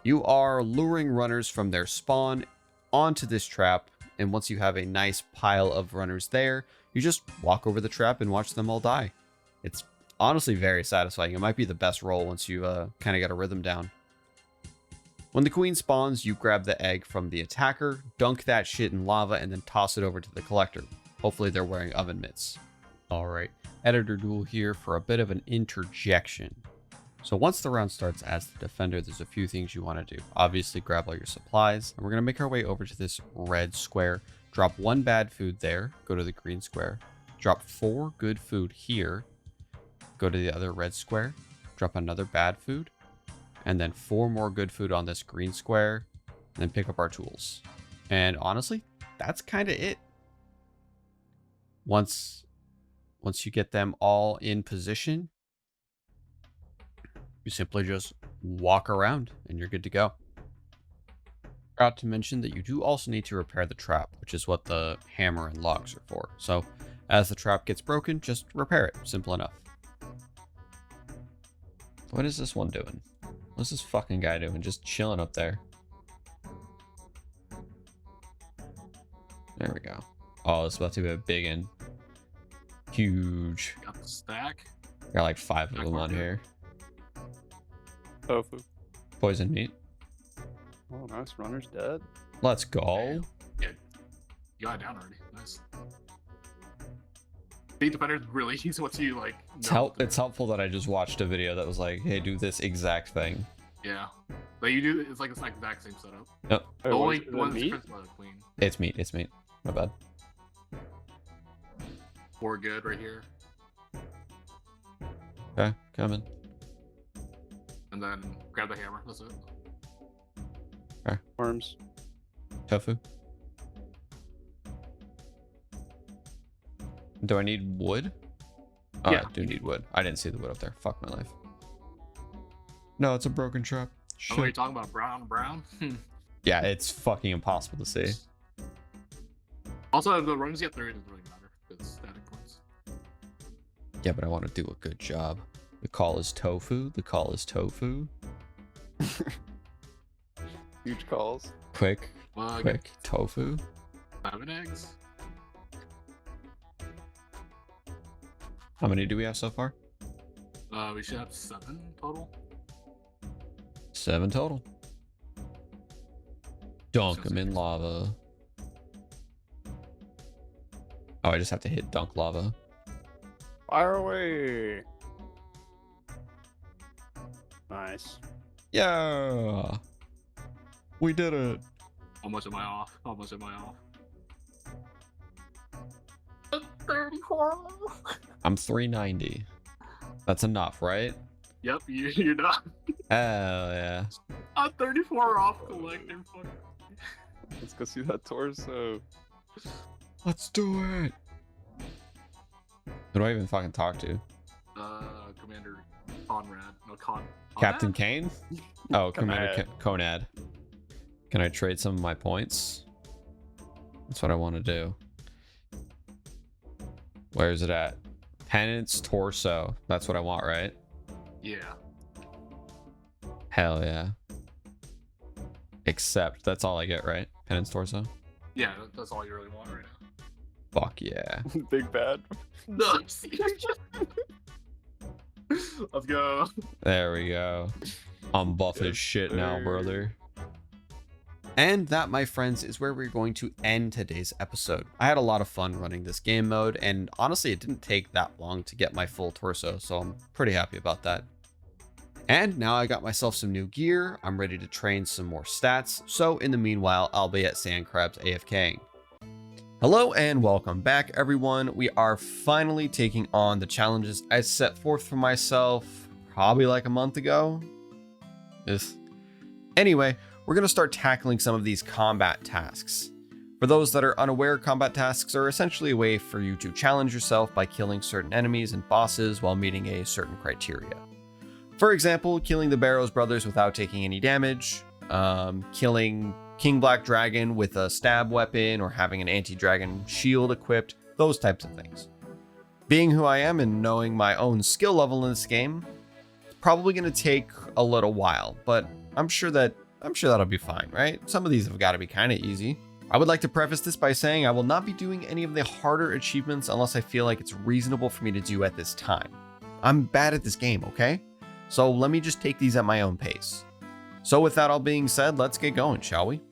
You are luring runners from their spawn onto this trap, and once you have a nice pile of runners there, you just walk over the trap and watch them all die. It's honestly very satisfying. It might be the best role once you kind of get a rhythm down. When the queen spawns, you grab the egg from the attacker, dunk that shit in lava, and then toss it over to the collector. Hopefully they're wearing oven mitts. Alright, Editor Dool here for a bit of an interjection. So once the round starts as the defender, there's a few things you want to do. Obviously grab all your supplies, and we're going to make our way over to this red square. Drop 1 bad food there, go to the green square. Drop 4 good food here, go to the other red square. Drop another bad food, and then 4 more good food on this green square, and then pick up our tools. And honestly, that's kind of it. Once you get them all in position, you simply just walk around and you're good to go. Forgot to mention that you do also need to repair the trap, which is what the hammer and logs are for. So as the trap gets broken, just repair it. Simple enough. What is this one doing? What's this fucking guy doing? Just chilling up there. There we go. Oh, it's about to be a big and huge. Got the stack. Got like 5 of them on here. Tofu. Poison meat. Oh, nice. Runner's dead. Let's go. Yeah, you got it down already. Nice. The defender's really easy once you like. It's helpful that I just watched a video that was like, hey, do this exact thing. Yeah, like you do. It's like the exact same setup. Yep. The only is it one meat? difference is clean. It's meat. It's meat. My bad. 4 good right here, Okay, coming. and then grab the hammer. That's it. Worms. Tofu. Do I need wood? Oh, Yeah. I do need wood. I didn't see the wood up there. Fuck my life. No, it's a broken trap. Oh, what are you Shit. talking about? Brown? Yeah, it's fucking impossible to see. Also, the runs get 30 doesn't really matter. It's static points. Yeah, but I want to do a good job. The call is tofu. The call is tofu. Huge calls. Quick, Well, I got quick tofu. 7 eggs. How many do we have so far? We should have 7 total. 7 total. Dunk them in lava. Oh, I just have to hit dunk lava. Fire away. Nice. Yeah. We did it. How much am I off? How much am I off? 34. I'm 390. That's enough, right? Yep, you're done. Hell yeah. I'm 34 off collector. Let's go see that torso. Let's do it. Who do I even fucking talk to? Commander Conrad. No, Captain Kane? Oh, Commander Conrad. Conad. Can I trade some of my points? That's what I want to do. Where is it at? Penance torso. That's what I want, right? Yeah. Hell yeah. Except that's all I get, right? Penance torso. Yeah, that's all you really want right now. Fuck yeah. Big bad. No, Let's go. There we go. I'm buff as shit now, brother. And that, my friends, is where we're going to end today's episode. I had a lot of fun running this game mode, and honestly, it didn't take that long to get my full torso, so I'm pretty happy about that. And now I got myself some new gear, I'm ready to train some more stats, so in the meanwhile, I'll be at Sandcrab's AFKing. Hello and welcome back, everyone. We are finally taking on the challenges I set forth for myself probably like a month ago. Anyway, we're going to start tackling some of these combat tasks. For those that are unaware, combat tasks are essentially a way for you to challenge yourself by killing certain enemies and bosses while meeting a certain criteria. For example, killing the Barrows brothers without taking any damage, killing King Black Dragon with a stab weapon, or having an anti-dragon shield equipped, those types of things. Being who I am and knowing my own skill level in this game, it's probably going to take a little while, but I'm sure that'll be fine, right? Some of these have got to be kind of easy. I would like to preface this by saying I will not be doing any of the harder achievements unless I feel like it's reasonable for me to do at this time. I'm bad at this game, okay? So let me just take these at my own pace. So with that all being said, let's get going, shall we?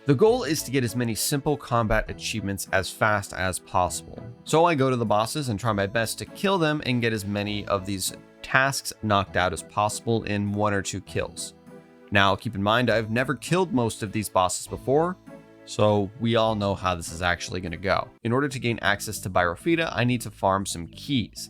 The goal is to get as many simple combat achievements as fast as possible. So I go to the bosses and try my best to kill them and get as many of these tasks knocked out as possible in 1 or 2 kills. Now keep in mind, I've never killed most of these bosses before, so we all know how this is actually going to go. In order to gain access to Byrofita, I need to farm some keys.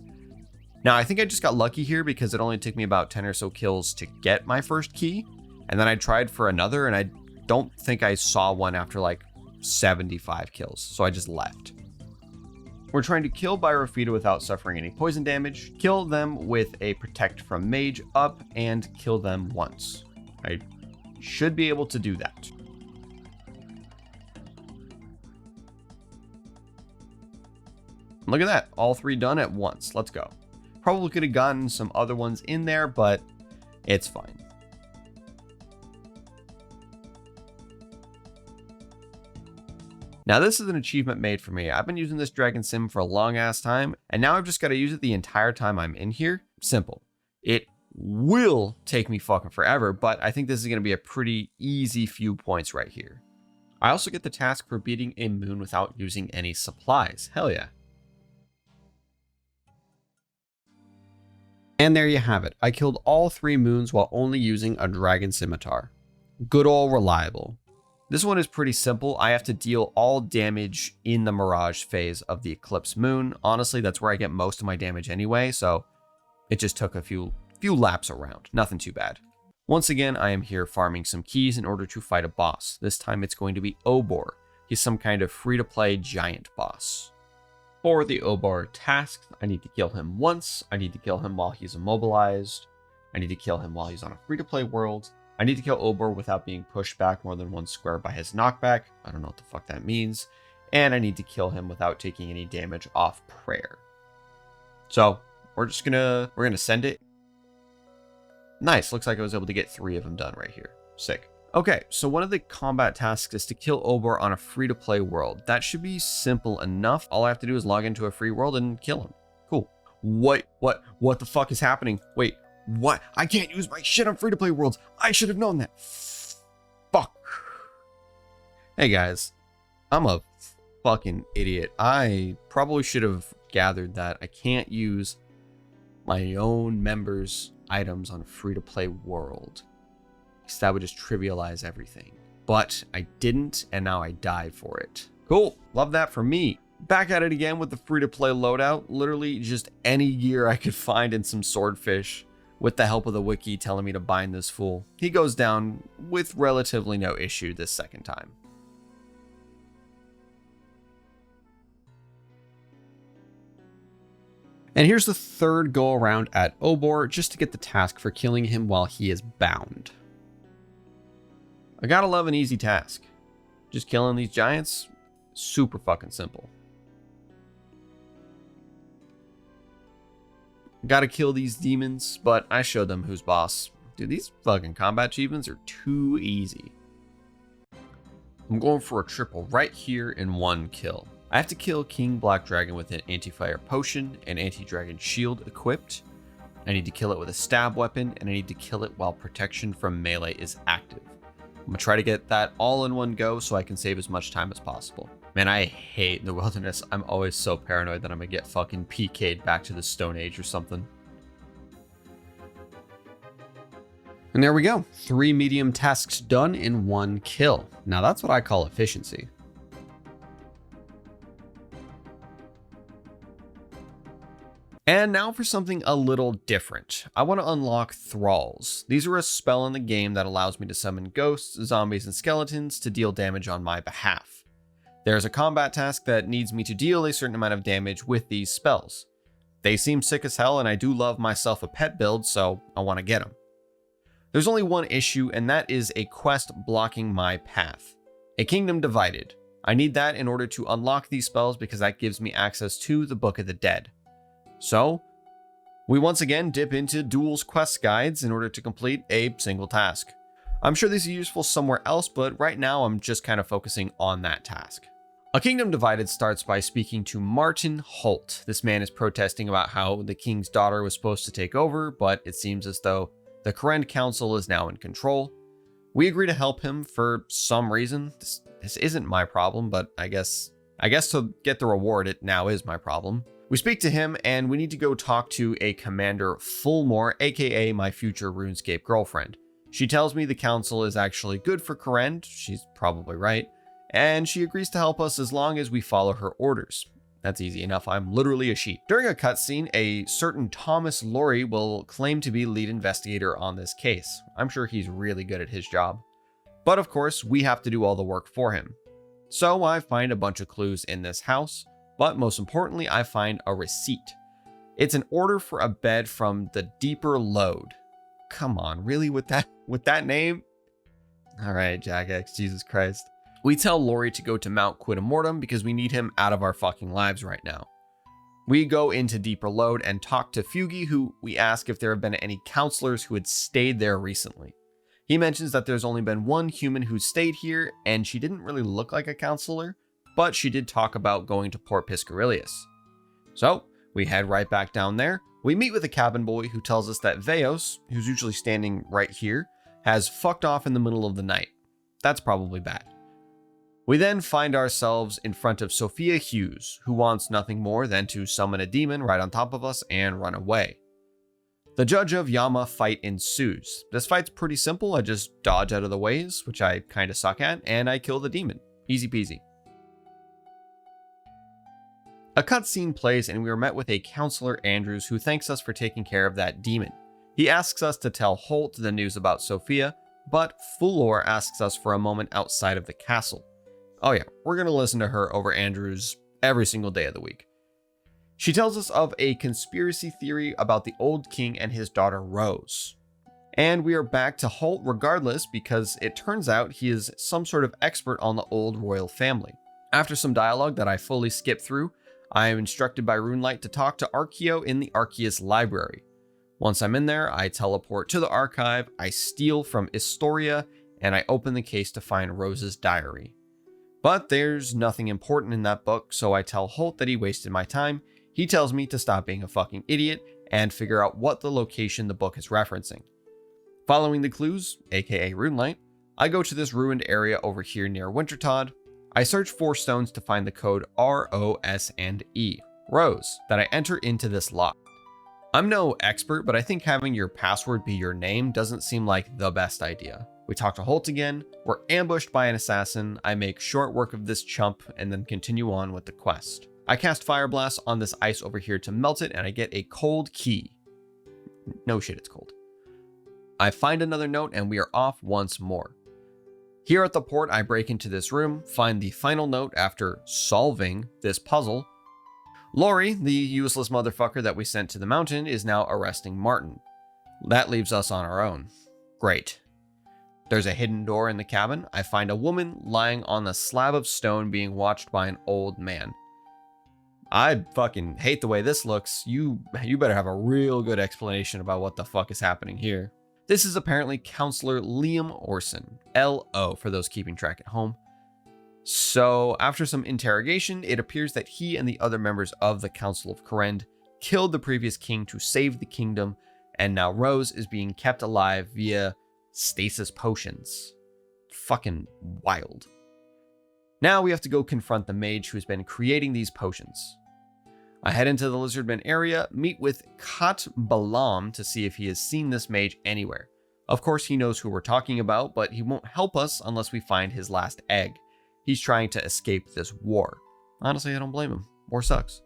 Now I think I just got lucky here because it only took me about 10 or so kills to get my first key, and then I tried for another and I don't think I saw one after like 75 kills, so I just left. We're trying to kill Byrofita without suffering any poison damage, kill them with a Protect from Mage up, and kill them once. I should be able to do that. Look at that, all 3 done at once. Let's go. Probably could have gotten some other ones in there, but it's fine. Now this is an achievement made for me. I've been using this Dragon Sim for a long ass time, and now I've just got to use it the entire time I'm in here. Simple. It will take me fucking forever, but I think this is going to be a pretty easy few points right here. I also get the task for beating a moon without using any supplies. Hell yeah. And there you have it. I killed all 3 moons while only using a Dragon Scimitar. Good old reliable. This one is pretty simple. I have to deal all damage in the Mirage phase of the Eclipse Moon. Honestly, that's where I get most of my damage anyway, so it just took a few laps around. Nothing too bad. Once again, I am here farming some keys in order to fight a boss. This time it's going to be Obor. He's some kind of free-to-play giant boss. For the Obor task, I need to kill him once. I need to kill him while he's immobilized. I need to kill him while he's on a free-to-play world. I need to kill Obor without being pushed back more than 1 square by his knockback. I don't know what the fuck that means. And I need to kill him without taking any damage off prayer. So we're gonna send it. Nice, looks like I was able to get 3 of them done right here. Sick. Okay, so one of the combat tasks is to kill Obor on a free-to-play world. That should be simple enough. All I have to do is log into a free world and kill him. Cool. What the fuck is happening? Wait. What? I can't use my shit on free-to-play worlds. I should have known that. Fuck. Hey guys, I'm a fucking idiot. I probably should have gathered that I can't use my own members' items on a free-to-play world, because that would just trivialize everything. But I didn't, and now I die for it. Cool. Love that for me. Back at it again with the free-to-play loadout. Literally just any gear I could find in some swordfish. With the help of the wiki telling me to bind this fool. He goes down with relatively no issue this second time. And here's the third go around at Obor, just to get the task for killing him while he is bound. I gotta love an easy task. Just killing these giants, super fucking simple. Gotta kill these demons, but I showed them who's boss. Dude, these fucking combat achievements are too easy. I'm going for a triple right here in 1 kill. I have to kill King Black Dragon with an anti-fire potion and anti-dragon shield equipped. I need to kill it with a stab weapon, and I need to kill it while protection from melee is active. I'm gonna try to get that all in one go so I can save as much time as possible. Man, I hate the wilderness. I'm always so paranoid that I'm gonna get fucking PK'd back to the Stone Age or something. And there we go. 3 medium tasks done in 1 kill. Now that's what I call efficiency. And now for something a little different. I want to unlock Thralls. These are a spell in the game that allows me to summon ghosts, zombies, and skeletons to deal damage on my behalf. There's a combat task that needs me to deal a certain amount of damage with these spells. They seem sick as hell, and I do love myself a pet build, so I want to get them. There's only one issue, and that is a quest blocking my path. A Kingdom Divided. I need that in order to unlock these spells because that gives me access to the Book of the Dead. So, we once again dip into Dool's quest guides in order to complete a single task. I'm sure these are useful somewhere else, but right now I'm just kind of focusing on that task. A Kingdom Divided starts by speaking to Martin Holt. This man is protesting about how the king's daughter was supposed to take over, but it seems as though the Korend Council is now in control. We agree to help him for some reason. This isn't my problem, but I guess to get the reward, it now is my problem. We speak to him, and we need to go talk to a Commander Fulmore, aka my future Runescape girlfriend. She tells me the council is actually good for Korend, she's probably right, and she agrees to help us as long as we follow her orders. That's easy enough, I'm literally a sheep. During a cutscene, a certain Thomas Laurie will claim to be lead investigator on this case. I'm sure he's really good at his job. But of course, we have to do all the work for him. So I find a bunch of clues in this house, but most importantly, I find a receipt. It's an order for a bed from the Deeper Load. Come on, really with that name? All right, Jagex, Jesus Christ. We tell Laurie to go to Mount Quidamortum because we need him out of our fucking lives right now. We go into Deeper Load and talk to Fugi, who we ask if there have been any counselors who had stayed there recently. He mentions that there's only been one human who stayed here, and she didn't really look like a counselor, but she did talk about going to Port Piscarius. So, we head right back down there. We meet with a cabin boy who tells us that Veos, who's usually standing right here, has fucked off in the middle of the night. That's probably bad. We then find ourselves in front of Sophia Hughes, who wants nothing more than to summon a demon right on top of us and run away. The Judge of Yama fight ensues. This fight's pretty simple, I just dodge out of the ways, which I kinda suck at, and I kill the demon. Easy peasy. A cutscene plays and we are met with a Counselor Andrews who thanks us for taking care of that demon. He asks us to tell Holt the news about Sophia, but Fulor asks us for a moment outside of the castle. Oh yeah, we're gonna listen to her over Andrews every single day of the week. She tells us of a conspiracy theory about the old king and his daughter Rose. And we are back to Holt regardless because it turns out he is some sort of expert on the old royal family. After some dialogue that I fully skipped through, I am instructed by Runelight to talk to Archeo in the Arceus library. Once I'm in there, I teleport to the archive, I steal from Istoria, and I open the case to find Rose's diary. But there's nothing important in that book, so I tell Holt that he wasted my time. He tells me to stop being a fucking idiot and figure out what the location the book is referencing. Following the clues, aka Runelight, I go to this ruined area over here near Wintertodd. I search for stones to find the code ROS&E, Rose, that I enter into this lock. I'm no expert, but I think having your password be your name doesn't seem like the best idea. We talk to Holt again, we're ambushed by an assassin, I make short work of this chump, and then continue on with the quest. I cast Fire Blast on this ice over here to melt it, and I get a cold key. No shit, it's cold. I find another note, and we are off once more. Here at the port, I break into this room, find the final note after solving this puzzle. Laurie, the useless motherfucker that we sent to the mountain, is now arresting Martin. That leaves us on our own. Great. There's a hidden door in the cabin. I find a woman lying on a slab of stone being watched by an old man. I fucking hate the way this looks. You better have a real good explanation about what the fuck is happening here. This is apparently Counselor Liam Orson, L.O. for those keeping track at home. So after some interrogation, it appears that he and the other members of the Council of Kourend killed the previous king to save the kingdom, and now Rose is being kept alive via stasis potions. Fucking wild. Now we have to go confront the mage who's been creating these potions. I head into the Lizardman area, meet with Kat Balam to see if he has seen this mage anywhere. Of course he knows who we're talking about, but he won't help us unless we find his last egg. He's trying to escape this war. Honestly, I don't blame him. War sucks.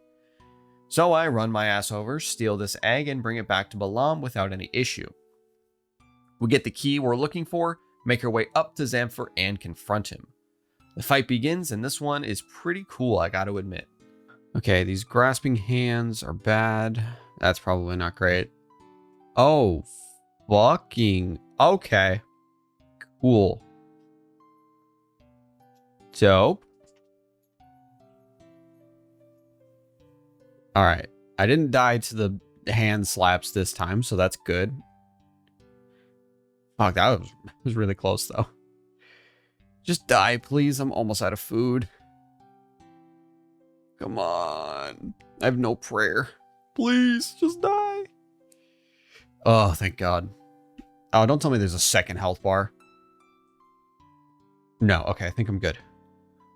So I run my ass over, steal this egg, and bring it back to Balam without any issue. We get the key we're looking for, make our way up to Zamfir, and confront him. The fight begins, and this one is pretty cool, I gotta admit. Okay, these grasping hands are bad. That's probably not great. Oh, fucking... Okay. Cool. Dope. Alright. I didn't die to the hand slaps this time, so that's good. Fuck, that was really close, though. Just die, please. I'm almost out of food. Come on. I have no prayer. Please, just die. Oh, thank God. Oh, don't tell me there's a second health bar. No, okay, I think I'm good.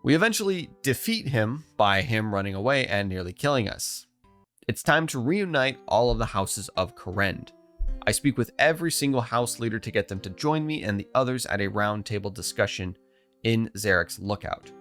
We eventually defeat him by him running away and nearly killing us. It's time to reunite all of the houses of Kourend. I speak with every single house leader to get them to join me and the others at a round table discussion in Zarek's lookout.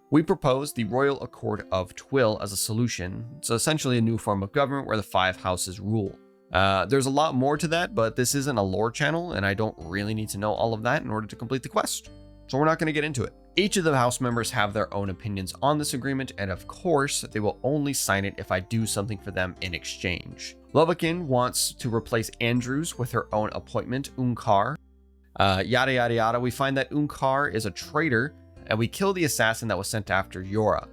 We propose the Royal Accord of Twill as a solution. It's essentially a new form of government where the 5 houses rule. There's a lot more to that, but this isn't a lore channel, and I don't really need to know all of that in order to complete the quest. So we're not going to get into it. Each of the house members have their own opinions on this agreement, and of course, they will only sign it if I do something for them in exchange. Lovakin wants to replace Andrews with her own appointment, Unkar. Yada yada yada. We find that Unkar is a traitor, and we kill the assassin that was sent after Yora.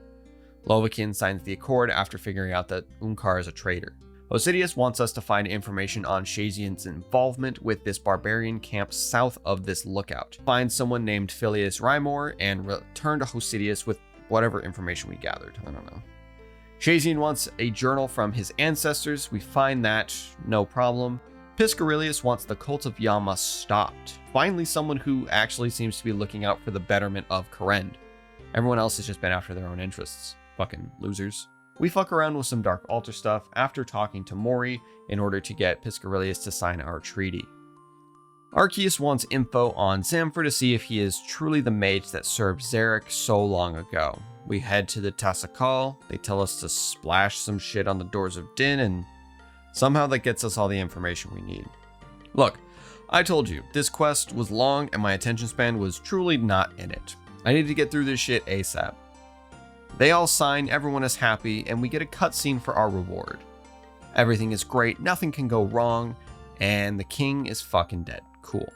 Lovakin signs the accord after figuring out that Unkar is a traitor. Osidius wants us to find information on Shazian's involvement with this barbarian camp south of this lookout. Find someone named Phileas Rymor and return to Osidius with whatever information we gathered. I don't know. Shazian wants a journal from his ancestors. We find that, no problem. Scurrius wants the cult of Yama stopped. Finally, someone who actually seems to be looking out for the betterment of Kourend. Everyone else has just been after their own interests. Fucking losers. We fuck around with some Dark Altar stuff after talking to Mori in order to get Scurrius to sign our treaty. Arceus wants info on Zamfir to see if he is truly the mage that served Zarek so long ago. We head to the Tasakal. They tell us to splash some shit on the doors of Din, and somehow that gets us all the information we need. Look, I told you, this quest was long and my attention span was truly not in it. I need to get through this shit ASAP. They all sign, everyone is happy, and we get a cutscene for our reward. Everything is great, nothing can go wrong, and the king is fucking dead. Cool.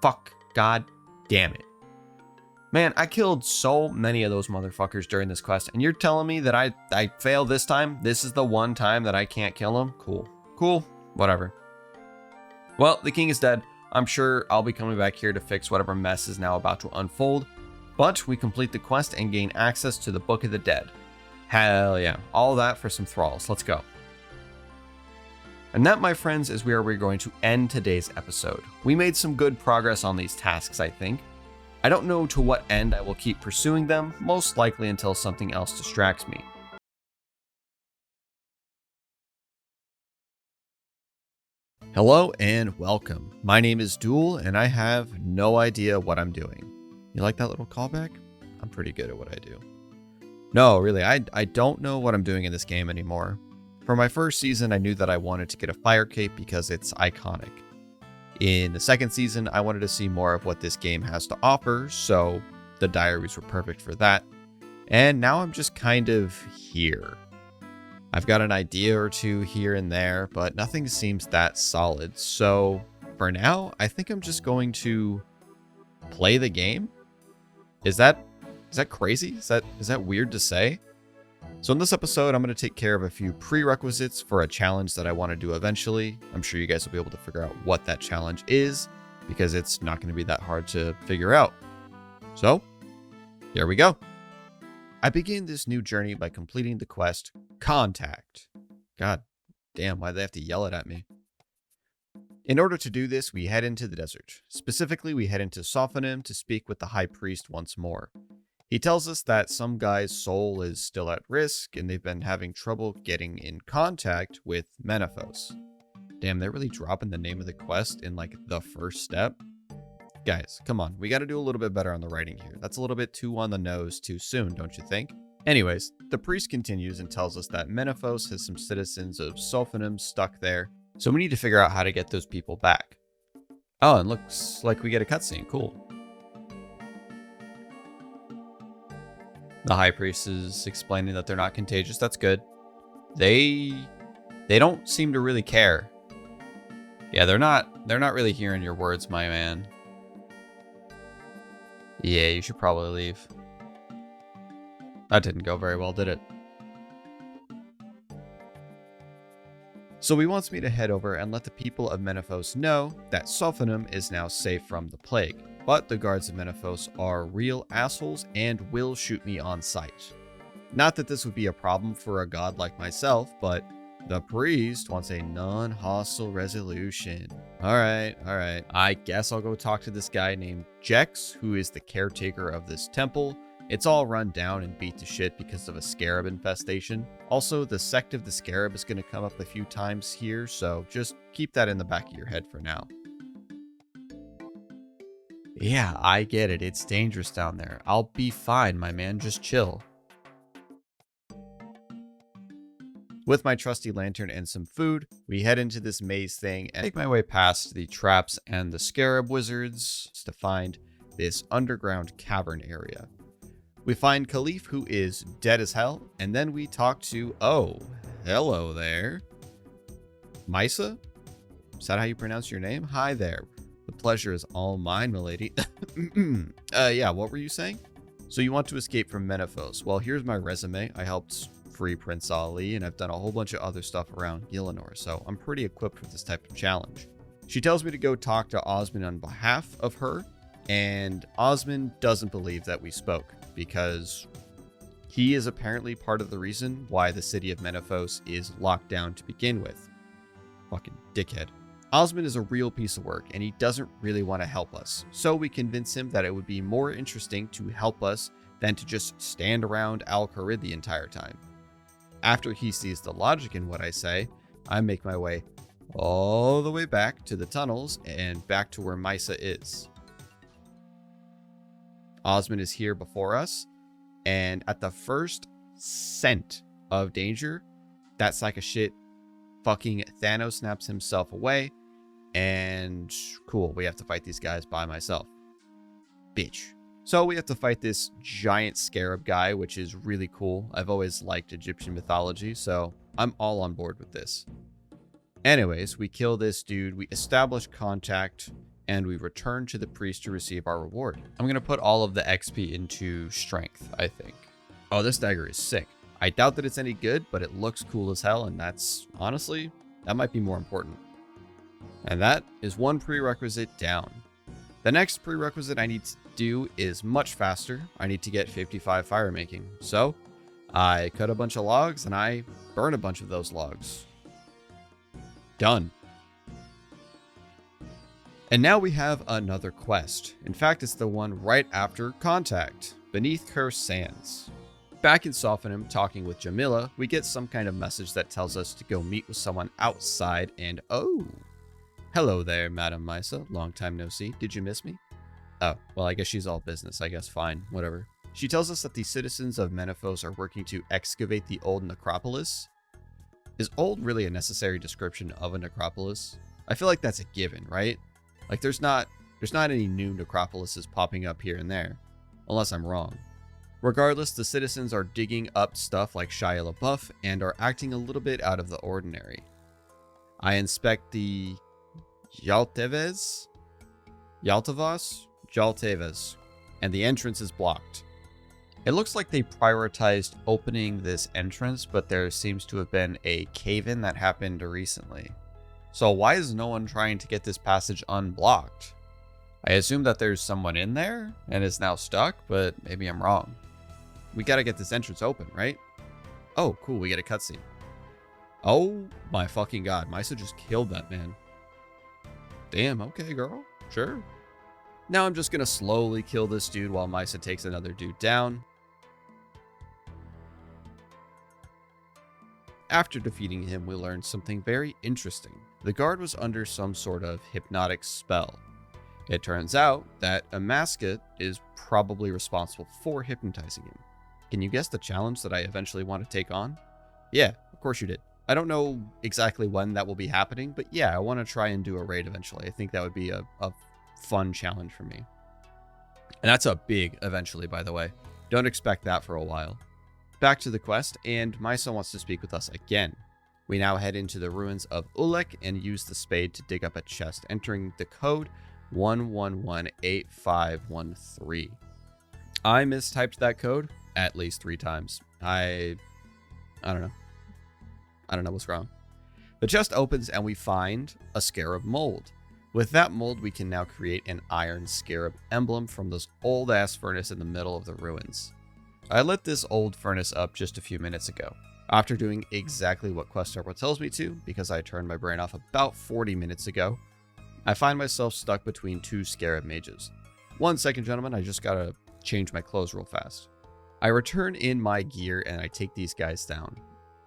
Fuck. God damn it. Man, I killed so many of those motherfuckers during this quest, and you're telling me that I failed this time? This is the one time that I can't kill him? Cool. Cool. Whatever. Well, the king is dead. I'm sure I'll be coming back here to fix whatever mess is now about to unfold. But we complete the quest and gain access to the Book of the Dead. Hell yeah. All that for some thralls. Let's go. And that, my friends, is where we're going to end today's episode. We made some good progress on these tasks, I think. I don't know to what end I will keep pursuing them, most likely until something else distracts me. Hello and welcome. My name is Dool, and I have no idea what I'm doing. You like that little callback? I'm pretty good at what I do. No, really, I don't know what I'm doing in this game anymore. For my first season, I knew that I wanted to get a fire cape because it's iconic. In the second season, I wanted to see more of what this game has to offer, so the diaries were perfect for that. And now I'm just kind of here. I've got an idea or two here and there, but nothing seems that solid. So for now, I think I'm just going to play the game. Is that crazy? Is that weird to say? So in this episode, I'm going to take care of a few prerequisites for a challenge that I want to do eventually. I'm sure you guys will be able to figure out what that challenge is, because it's not going to be that hard to figure out. So here we go. I begin this new journey by completing the quest, Contact. God damn, why'd they have to yell it at me? In order to do this, we head into the desert. Specifically, we head into Sophonim to speak with the High Priest once more. He tells us that some guy's soul is still at risk, and they've been having trouble getting in contact with Menaphos. Damn, they're really dropping the name of the quest in like the first step. Guys, come on, we gotta do a little bit better on the writing here. That's a little bit too on the nose too soon, don't you think? Anyways, the priest continues and tells us that Menaphos has some citizens of Sophonim stuck there, so we need to figure out how to get those people back. Oh, and looks like we get a cutscene, cool. The high priest is explaining that they're not contagious, that's good. They don't seem to really care. Yeah, they're not really hearing your words, my man. Yeah, you should probably leave. That didn't go very well, did it? So he wants me to head over and let the people of Menaphos know that Sophonim is now safe from the plague. But the guards of Menaphos are real assholes and will shoot me on sight. Not that this would be a problem for a god like myself, but the priest wants a non-hostile resolution. Alright. I guess I'll go talk to this guy named Jex, who is the caretaker of this temple. It's all run down and beat to shit because of a scarab infestation. Also, the sect of the scarab is going to come up a few times here, so just keep that in the back of your head for now. Yeah, I get it. It's dangerous down there. I'll be fine, my man. Just chill. With my trusty lantern and some food, we head into this maze thing and make my way past the traps and the scarab wizards to find this underground cavern area. We find Khalif, who is dead as hell, and then we talk to, oh, hello there. Misa? Is that how you pronounce your name? Hi there. The pleasure is all mine, milady. Yeah, what were you saying? So you want to escape from Menaphos. Well, here's my resume. I helped free Prince Ali, and I've done a whole bunch of other stuff around Gielinor, so I'm pretty equipped for this type of challenge. She tells me to go talk to Osmond on behalf of her, and Osmond doesn't believe that we spoke, because he is apparently part of the reason why the city of Menaphos is locked down to begin with. Fucking dickhead. Osmond is a real piece of work, and he doesn't really want to help us, so we convince him that it would be more interesting to help us than to just stand around Al-Kharid the entire time. After he sees the logic in what I say, I make my way all the way back to the tunnels and back to where Misa is. Osmond is here before us, and at the first scent of danger, that sack of shit fucking Thanos snaps himself away, and cool, we have to fight these guys by myself. Bitch. So we have to fight this giant scarab guy, which is really cool. I've always liked Egyptian mythology, so I'm all on board with this. Anyways, we kill this dude, we establish contact, and we return to the priest to receive our reward. I'm going to put all of the XP into strength, I think. Oh, this dagger is sick. I doubt that it's any good, but it looks cool as hell, and that's, honestly, that might be more important. And that is one prerequisite down. The next prerequisite I need to do is much faster. I need to get 55 fire making. So I cut a bunch of logs and I burn a bunch of those logs. Done. And now we have another quest. In fact, it's the one right after Contact, Beneath Cursed Sands. Back in Sophonim, talking with Jamila, we get some kind of message that tells us to go meet with someone outside, and oh, hello there, Madam Misa. Long time no see. Did you miss me? Oh, well, I guess she's all business. I guess fine. Whatever. She tells us that the citizens of Menaphos are working to excavate the old necropolis. Is old really a necessary description of a necropolis? I feel like that's a given, right? Like there's not any new necropolises popping up here and there. Unless I'm wrong. Regardless, the citizens are digging up stuff like Shia LaBeouf and are acting a little bit out of the ordinary. I inspect the Yaltevas, and the entrance is blocked. It looks like they prioritized opening this entrance, but there seems to have been a cave-in that happened recently. So why is no one trying to get this passage unblocked? I assume that there's someone in there and is now stuck, but maybe I'm wrong. We gotta get this entrance open, right? Oh, cool, we get a cutscene. Oh my fucking god, Mysa just killed that man. Damn, okay, girl. Sure. Now I'm just gonna slowly kill this dude while Mysa takes another dude down. After defeating him, we learned something very interesting. The guard was under some sort of hypnotic spell. It turns out that a mascot is probably responsible for hypnotizing him. Can you guess the challenge that I eventually want to take on? Yeah, of course you did. I don't know exactly when that will be happening, but yeah, I want to try and do a raid eventually. I think that would be a fun challenge for me. And that's a big eventually, by the way. Don't expect that for a while. Back to the quest, and Mysa wants to speak with us again. We now head into the ruins of Ulek and use the spade to dig up a chest, entering the code 1118513. I mistyped that code at least 3 times. I don't know. I don't know what's wrong. The chest opens and we find a scarab mold. With that mold, we can now create an iron scarab emblem from this old ass furnace in the middle of the ruins. I lit this old furnace up just a few minutes ago. After doing exactly what Quest Server tells me to, because I turned my brain off about 40 minutes ago, I find myself stuck between 2 scarab mages. 1 second, gentlemen, I just gotta change my clothes real fast. I return in my gear and I take these guys down.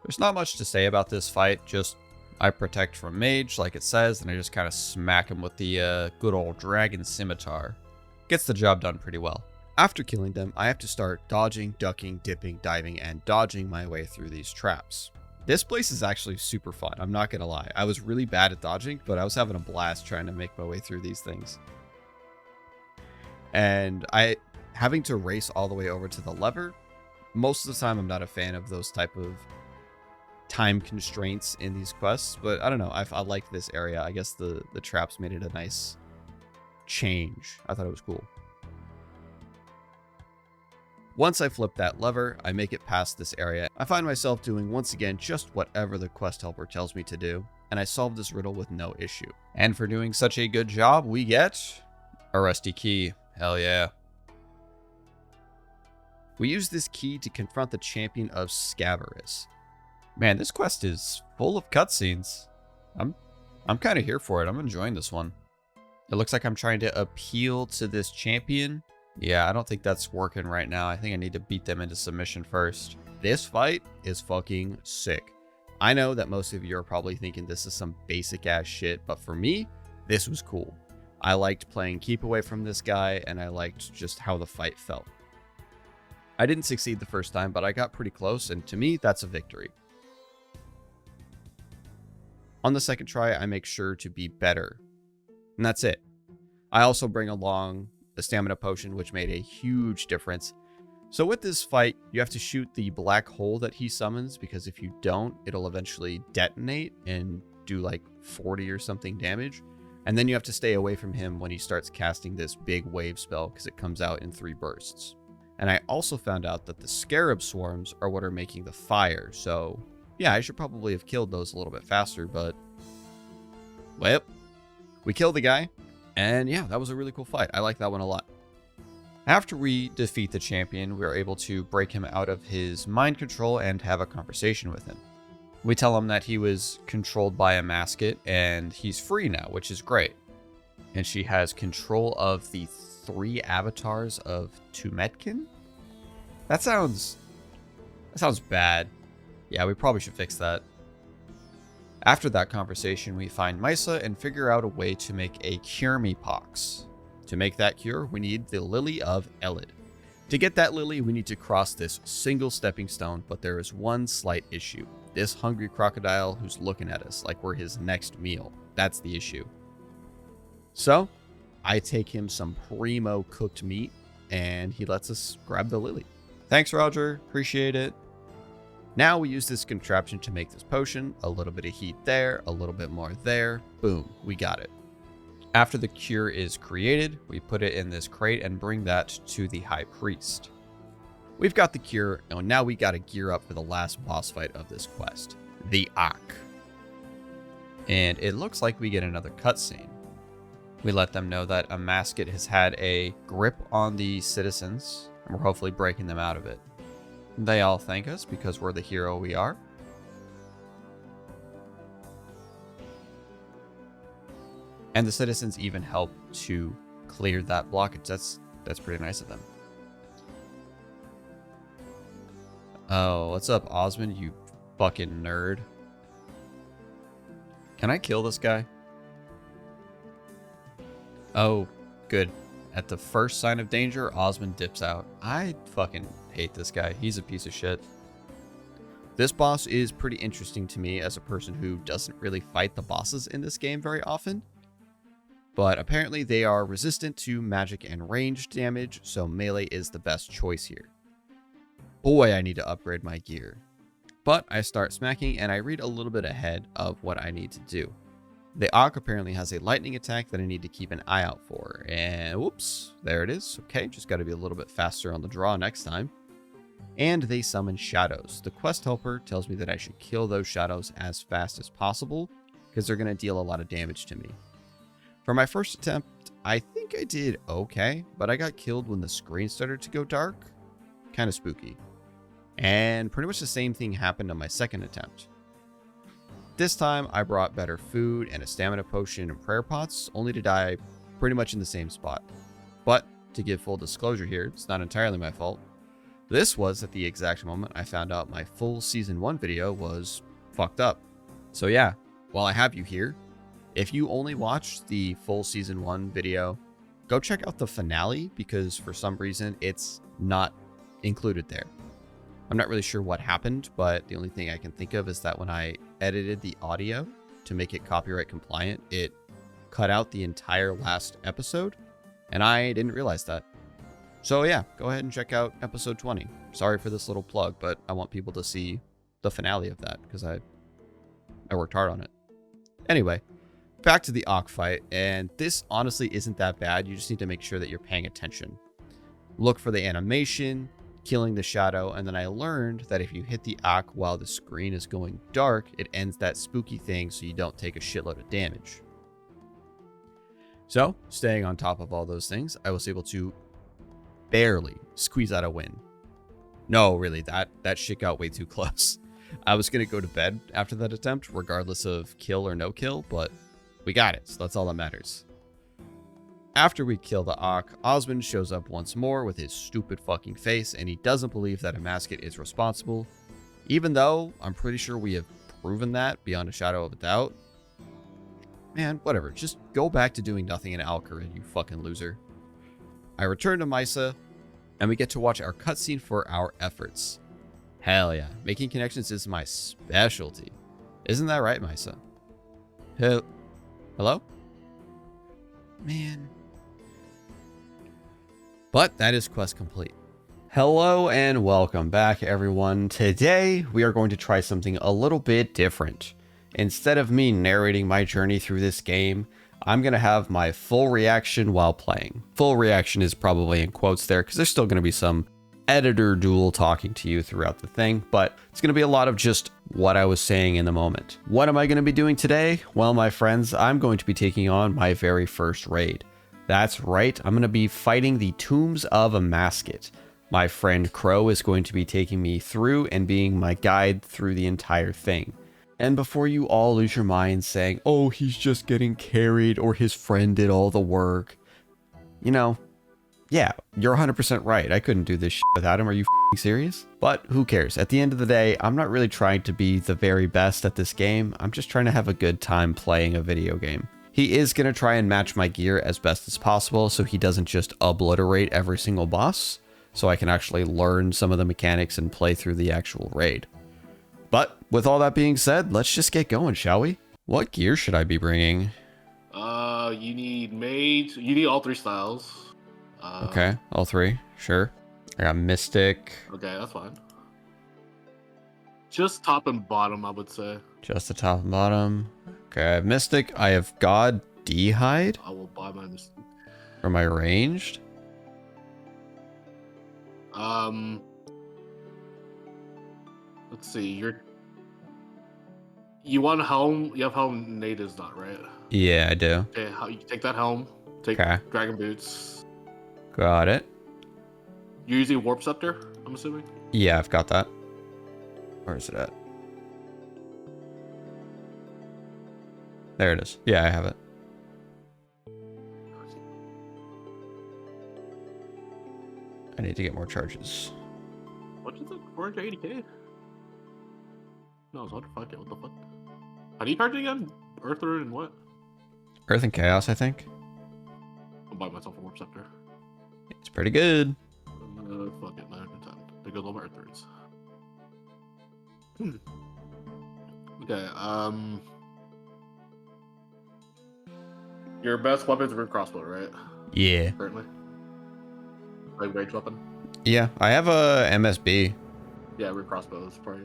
There's not much to say about this fight, just I protect from mage like it says, and I just kind of smack him with the good old dragon scimitar. Gets the job done pretty well. After killing them, I have to start dodging, ducking, dipping, diving, and dodging my way through these traps. This place is actually super fun, I'm not gonna lie. I was really bad at dodging, but I was having a blast trying to make my way through these things. And having to race all the way over to the lever, most of the time I'm not a fan of those type of time constraints in these quests, but I don't know, I like this area. I guess the traps made it a nice change. I thought it was cool. Once I flip that lever, I make it past this area. I find myself doing once again just whatever the quest helper tells me to do, and I solve this riddle with no issue. And for doing such a good job, we get a rusty key. Hell yeah. We use this key to confront the champion of Scurrius. Man, this quest is full of cutscenes. I'm kind of here for it. I'm enjoying this one. It looks like I'm trying to appeal to this champion. Yeah, I don't think that's working right now. I think I need to beat them into submission first. This fight is fucking sick. I know that most of you are probably thinking this is some basic ass shit, but for me, this was cool. I liked playing keep away from this guy, and I liked just how the fight felt. I didn't succeed the first time, but I got pretty close, and to me, that's a victory. On the second try, I make sure to be better. And that's it. I also bring along the stamina potion, which made a huge difference. So with this fight, you have to shoot the black hole that he summons, because if you don't, it'll eventually detonate and do like 40 or something damage. And then you have to stay away from him when he starts casting this big wave spell, because it comes out in 3 bursts. And I also found out that the scarab swarms are what are making the fire, so yeah, I should probably have killed those a little bit faster, but well, we killed the guy, and yeah, that was a really cool fight. I like that one a lot. After we defeat the champion, we are able to break him out of his mind control and have a conversation with him. We tell him that he was controlled by a mascot, and he's free now, which is great. And she has control of the 3 avatars of Tumetkin? That sounds bad. Yeah, we probably should fix that. After that conversation, we find Mysa and figure out a way to make a Cure Me Pox. To make that cure, we need the Lily of Elid. To get that lily, we need to cross this single stepping stone, but there is one slight issue. This hungry crocodile who's looking at us like we're his next meal. That's the issue. So, I take him some primo cooked meat, and he lets us grab the lily. Thanks, Roger. Appreciate it. Now we use this contraption to make this potion. A little bit of heat there, a little bit more there. Boom, we got it. After the cure is created, we put it in this crate and bring that to the High Priest. We've got the cure, and now we gotta gear up for the last boss fight of this quest, the Ack. And it looks like we get another cutscene. We let them know that a mascot has had a grip on the citizens, and we're hopefully breaking them out of it. They all thank us because we're the hero we are. And the citizens even help to clear that blockage. That's pretty nice of them. Oh, what's up, Osmond, you fucking nerd? Can I kill this guy? Oh, good. At the first sign of danger, Osmond dips out. I fucking hate this guy. He's a piece of shit. This boss is pretty interesting to me as a person who doesn't really fight the bosses in this game very often. But apparently they are resistant to magic and ranged damage, so melee is the best choice here. Boy, I need to upgrade my gear. But I start smacking and I read a little bit ahead of what I need to do. The Auk apparently has a lightning attack that I need to keep an eye out for. And whoops, there it is. Okay, just got to be a little bit faster on the draw next time. And they summon shadows. The quest helper tells me that I should kill those shadows as fast as possible because they're going to deal a lot of damage to me. For my first attempt, I think I did okay, but I got killed when the screen started to go dark. Kind of spooky. And pretty much the same thing happened on my second attempt. This time, I brought better food and a stamina potion and prayer pots, only to die pretty much in the same spot. But, to give full disclosure here, it's not entirely my fault. This was at the exact moment I found out my full Season 1 video was fucked up. So yeah, while I have you here, if you only watched the full Season 1 video, go check out the finale because for some reason it's not included there. I'm not really sure what happened, but the only thing I can think of is that when I edited the audio to make it copyright compliant, it cut out the entire last episode, and I didn't realize that. So yeah, go ahead and check out episode 20. Sorry for this little plug, but I want people to see the finale of that because I worked hard on it. Anyway, back to the Auk fight, and this honestly isn't that bad. You just need to make sure that you're paying attention. Look for the animation, killing the shadow, and then I learned that if you hit the Auk while the screen is going dark, it ends that spooky thing so you don't take a shitload of damage. So, staying on top of all those things, I was able to barely squeeze out a win. No, really, that shit got way too close. I was going to go to bed after that attempt, regardless of kill or no kill, but we got it, so that's all that matters. After we kill the Auk, Osmond shows up once more with his stupid fucking face, and he doesn't believe that a mascot is responsible, even though I'm pretty sure we have proven that beyond a shadow of a doubt. Man, whatever, just go back to doing nothing in Alcarin, you fucking loser. I return to Misa, and we get to watch our cutscene for our efforts. Hell yeah, making connections is my specialty. Isn't that right, Misa? Hello? Man. But that is quest complete. Hello and welcome back, everyone. Today, we are going to try something a little bit different. Instead of me narrating my journey through this game, I'm going to have my full reaction while playing. Full reaction is probably in quotes there because there's still going to be some editor Dool talking to you throughout the thing, but it's going to be a lot of just what I was saying in the moment. What am I going to be doing today? Well, my friends, I'm going to be taking on my very first raid. That's right, I'm going to be fighting the Tombs of a Mascot. My friend Crow is going to be taking me through and being my guide through the entire thing. And before you all lose your minds saying, oh, he's just getting carried or his friend did all the work. You know, yeah, you're 100% right. I couldn't do this shit without him. Are you serious? But who cares? At the end of the day, I'm not really trying to be the very best at this game. I'm just trying to have a good time playing a video game. He is going to try and match my gear as best as possible so he doesn't just obliterate every single boss, so I can actually learn some of the mechanics and play through the actual raid. But with all that being said, let's just get going, shall we? What gear should I be bringing? You need mage. You need all three styles. Okay, all three, sure. I got Mystic. Okay, that's fine. Just top and bottom, I would say. Just the top and bottom. Okay, I have Mystic. I have God D'hide. I will buy my Mystic. For my ranged. Let's see. You want helm? You have helm. Nate is not right. Yeah, I do. Okay, you take that helm. Take Okay. dragon boots. Got it. You're using warp scepter. I'm assuming. Yeah, I've got that. Where is it at? There it is. Yeah, I have it. I need to get more charges. What is it? 480k? No, it's 105k. What the fuck? How do you charge it again? Earther and what? Earth and Chaos, I think. I'll buy myself a warp scepter. It's pretty good. Fuck it, 910. There goes all my Earthers. Okay, your best weapon's a rune crossbow, right? Yeah. Currently? Like range weapon? Yeah, I have a MSB. Yeah, rune crossbow is probably.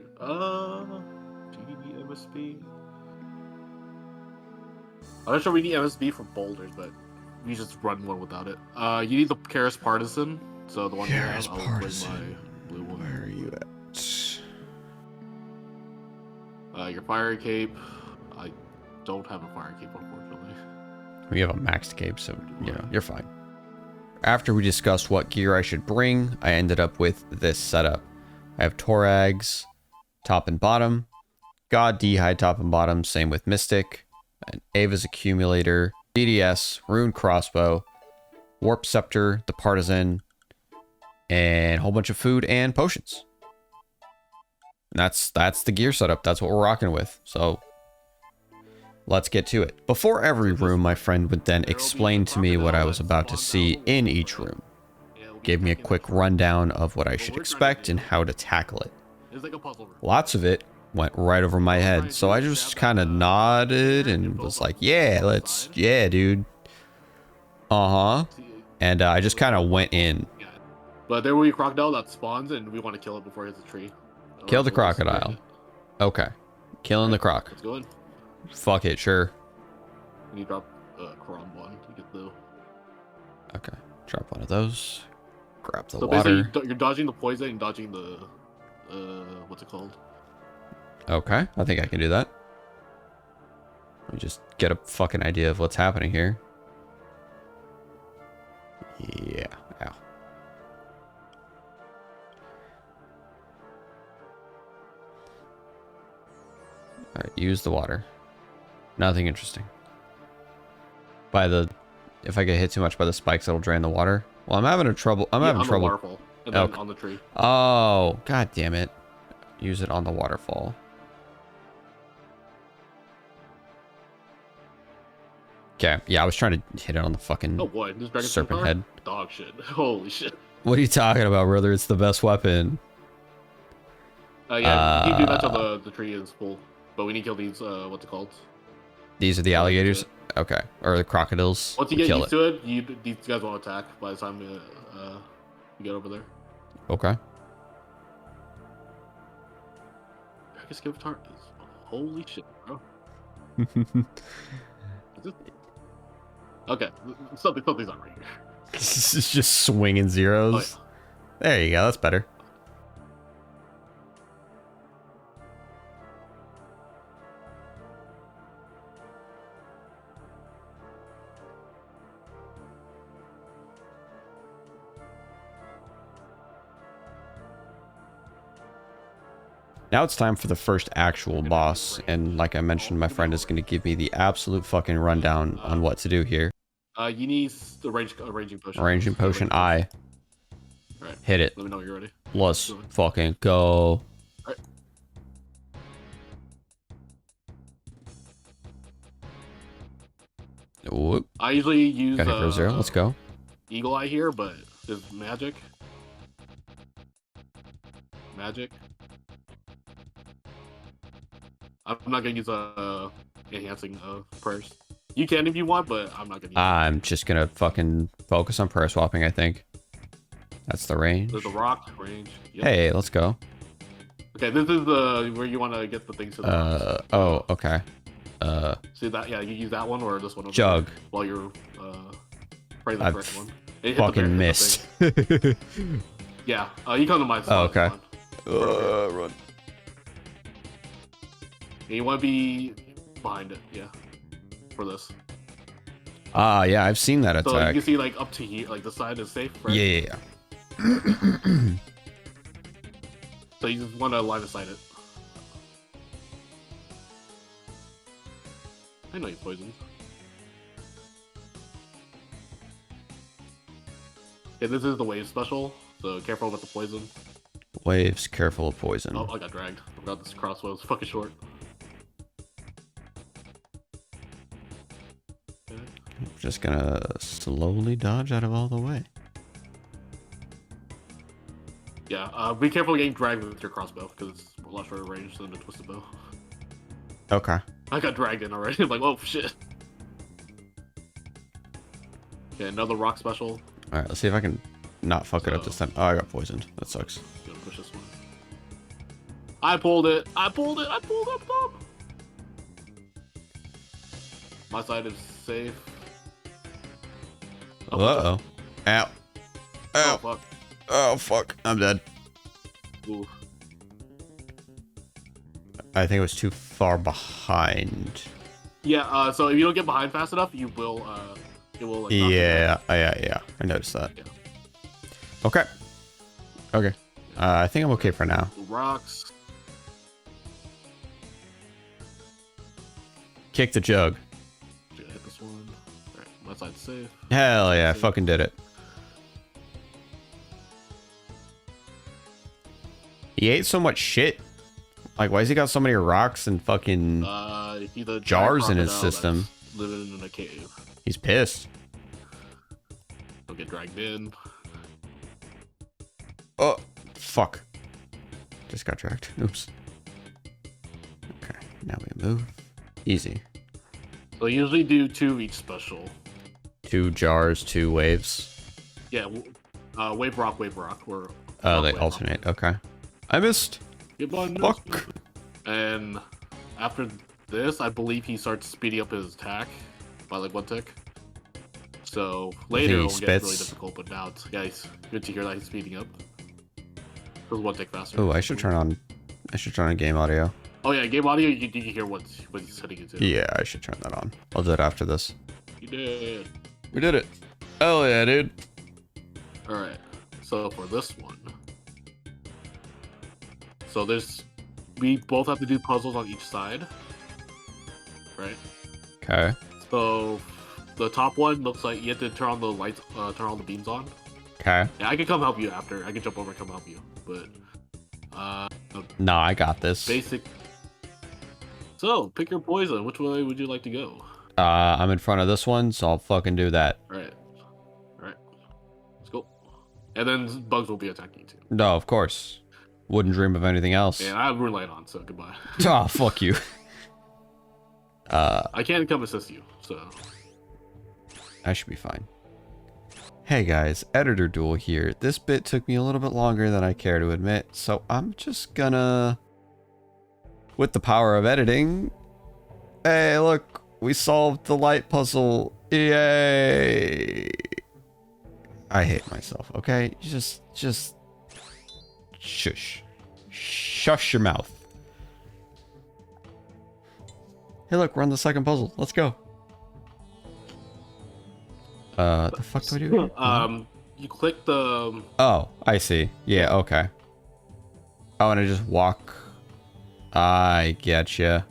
Do you need MSB? I'm not sure we need MSB for boulders, but we just run one without it. You need the Karis Partisan, so the one you have, I'll bring my blue one. Where are you at? Your fire cape. I don't have a fire cape, unfortunately. We have a maxed cape, so you know you're fine. After we discussed what gear I should bring, I ended up with this setup. I have Torags, top and bottom, God D'hide top and bottom, same with Mystic, an Ava's accumulator, DDS, rune crossbow, warp scepter, the partisan, and a whole bunch of food and potions. And that's the gear setup. That's what we're rocking with. So let's get to it. Before every room, my friend would then explain to me what I was about to see in each room. Gave me a quick rundown of what I should expect and how to tackle it. It's like a puzzle room. Lots of it went right over my head, so I just kind of nodded and was like, yeah, dude. Uh-huh. And I just kind of went in. Yeah. But there will be a crocodile that spawns, and we want to kill it before it hits a tree. Kill the crocodile. Okay. Killing the croc. Let's go in. Fuck it, sure. And you drop Crom one to get the. Okay. Drop one of those. Grab the So water. basically, you're dodging the poison and dodging the. What's it called? Okay, I think I can do that. Let me just get a fucking idea of what's happening here. Yeah. Ow. Alright, use the water. Nothing interesting. If I get hit too much by the spikes, it'll drain the water. Well, I'm having trouble. I'm having trouble. On the waterfall, and then on the tree. Oh, god damn it. Use it on the waterfall. Okay, yeah, I was trying to hit it on the fucking Oh boy, this dragon serpent power? head. Dog shit. Holy shit. What are you talking about, brother? It's the best weapon. Yeah, you can do that till the tree is full. But we need to kill these, what's it called? These are the alligators? Okay. Or the crocodiles. Once you get Kill used to it, these guys won't attack by the time you get over there. Okay. Dragon Skip Tart is holy shit, bro. Okay, something's not right here. It's just swinging zeros. Oh, yeah. There you go. That's better. Now it's time for the first actual boss, and like I mentioned, my friend is going to give me the absolute fucking rundown on what to do here. You need the ranging potion. Ranging potion, I. Alright. Hit it. Let me know when you're ready. Let's fucking go. Alright. Whoop. I usually use Got hit for 0. Let's go. Eagle Eye here, but there's magic. I'm not gonna use enhancing prayers. You can if you want, but I'm not gonna use I'm just gonna fucking focus on prayer swapping, I think. That's the range. There's a rock range. Yep. Hey, let's go. Okay, this is where you want to get the things to the oh, okay. See that? Yeah, you use that one or this one. Over Jug. there while you're praying the I've correct one. Hit the fucking bear, hit the missed. thing. Yeah, you come to my spot. Oh, okay. Run. And you want to be behind it, yeah. For this. Ah, yeah, I've seen that So you attack. can see like up to here, like the side is safe, right? Yeah. So you just want to line of sight it. I know you poisoned. Yeah, this is the wave special, so careful with the poison. Waves, careful of poison. Oh, I got dragged. I forgot this crossbow was fucking short. Okay. I'm just gonna slowly dodge out of all the way. Yeah, be careful getting dragged with your crossbow, because it's a lot shorter range than the twisted bow. Okay. I got dragged in already. I'm like, oh shit. Okay, another rock special. Alright, let's see if I can not fuck it up this time. Oh, I got poisoned. That sucks. Gonna push this one. I pulled it. I pulled it. I pulled up top. My side is safe. Uh-oh. Ow. Oh, Ow. fuck. Oh, fuck. I'm dead. Ooh. I think it was too far behind. Yeah, so if you don't get behind fast enough, you will, it will, like, knock you down. Yeah. I noticed that. Yeah. Okay. Okay. I think I'm okay for now. Rocks. Kick the jug. Should I hit this one? Alright, my side's safe. Hell yeah, I fucking did it. He ate so much shit. Like, why has he got so many rocks and fucking He's a jars in his crocodile system? that's living in a cave. He's pissed. Don't get dragged in. Oh, fuck. Just got dragged. Oops. Okay, now we move. Easy. So you usually do 2 each special. 2 jars, 2 waves. Yeah, wave rock, or Oh, rock, they wave, alternate. rock. Okay. I missed. Goodbye, Fuck. And after this, I believe he starts speeding up his attack by like 1 tick. So later it'll get really difficult, but now it's good to hear that he's speeding up. It was 1 tick faster. Oh, I should turn on game audio. Oh yeah, game audio, you can hear what he's hitting it to. Yeah, I should turn that on. I'll do it after this. You did. We did it. Hell yeah, dude. Alright, so for this one. So we both have to do puzzles on each side. Right? Okay. So the top one looks like you have to turn on the lights, turn all the beams on. Okay. Yeah, I can come help you after. I can jump over and come help you. But Nah, I got this. basic. So pick your poison. Which way would you like to go? I'm in front of this one, so I'll fucking do that. Alright. Let's go. And then bugs will be attacking you too. No, of course. Wouldn't dream of anything else. And I have Rune Light on, so goodbye. Oh, fuck you. I can't come assist you, so. I should be fine. Hey guys, Editor Dool here. This bit took me a little bit longer than I care to admit, so I'm just gonna... With the power of editing... Hey, look! We solved the light puzzle! Yay! I hate myself, okay? Just... Shush. Shush your mouth. Hey look, we're on the second puzzle. Let's go. The fuck do I do? You click the... Oh, I see. Yeah, okay. Oh, and I just walk. I getcha.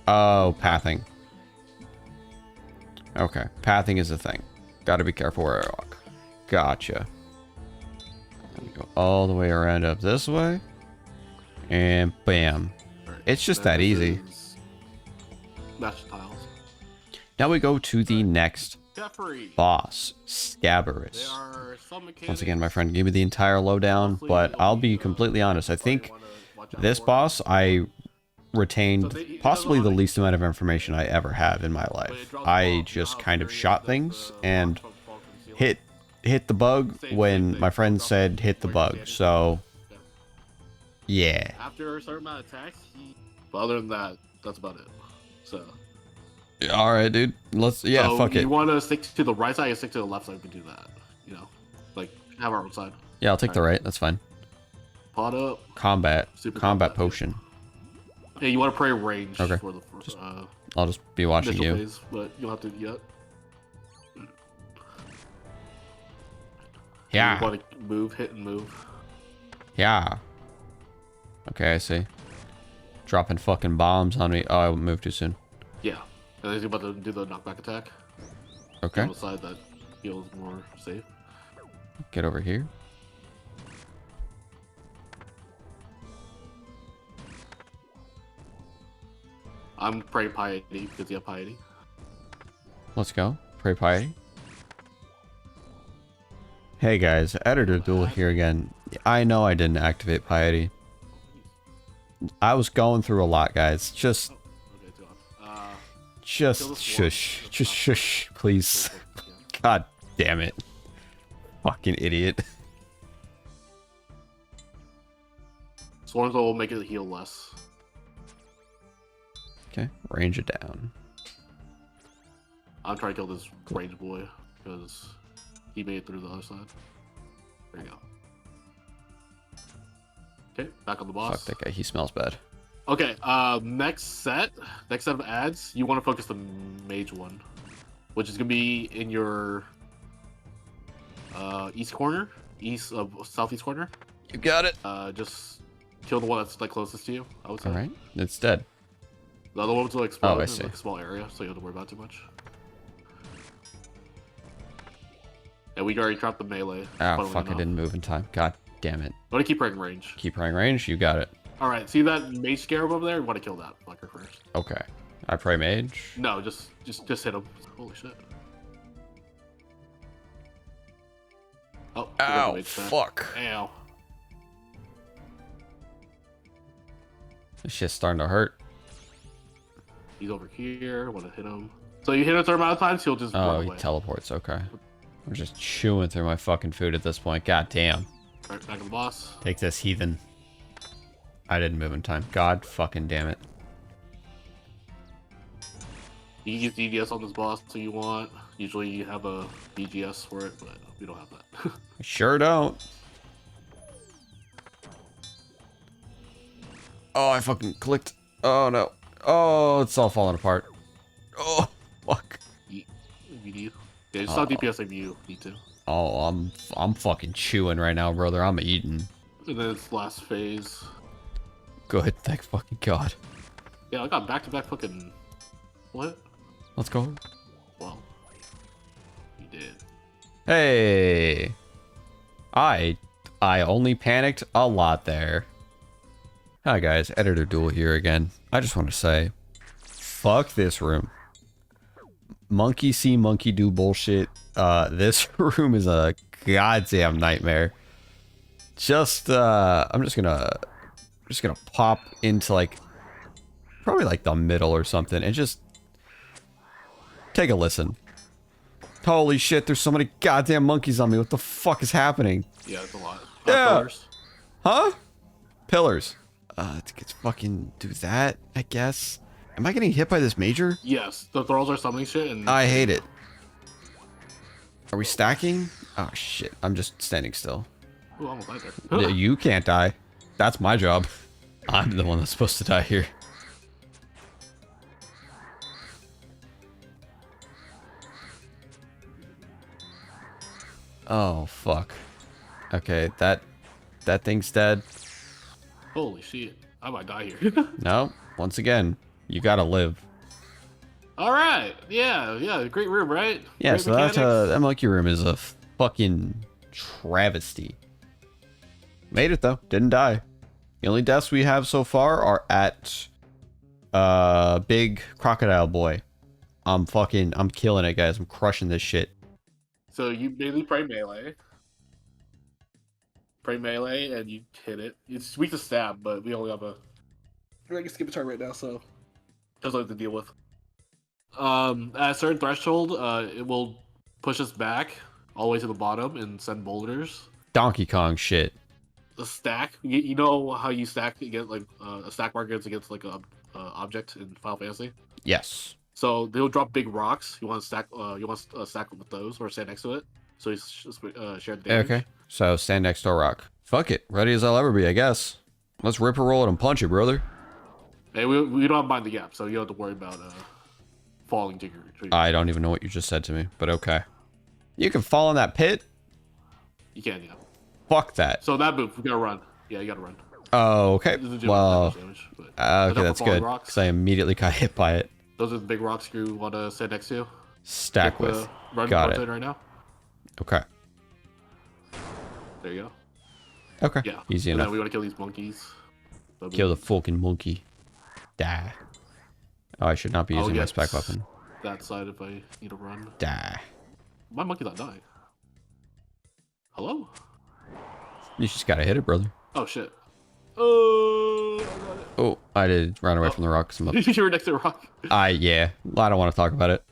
Oh, pathing. Okay, pathing is a thing. Gotta be careful where I walk. Gotcha. Let me go all the way around up this way. And bam. It's just that easy. Match the tiles. Now we go to the next Jeffrey. boss, There Scurrius. are some mechanics. Once again, my friend gave me the entire lowdown, but I'll be completely honest. I think this boss, I retained possibly the least amount of information I ever have in my life. I just kind of shot things and hit the bug when my friend said hit the bug. So, yeah. After a certain amount of attacks, but other than that, that's about it. So. All right, dude. Let's So fuck it. You want to stick to the right side, you stick to the left side. We can do that. You know, like have our own side. Yeah, I'll take the right. That's fine. Pot up. Combat. Super Combat combat. potion. Yeah, you want to pray range Okay. for the first, I'll just be watching initial you. phase, but you'll have to yet. Yeah. You want to move, hit, and move. Yeah. Okay, I see. Dropping fucking bombs on me. Oh, I moved too soon. Yeah. And then he's about to do the knockback attack. Okay. On the side that feels more safe. Get over here. I'm praying piety because you have piety. Let's go. Pray piety. Hey guys, Editor Dool here again. I know I didn't activate piety. I was going through a lot, guys. Just shush. Just shush, please. God damn it. Fucking idiot. Swarms will make it heal less. Okay, range it down. I'm trying to kill this range boy because he made it through the other side. There you go. Okay, back on the boss. Fuck that guy, he smells bad. Okay, next set of ads, you want to focus the mage one, which is gonna be in your southeast corner. You got it. Just kill the one that's like closest to you. I would say. All right, it's dead. The other one's like explode I in see. like a small area, so you don't have to worry about too much. And we already trapped the melee. Ah, fuck! I didn't move in time. God damn it. Want to keep praying range. Keep running range. You got it. All right, see that mage scarab over there? You want to kill that fucker first. Okay. I pray mage. No, just hit him. Holy shit. Oh. Ow! Fuck. Ow. This shit's starting to hurt. He's over here. Want to hit him? So you hit a certain amount of times, he'll just Oh, run he away. teleports. Okay. I'm just chewing through my fucking food at this point. God damn. Right, back on the boss. Take this, heathen. I didn't move in time. God fucking damn it. You can use DGS on this boss if you want. Usually you have a BGS for it, but we don't have that. I sure don't. Oh, I fucking clicked. Oh no. Oh, it's all falling apart. Oh, fuck. Eat if you need. Yeah, just not DPS if you need to. Oh, I'm fucking chewing right now, brother. I'm eating. And then it's last phase. Good, thank fucking God. Yeah, I got back-to-back fucking... What? Let's go. Well, you did. Hey. I only panicked a lot there. Hi guys, Editor Dool here again. I just want to say, fuck this room. Monkey see, monkey do bullshit. This room is a goddamn nightmare. I'm just gonna pop into like probably like the middle or something and just take a listen. Holy shit, there's so many goddamn monkeys on me. What the fuck is happening? Yeah, it's a lot. Yeah. Pillars. Huh? Pillars. Let's fucking do that, I guess. Am I getting hit by this major? Yes, the thralls are summoning shit and... I hate it. Are we stacking? Oh shit, I'm just standing still. Ooh, I almost died there. Yeah, you can't die. That's my job. I'm the one that's supposed to die here. Oh fuck. Okay, that thing's dead. Holy shit. I might die here. No, once again, you gotta live. Alright. Yeah. Great room, right? Yeah, Great so mechanics. that monkey room is a fucking travesty. Made it though, didn't die. The only deaths we have so far are at big crocodile boy. I'm killing it, guys. I'm crushing this shit. So you mainly pray melee. Pray melee and you hit it. It's weak to stab, but we only have a... I can skip a turn right now, so... There's nothing to deal with. At a certain threshold, it will push us back all the way to the bottom and send boulders. Donkey Kong shit. The stack, you know how you stack against like a stack marker against like a object in Final Fantasy. Yes. So they'll drop big rocks. You want to stack? You want to stack with those or stand next to it. So you share the damage. Okay. So stand next to a rock. Fuck it. Ready as I'll ever be, I guess. Let's rip a roll it and punch it, brother. Hey, we don't mind the gap, so you don't have to worry about falling to your tree. I don't even know what you just said to me, but okay. You can fall in that pit. You can, yeah. Fuck that. So that move, we gotta run. Yeah, you gotta run. Oh, okay. This is a Well, damage, but okay, for that's falling good. rocks. Because I immediately got hit by it. Those are the big rocks you want to stand next to. Stack Take the with. run Got towards it. right now. Okay. There you go. Okay. Yeah. Easy And enough. then we want to kill these monkeys. Kill the fucking monkey. Die. Oh, I should not be using my spec weapon. That side if I need to run. Die. My monkey's not dying. Hello? You just gotta hit it, brother. Oh shit. Oh, I got it. Oh, I did run away from the rock. You were next to a rock. Yeah. I don't want to talk about it.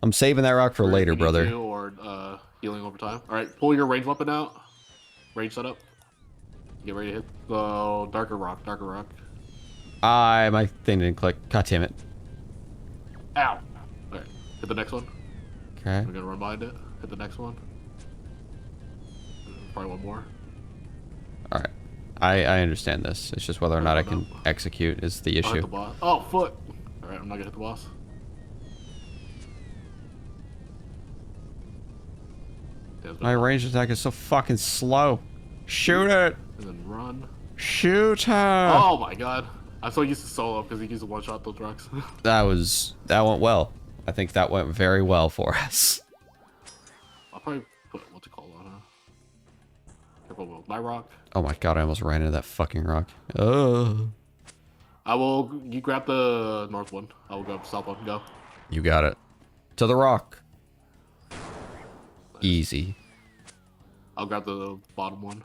I'm saving that rock for later, brother. Or healing over time. Alright, pull your range weapon out. Range setup. Get ready to hit the darker rock, darker rock. My thing didn't click. God damn it. Ow! Alright, hit the next one. Okay. We're gonna run behind it. Hit the next one. Probably one more. Alright. I understand this. It's just whether or not I can execute is the I'll hit issue. the boss. Oh, foot! Alright, I'm not gonna hit the boss. My ranged attack is so fucking slow. Shoot it! And then run. Shoot her! Oh my god. I'm so used to solo because he used to one-shot those rocks. That went well. I think that went very well for us. I'll probably put what's it called on her. Careful with my rock. Oh my god, I almost ran into that fucking rock. Oh. You grab the north one. I will grab the south one. Go. You got it. To the rock. Nice. Easy. I'll grab the bottom one.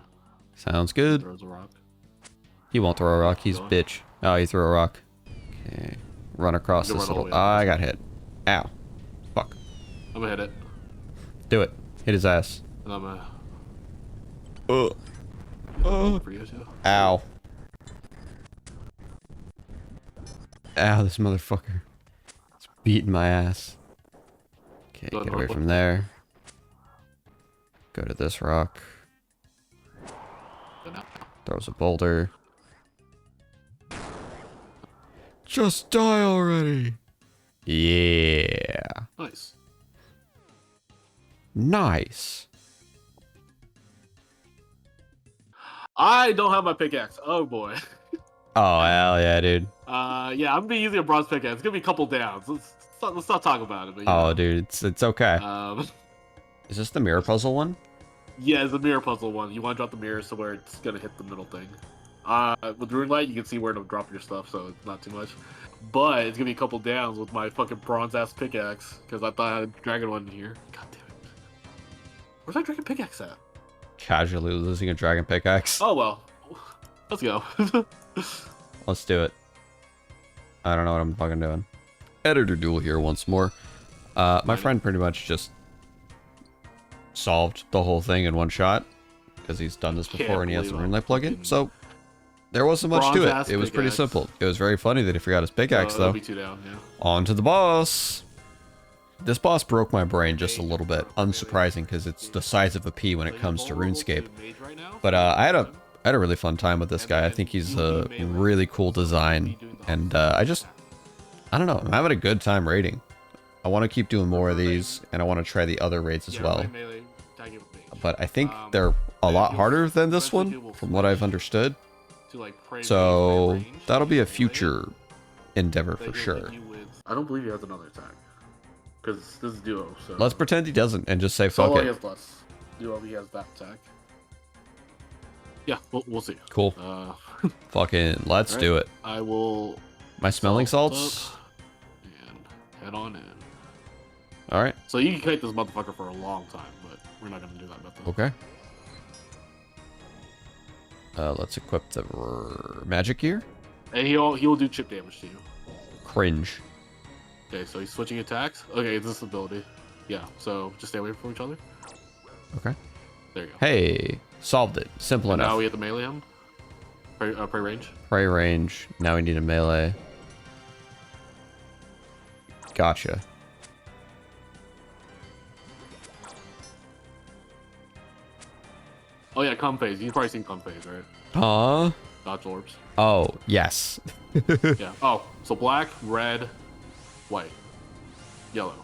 Sounds good. Throws a rock. He won't throw a rock, he's a bitch. Oh, he threw a rock. Okay. Run across You this run all little... the way up. I got hit. Ow. Fuck. I'm gonna hit it. Do it. Hit his ass. And I'm gonna... For you too. Ow. Ow, this motherfucker. It's beating my ass. Okay, Go get north away one. from there. Go to this rock. Go now. Throws a boulder. Just die already. Yeah. Nice. Nice. I don't have my pickaxe. Oh boy. Oh, hell yeah, dude. Yeah, I'm gonna be using a bronze pickaxe. It's gonna be a couple downs. Let's not talk about it. But, Oh, dude, it's okay. Um, Is this the mirror puzzle one? yeah, it's a mirror puzzle one. You want to drop the mirror so where it's gonna hit the middle thing. With Rune Light, you can see where to drop your stuff, so it's not too much. But it's gonna be a couple downs with my fucking bronze ass pickaxe because I thought I had a dragon one in here. God damn it! Where's my dragon pickaxe at? Casually losing a dragon pickaxe. Oh well, let's go. Let's do it. I don't know what I'm fucking doing. Editor Dool here once more. My friend pretty much just solved the whole thing in one shot because he's done this before and he has the believe Runelight plugin. fucking So there wasn't much to bronze-ass it. It was pretty pickaxe. simple. It was very funny that he forgot his pickaxe That'll though. be 2 down. Yeah. On to the boss. This boss broke my brain just a little bit. Unsurprising because it's the size of a pea when it comes to RuneScape. But I had a really fun time with this guy. I think he's a really cool design, and I don't know. I'm having a good time raiding. I want to keep doing more of these, and I want to try the other raids as well. But I think they're a lot harder than this one, from what I've understood. So that'll be a future endeavor for sure. I don't believe he has another attack because this is duo. So Let's pretend he doesn't and just say fuck solo he it. has less. Duo he has that attack. Yeah, we'll see. Cool. Fucking let's do it. I will. My smelling salt salts. up and head on in. All right. So you can kite this motherfucker for a long time, but we're not gonna do that method. Okay. Let's equip the magic gear. And he'll do chip damage to you. Cringe. Okay, so he's switching attacks. Okay, it's this ability. Yeah, so just stay away from each other. Okay. There you go. Hey, solved it. Simple And enough. now we have to melee him. Prey range. Prey range. Now we need a melee. Gotcha. Oh yeah, cum phase. You've probably seen cum phase, right? Huh? Dodge orbs. Oh, yes. Yeah. Oh, so black, red, white, yellow.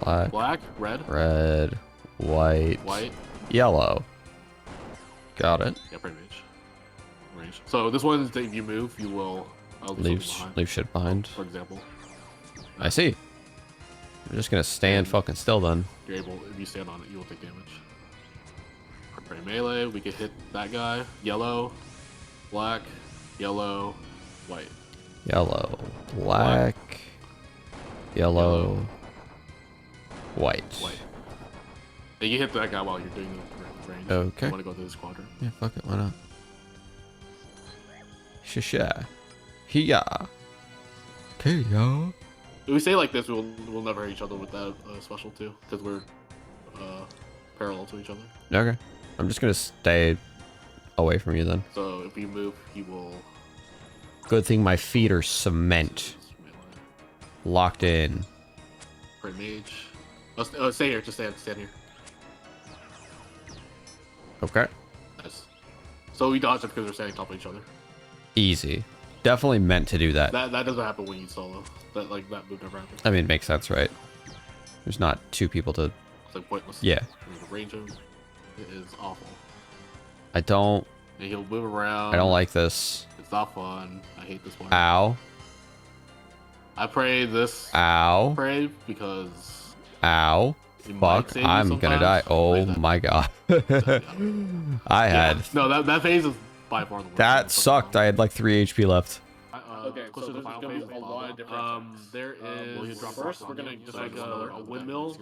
Black, Black, red, red, white, white, yellow. Got it. yeah, pretty much. Range. So this one, if you move, you will Leave shit behind. For example, I see. I'm just gonna stand fucking still then. you're able, if you stand on it, you will take damage. Prey melee, we can hit that guy. Yellow, black, yellow, white. Yellow, black, yellow, white. White. And you hit that guy while you're doing the range. Okay. You want to go through this quadrant. Yeah, fuck it, why not? Shisha. Hiya. Okay, yo. If we say like this, we'll never hit each other with that special too, because we're parallel to each other. Okay. I'm just gonna stay away from you then. So if you move, he will. Good thing my feet are cement. Locked in. Prey mage. Oh, stay here. Just stand here. Okay. Nice. So we dodge it because we're standing on top of each other. Easy. Definitely meant to do that. That doesn't happen when you solo. That move never happens. I mean, it makes sense, right? There's not two people to... It's like pointless. Yeah. The range of it is awful. I don't... And he'll move around. I don't like this. It's not fun. I hate this part. Ow. I pray this. Ow. Pray because. Ow. it might Fuck. save you I'm gonna die. sometimes. Oh Play that. my god. I Yeah. had... No, that phase is by far the worst. That sucked. I had like 3 HP left. Okay, so there's gonna be a lot of different. There is. First, we're gonna just like a windmill.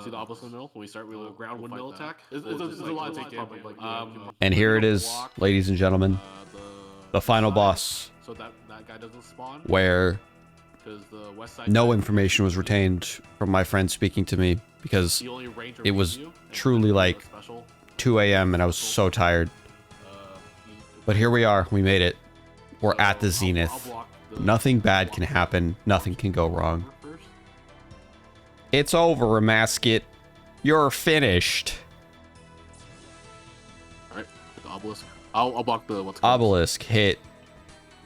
See the obelisk windmill? When we start, we will ground windmill attack. It's a lot to take in. And here it is, ladies and gentlemen. The final boss, So that guy doesn't spawn. where Because the west side. no information was retained from my friend speaking to me because The only ranger it was range you, and truly then like special, 2 a.m. and I was so tired. But here we are. We made it. We're at the I'll zenith. block the- Nothing bad can happen. Nothing can go wrong. First. It's over, Ramasket. You're finished. Alright, the obelisk. I'll block the what's it called? Obelisk hit.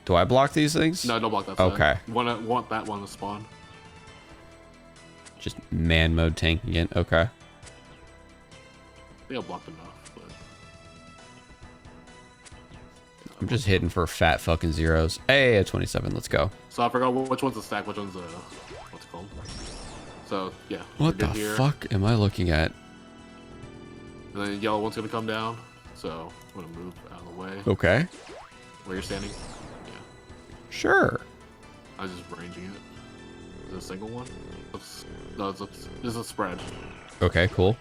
Do I block these things? No, don't block that side. Okay. You want that one to spawn. Just man mode tank again. Okay. I think I blocked enough, but I'm just hitting for fat fucking zeros. Hey, a 27. Let's go. so I forgot which one's the stack, which one's what's it called. So yeah. What we're the good here. fuck am I looking at? And then yellow one's gonna come down. So I'm gonna move out of the way Okay. where you're standing. Sure. I was just ranging it. Is it a single one? No, this is a spread. Okay, cool.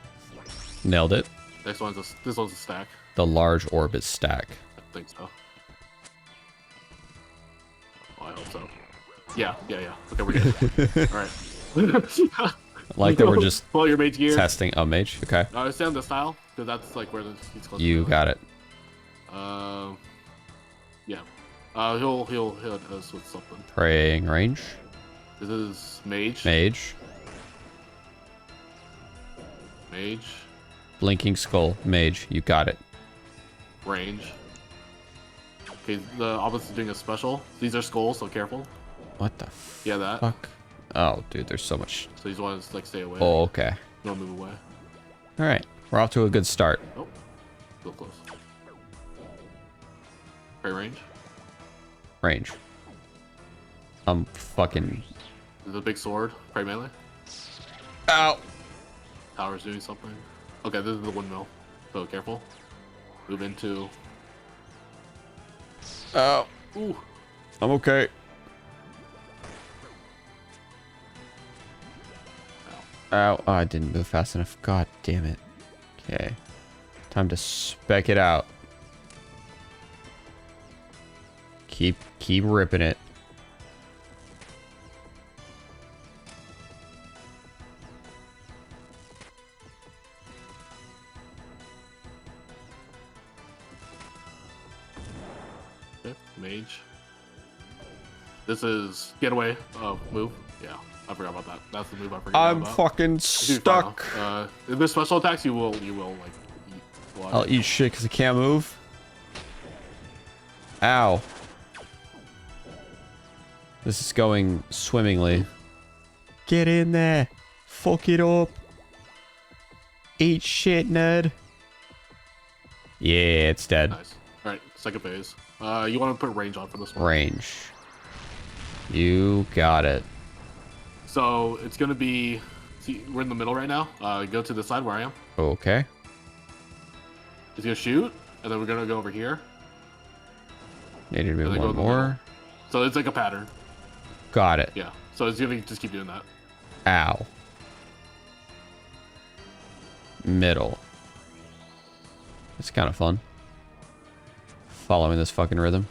Nailed it. This one's a stack. The large orbit stack. I think so. Oh, I hope so. Yeah. Okay, we're good. All right. Like that we're just Pull your mage gear. testing a mage. Okay. Stay on the style because that's like where he's close. You got it. Yeah. He'll hit us with something. Praying range. This is mage. Mage. Mage. Blinking skull. Mage. You got it. Range. Okay, the obelisk is doing a special. These are skulls, so careful. What the Yeah, that. fuck? Oh, dude, there's so much. So you just want to like stay away. Oh, okay. Don't move away. All right. We're off to a good start. Oh, real close. Prey range. Range. I'm fucking... There's a big sword. Prey melee. Ow! Tower's doing something. Okay, this is the windmill. So careful. Move into. Ow. Ooh. I'm okay. Ow. Oh, I didn't move fast enough. God damn it. Okay. Time to spec it out. Keep ripping it. Okay, mage. This is getaway. Move. Yeah, I forgot about that. That's the move I forgot I'm about. fucking You'll be fine, stuck. though. If there's special attacks, you will like eat blood. I'll eat shit because I can't move. Ow. This is going swimmingly. Get in there. Fuck it up. Eat shit, nerd. Yeah, it's dead. Nice. All right, second phase. You want to put range on for this one? Range. You got it. So it's gonna be. See, we're in the middle right now. Go to the side where I am. Okay. He's gonna shoot, and then we're gonna go over here. Needed to be And then one go in the more. middle. So it's like a pattern. Got it. Yeah. So it's gonna just keep doing that. Ow. Middle. It's kind of fun. Following this fucking rhythm.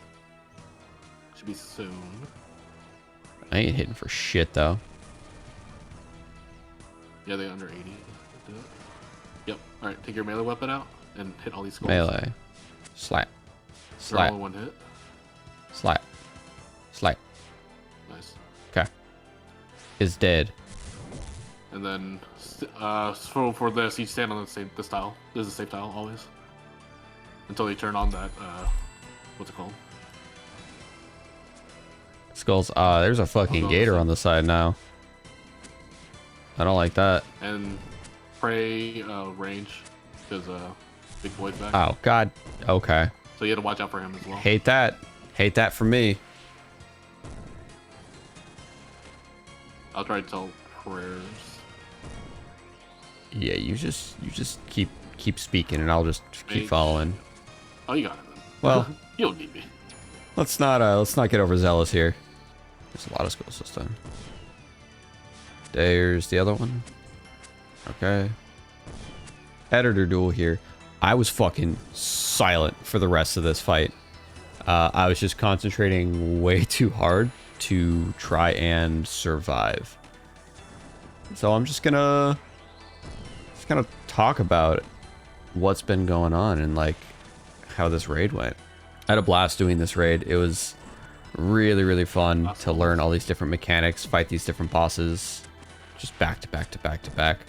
Should be soon. I ain't hitting for shit though. Yeah, they under 80. Do it. Yep. All right, take your melee weapon out and hit all these skulls. Melee. Slap. They're all Slap. in one hit. Slap. Slap. Nice. Okay. Is dead. And then for this, you stand on this tile. This is the same tile always. Until you turn on that, what's it called? Skulls. There's a fucking gator on the side now. I don't like that. And pray range, because big boy's back. Oh, God. Okay. So you have to watch out for him as well. Hate that. Hate that for me. I'll try to tell prayers. Yeah, you just keep speaking and I'll just keep Mage. following. Oh, you got it then. Well, You don't need me. let's not get overzealous here. There's a lot of skulls this time. There's the other one. Okay. Editor Dool here. I was fucking silent for the rest of this fight. I was just concentrating way too hard to try and survive. So I'm just gonna talk about what's been going on and like how this raid went. I had a blast doing this raid. It was really, really fun to learn all these different mechanics, fight these different bosses, just back to back to back to back.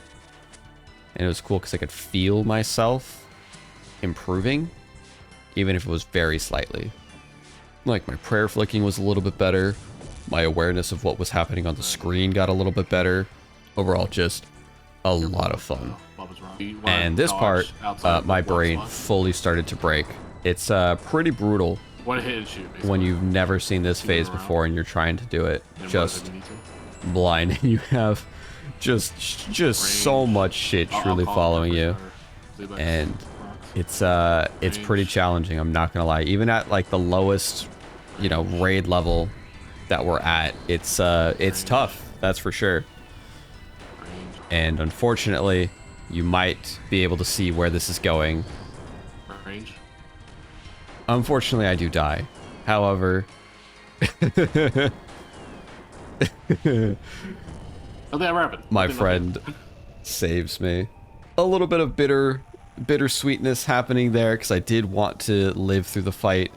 And it was cool because I could feel myself improving, even if it was very slightly. Like my prayer flicking was a little bit better. My awareness of what was happening on the screen got a little bit better. Overall, just a lot of fun. And this part, my brain fully started to break. It's pretty brutal One hit and shoot, basically. when you've never seen this phase before and you're trying to do it And just run if you need to. blind, and you have just so much shit I'll truly call following him you, for sure. and it's pretty challenging. I'm not gonna lie. Even at like the lowest, raid level that we're at, it's tough. That's for sure. And unfortunately, you might be able to see where this is going. Range. Unfortunately, I do die. However, Oh, that happened. my friend saves me. A little bit of bittersweetness happening there because I did want to live through the fight.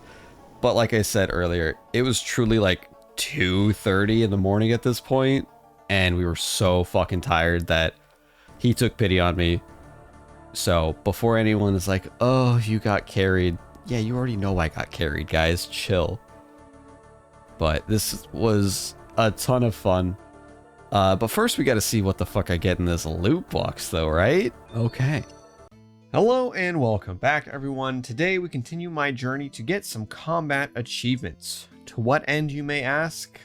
But like I said earlier, it was truly like 2:30 in the morning at this point, and we were so fucking tired that he took pity on me. So before anyone is like, oh, you got carried. Yeah, you already know I got carried, guys. Chill. But this was a ton of fun. But first we got to see what the fuck I get in this loot box though, right? Okay. Hello and welcome back, everyone. Today we continue my journey to get some combat achievements. To what end, you may ask?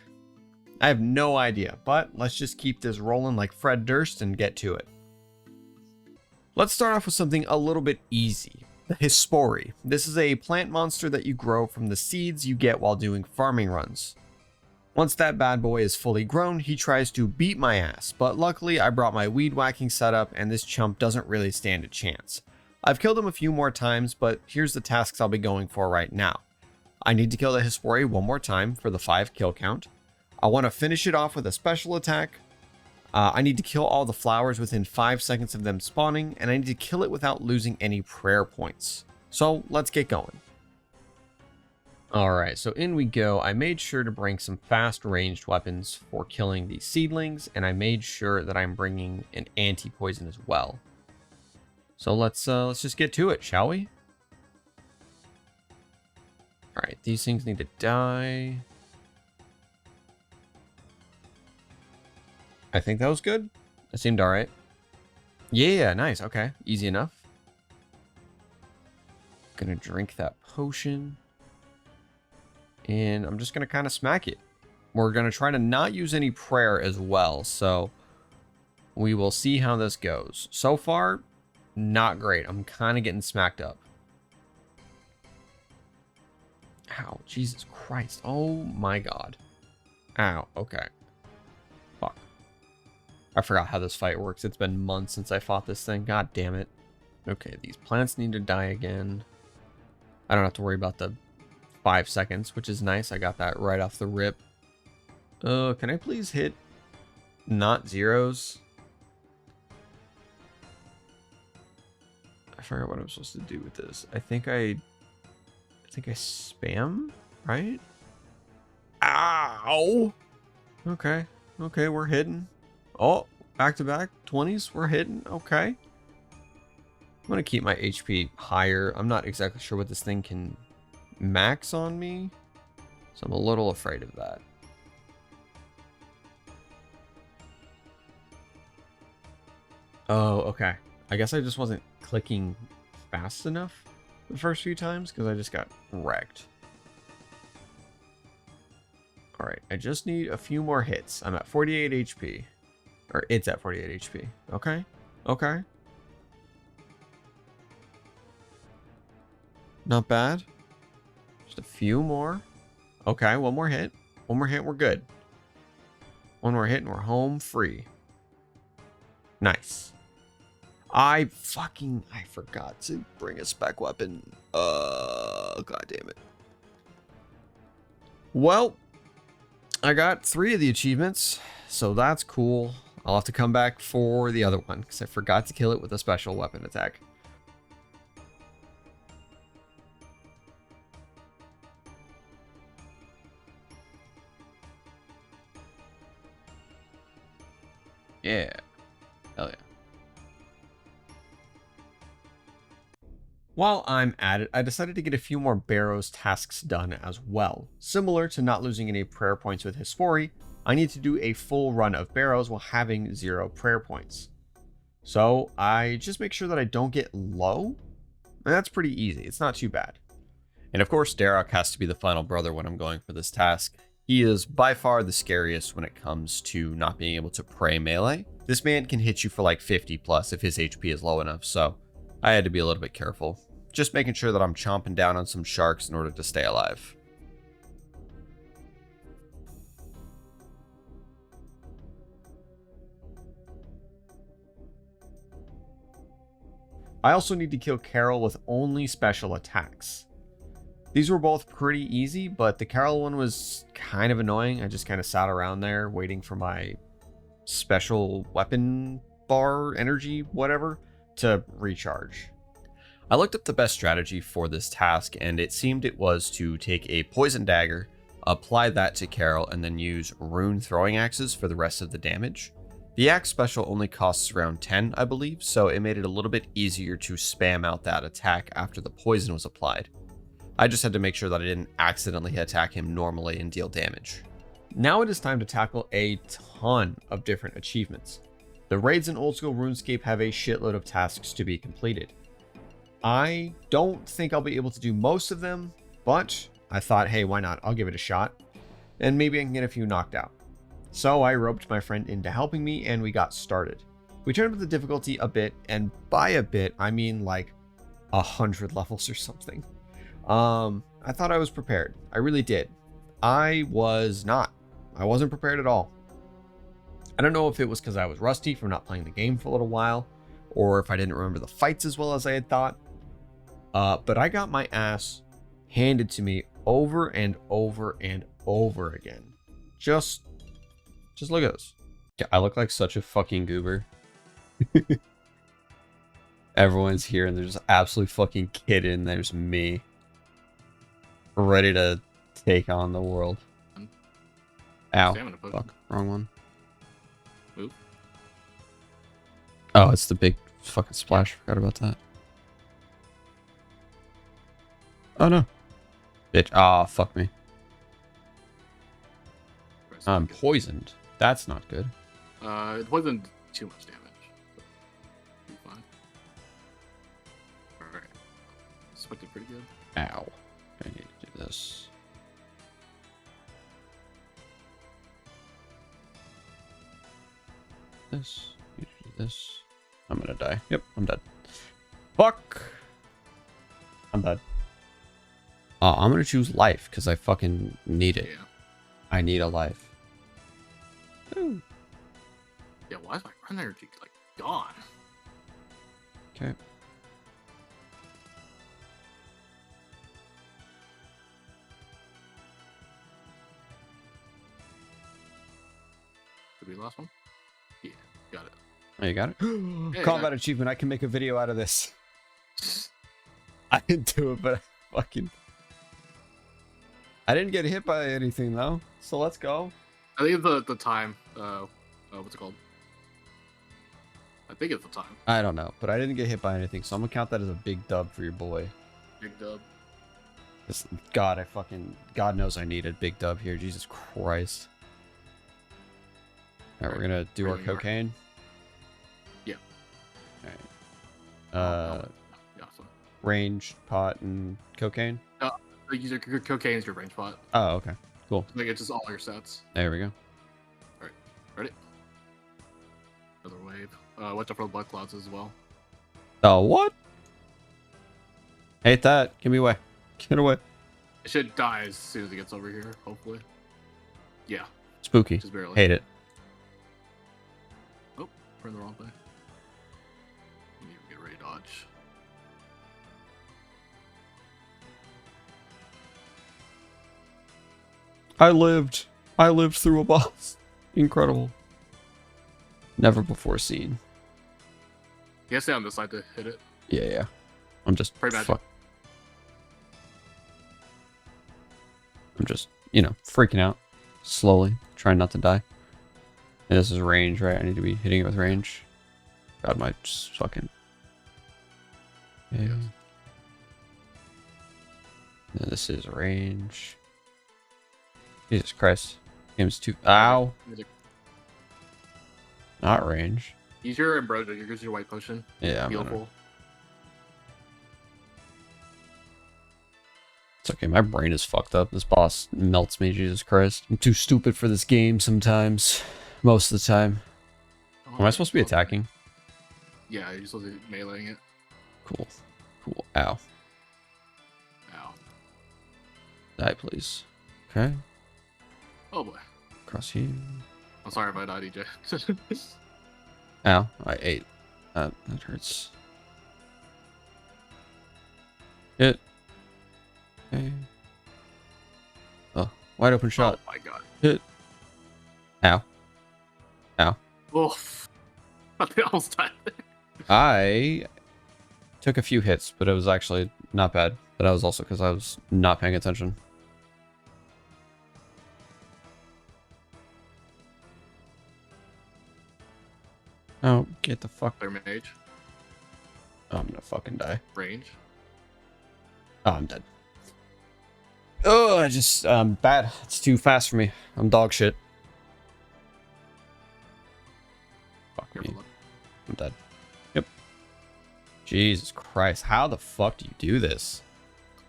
I have no idea, but let's just keep this rolling like Fred Durst and get to it. Let's start off with something a little bit easy. The Hespori. This is a plant monster that you grow from the seeds you get while doing farming runs. Once that bad boy is fully grown, he tries to beat my ass, but luckily I brought my weed whacking setup and this chump doesn't really stand a chance. I've killed him a few more times, but here's the tasks I'll be going for right now. I need to kill the Hespori one more time for the 5 kill count. I want to finish it off with a special attack. I need to kill all the flowers within 5 seconds of them spawning, and I need to kill it without losing any prayer points. So let's get going. Alright, so in we go. I made sure to bring some fast ranged weapons for killing the seedlings, and I made sure that I'm bringing an anti-poison as well. So let's just get to it, shall we? Alright, these things need to die. I think that was good. That seemed alright. Yeah, nice. Okay, easy enough. Gonna drink that potion. And I'm just gonna kind of smack it. We're gonna try to not use any prayer as well, so we will see how this goes. So far, not great. I'm kind of getting smacked up. Ow, Jesus Christ. Oh my God. Ow, okay. Fuck. I forgot how this fight works. It's been months since I fought this thing. God damn it. Okay, these plants need to die again. I don't have to worry about the 5 seconds, which is nice. I got that right off the rip. Can I please hit not zeros? I forgot what I'm supposed to do with this. I think I spam, right? Ow! Okay. Okay, we're hitting. Oh, back to back 20s. We're hitting. Okay. I'm going to keep my HP higher. I'm not exactly sure what this thing can max on me, so I'm a little afraid of that. Oh, okay. I guess I just wasn't clicking fast enough the first few times because I just got wrecked. All right, I just need a few more hits. I'm at 48 HP. Or it's at 48 HP. Okay. Okay. Not bad. Just a few more. Okay, one more hit. One more hit, we're good. One more hit and we're home free. Nice. I forgot to bring a spec weapon. God damn it. Well, I got 3 of the achievements, so that's cool. I'll have to come back for the other one because I forgot to kill it with a special weapon attack. Yeah. Hell yeah. While I'm at it, I decided to get a few more Barrows tasks done as well. Similar to not losing any prayer points with Hespori, I need to do a full run of Barrows while having 0 prayer points. So I just make sure that I don't get low, and that's pretty easy. It's not too bad. And of course, Darok has to be the final brother when I'm going for this task. He is by far the scariest when it comes to not being able to pray melee. This man can hit you for like 50 plus if his HP is low enough, so I had to be a little bit careful. Just making sure that I'm chomping down on some sharks in order to stay alive. I also need to kill Carol with only special attacks. These were both pretty easy, but the Carol one was kind of annoying. I just kind of sat around there waiting for my special weapon bar, energy, whatever, to recharge. I looked up the best strategy for this task, and it seemed it was to take a poison dagger, apply that to Carol, and then use rune throwing axes for the rest of the damage. The axe special only costs around 10, I believe, so it made it a little bit easier to spam out that attack after the poison was applied. I just had to make sure that I didn't accidentally attack him normally and deal damage. Now it is time to tackle a ton of different achievements. The raids in old school RuneScape have a shitload of tasks to be completed. I don't think I'll be able to do most of them, but I thought, hey, why not? I'll give it a shot, and maybe I can get a few knocked out. So I roped my friend into helping me, and we got started. We turned up the difficulty a bit, and by a bit, I mean like 100 levels or something. I thought I was prepared. I really did. I was not. I wasn't prepared at all. I don't know if it was because I was rusty from not playing the game for a little while, or if I didn't remember the fights as well as I had thought. But I got my ass handed to me over and over and over again. Just look at this. I look like such a fucking goober. Everyone's here and there's absolutely fucking kidding. And there's me. Ready to take on the world. Ow. Fuck. Wrong one. Oop. Oh, it's the big fucking splash. Forgot about that. Oh no. Bitch. Ah, fuck me. I'm poisoned. That's not good. It wasn't too much damage. expected pretty good. Ow. I need to do this. This. Need to do this. I'm gonna die. Yep, I'm dead. Fuck. I'm dead. I'm gonna choose life because I fucking need it. Yeah. I need a life. Yeah, why is my run energy like gone? Okay. Did we last one? Yeah, got it. Oh, you got it? Yeah, Combat achievement. I can make a video out of this. I didn't do it, but I fucking... I didn't get hit by anything, though. So let's go. I think the time. What's it called? I think it's the time. I don't know, but I didn't get hit by anything, so I'm gonna count that as a big dub for your boy. Big dub. God, God knows I need a big dub here. Jesus Christ. Alright, we're gonna do our Really hard. cocaine. Yeah. Alright. Yeah, so. Range, pot, and cocaine. Use your cocaine as your range spot. Oh, okay. Cool. I think it's just all your sets. There we go. Ready? Another wave. Watch out for the blood clouds as well. Oh, what? Hate that. Get me away. Get away. It should die as soon as it gets over here, hopefully. Yeah, Spooky. just barely. Hate it. Oh, we're in the wrong way. We need to get ready to dodge. I lived through a boss. Incredible. Never before seen. You gotta stay on this side to hit it. Yeah. I'm just Pray magic. fuck. I'm just, freaking out. Slowly. Trying not to die. And this is range, right? I need to be hitting it with range. God, my just fucking... Yeah. Yes. And this is range. Jesus Christ. Game's too... Ow! Not range. Use your ambrosia. Use your white potion. Yeah, I'm Heal gonna... full. It's okay, my brain is fucked up. This boss melts me, Jesus Christ. I'm too stupid for this game sometimes. Most of the time. Am I supposed to be attacking? Yeah, you're supposed to be meleeing it. Cool. Ow. Ow. Die, please. Okay. Oh boy. Cross here. I'm sorry if I died, EJ. Ow. I ate. That hurts. Hit. Okay. Oh, wide open shot. Oh my god. Hit. Ow. Oof. I almost died. I took a few hits, but it was actually not bad. But that was also because I was not paying attention. Oh, get the fuck. Clear mage. Oh, I'm gonna fucking die. Range. Oh, I'm dead. Oh, I just, bad. It's too fast for me. I'm dog shit. Fuck me. Careful. I'm dead. Yep. Jesus Christ. How the fuck do you do this?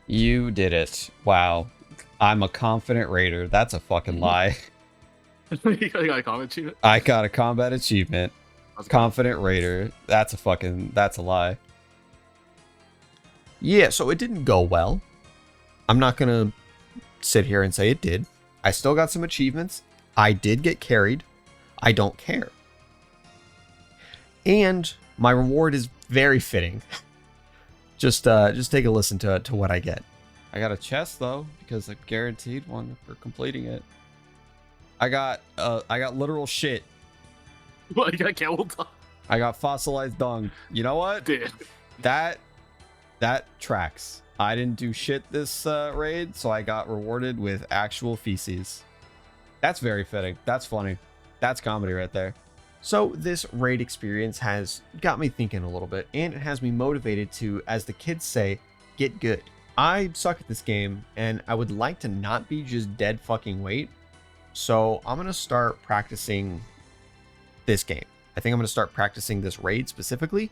You did it. Wow. I'm a confident raider. That's a fucking lie. You got a comment achievement? I got a combat achievement. That's good. Confident raider. That's a lie. Yeah, so it didn't go well. I'm not gonna sit here and say it did. I still got some achievements. I did get carried. I don't care. And my reward is very fitting. Just take a listen to what I get. I got a chest though, because I guaranteed one for completing it. I got literal shit. What, you got camel tongue? I got fossilized dung. You know what? Dude. That tracks. I didn't do shit this raid, so I got rewarded with actual feces. That's very fitting. That's funny. That's comedy right there. So this raid experience has got me thinking a little bit, and it has me motivated to, as the kids say, get good. I suck at this game, and I would like to not be just dead fucking weight. So I'm gonna start practicing this game. I think I'm gonna start practicing this raid specifically,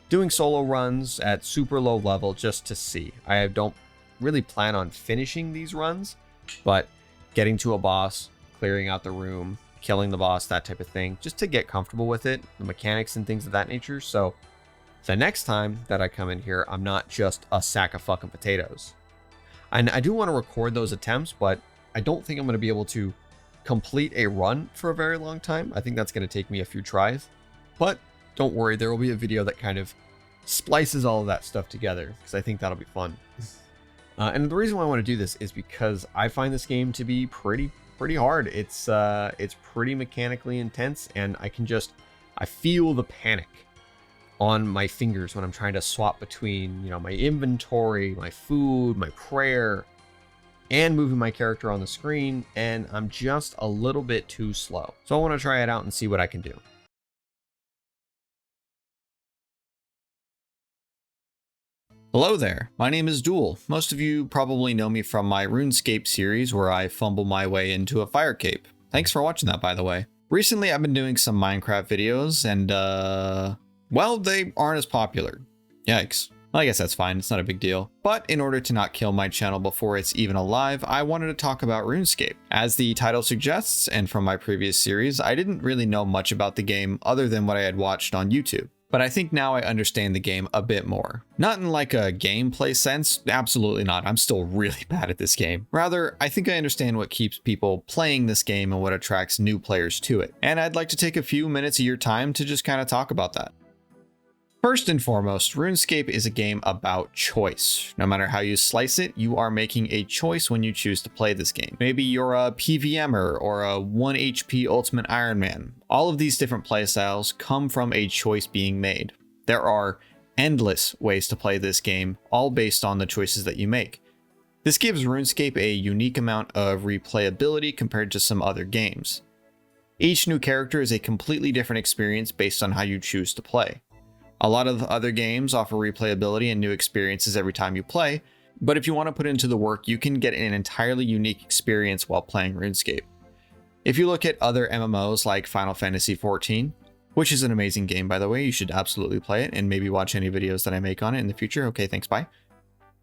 doing solo runs at super low level just to see. I don't really plan on finishing these runs, but getting to a boss, clearing out the room, killing the boss, that type of thing, just to get comfortable with it, the mechanics and things of that nature. So the next time that I come in here, I'm not just a sack of fucking potatoes. And I do want to record those attempts, but I don't think I'm going to be able to complete a run for a very long time. I think that's going to take me a few tries. But don't worry, there will be a video that kind of splices all of that stuff together, because I think that'll be fun. And the reason why I want to do this is because I find this game to be pretty hard. It's pretty mechanically intense, and I feel the panic on my fingers when I'm trying to swap between, you know, my inventory, my food, my prayer, and moving my character on the screen, and I'm just a little bit too slow. So I want to try it out and see what I can do. Hello there, my name is Dool. Most of you probably know me from my Runescape series where I fumble my way into a fire cape. Thanks for watching that, by the way. Recently I've been doing some Minecraft videos and well, they aren't as popular. Yikes. Well, I guess that's fine, it's not a big deal. But in order to not kill my channel before it's even alive, I wanted to talk about Runescape. As the title suggests, and from my previous series, I didn't really know much about the game other than what I had watched on YouTube. But I think now I understand the game a bit more. Not in like a gameplay sense, absolutely not. I'm still really bad at this game. Rather, I think I understand what keeps people playing this game and what attracts new players to it. And I'd like to take a few minutes of your time to just kind of talk about that. First and foremost, RuneScape is a game about choice. No matter how you slice it, you are making a choice when you choose to play this game. Maybe you're a PVMer or a 1 HP Ultimate Iron Man. All of these different playstyles come from a choice being made. There are endless ways to play this game, all based on the choices that you make. This gives RuneScape a unique amount of replayability compared to some other games. Each new character is a completely different experience based on how you choose to play. A lot of other games offer replayability and new experiences every time you play, but if you want to put into the work, you can get an entirely unique experience while playing RuneScape. If you look at other MMOs like Final Fantasy XIV, which is an amazing game by the way, you should absolutely play it and maybe watch any videos that I make on it in the future. Okay, thanks, bye.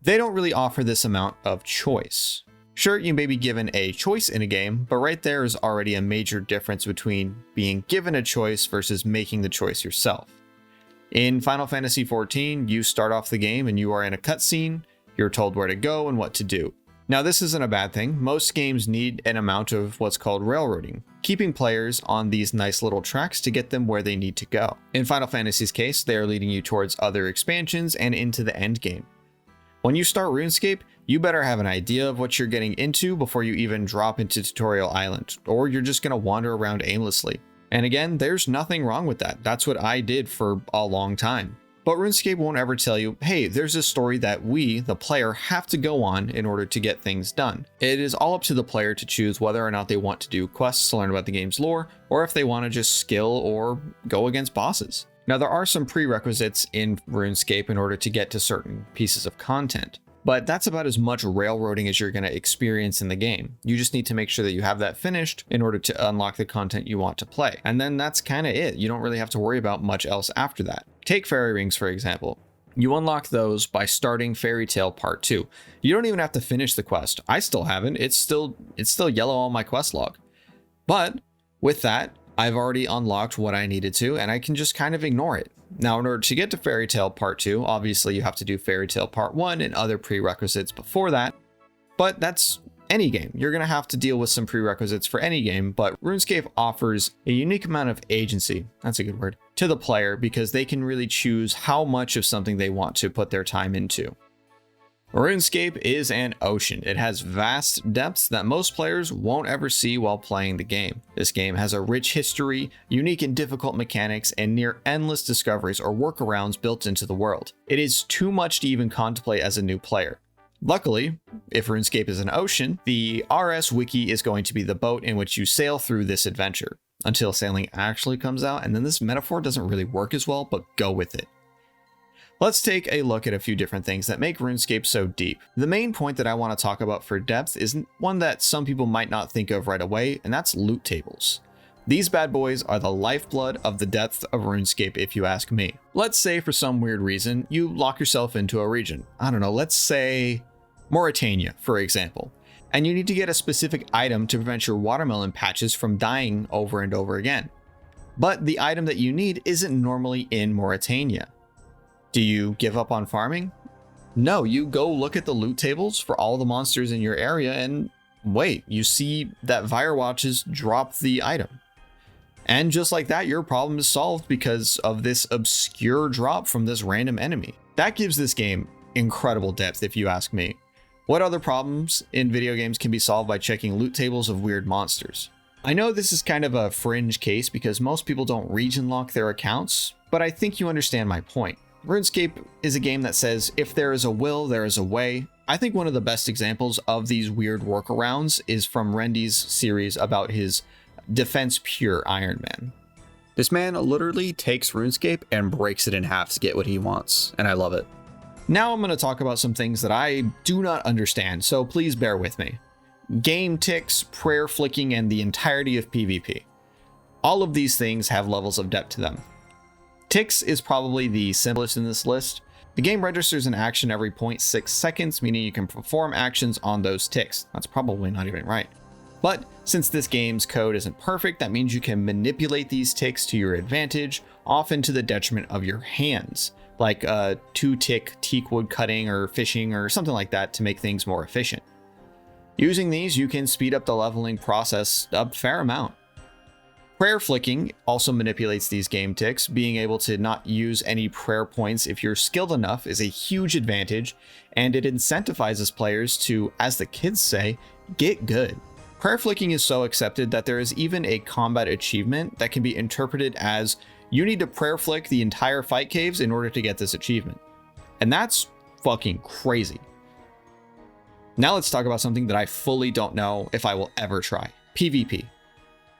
They don't really offer this amount of choice. Sure, you may be given a choice in a game, but right there is already a major difference between being given a choice versus making the choice yourself. In Final Fantasy XIV, you start off the game and you are in a cutscene, you're told where to go and what to do. Now this isn't a bad thing, most games need an amount of what's called railroading, keeping players on these nice little tracks to get them where they need to go. In Final Fantasy's case, they are leading you towards other expansions and into the end game. When you start RuneScape, you better have an idea of what you're getting into before you even drop into Tutorial Island, or you're just going to wander around aimlessly. And again, there's nothing wrong with that. That's what I did for a long time. But RuneScape won't ever tell you, hey, there's a story that we, the player, have to go on in order to get things done. It is all up to the player to choose whether or not they want to do quests to learn about the game's lore, or if they want to just skill or go against bosses. Now there are some prerequisites in RuneScape in order to get to certain pieces of content. But that's about as much railroading as you're going to experience in the game. You just need to make sure that you have that finished in order to unlock the content you want to play. And then that's kind of it. You don't really have to worry about much else after that. Take fairy rings, for example. You unlock those by starting Fairy Tale Part 2. You don't even have to finish the quest. I still haven't. It's still yellow on my quest log. But with that, I've already unlocked what I needed to, and I can just kind of ignore it. Now, in order to get to Fairy Tale Part 2, obviously you have to do Fairy Tale Part 1 and other prerequisites before that, but that's any game. You're going to have to deal with some prerequisites for any game, but RuneScape offers a unique amount of agency, that's a good word, to the player because they can really choose how much of something they want to put their time into. RuneScape is an ocean. It has vast depths that most players won't ever see while playing the game. This game has a rich history, unique and difficult mechanics, and near endless discoveries or workarounds built into the world. It is too much to even contemplate as a new player. Luckily, if RuneScape is an ocean, the RS Wiki is going to be the boat in which you sail through this adventure, until sailing actually comes out, and then this metaphor doesn't really work as well, but go with it. Let's take a look at a few different things that make RuneScape so deep. The main point that I want to talk about for depth is one that some people might not think of right away, and that's loot tables. These bad boys are the lifeblood of the depth of RuneScape if you ask me. Let's say for some weird reason, you lock yourself into a region. I don't know, let's say Morytania, for example. And you need to get a specific item to prevent your watermelon patches from dying over and over again. But the item that you need isn't normally in Morytania. Do you give up on farming? No, you go look at the loot tables for all the monsters in your area and wait, you see that Firewatches drop the item. And just like that, your problem is solved because of this obscure drop from this random enemy. That gives this game incredible depth if you ask me. What other problems in video games can be solved by checking loot tables of weird monsters? I know this is kind of a fringe case because most people don't region lock their accounts, but I think you understand my point. RuneScape is a game that says, if there is a will, there is a way. I think one of the best examples of these weird workarounds is from Rendy's series about his Defense Pure Iron Man. This man literally takes RuneScape and breaks it in half to get what he wants, and I love it. Now I'm going to talk about some things that I do not understand, so please bear with me. Game ticks, prayer flicking, and the entirety of PvP. All of these things have levels of depth to them. Ticks is probably the simplest in this list. The game registers an action every 0.6 seconds, meaning you can perform actions on those ticks. That's probably not even right. But since this game's code isn't perfect, that means you can manipulate these ticks to your advantage, often to the detriment of your hands, like a 2-tick teak wood cutting or fishing or something like that to make things more efficient. Using these, you can speed up the leveling process a fair amount. Prayer flicking also manipulates these game ticks. Being able to not use any prayer points if you're skilled enough is a huge advantage, and it incentivizes players to, as the kids say, get good. Prayer flicking is so accepted that there is even a combat achievement that can be interpreted as you need to prayer flick the entire fight caves in order to get this achievement. And that's fucking crazy. Now let's talk about something that I fully don't know if I will ever try. PvP.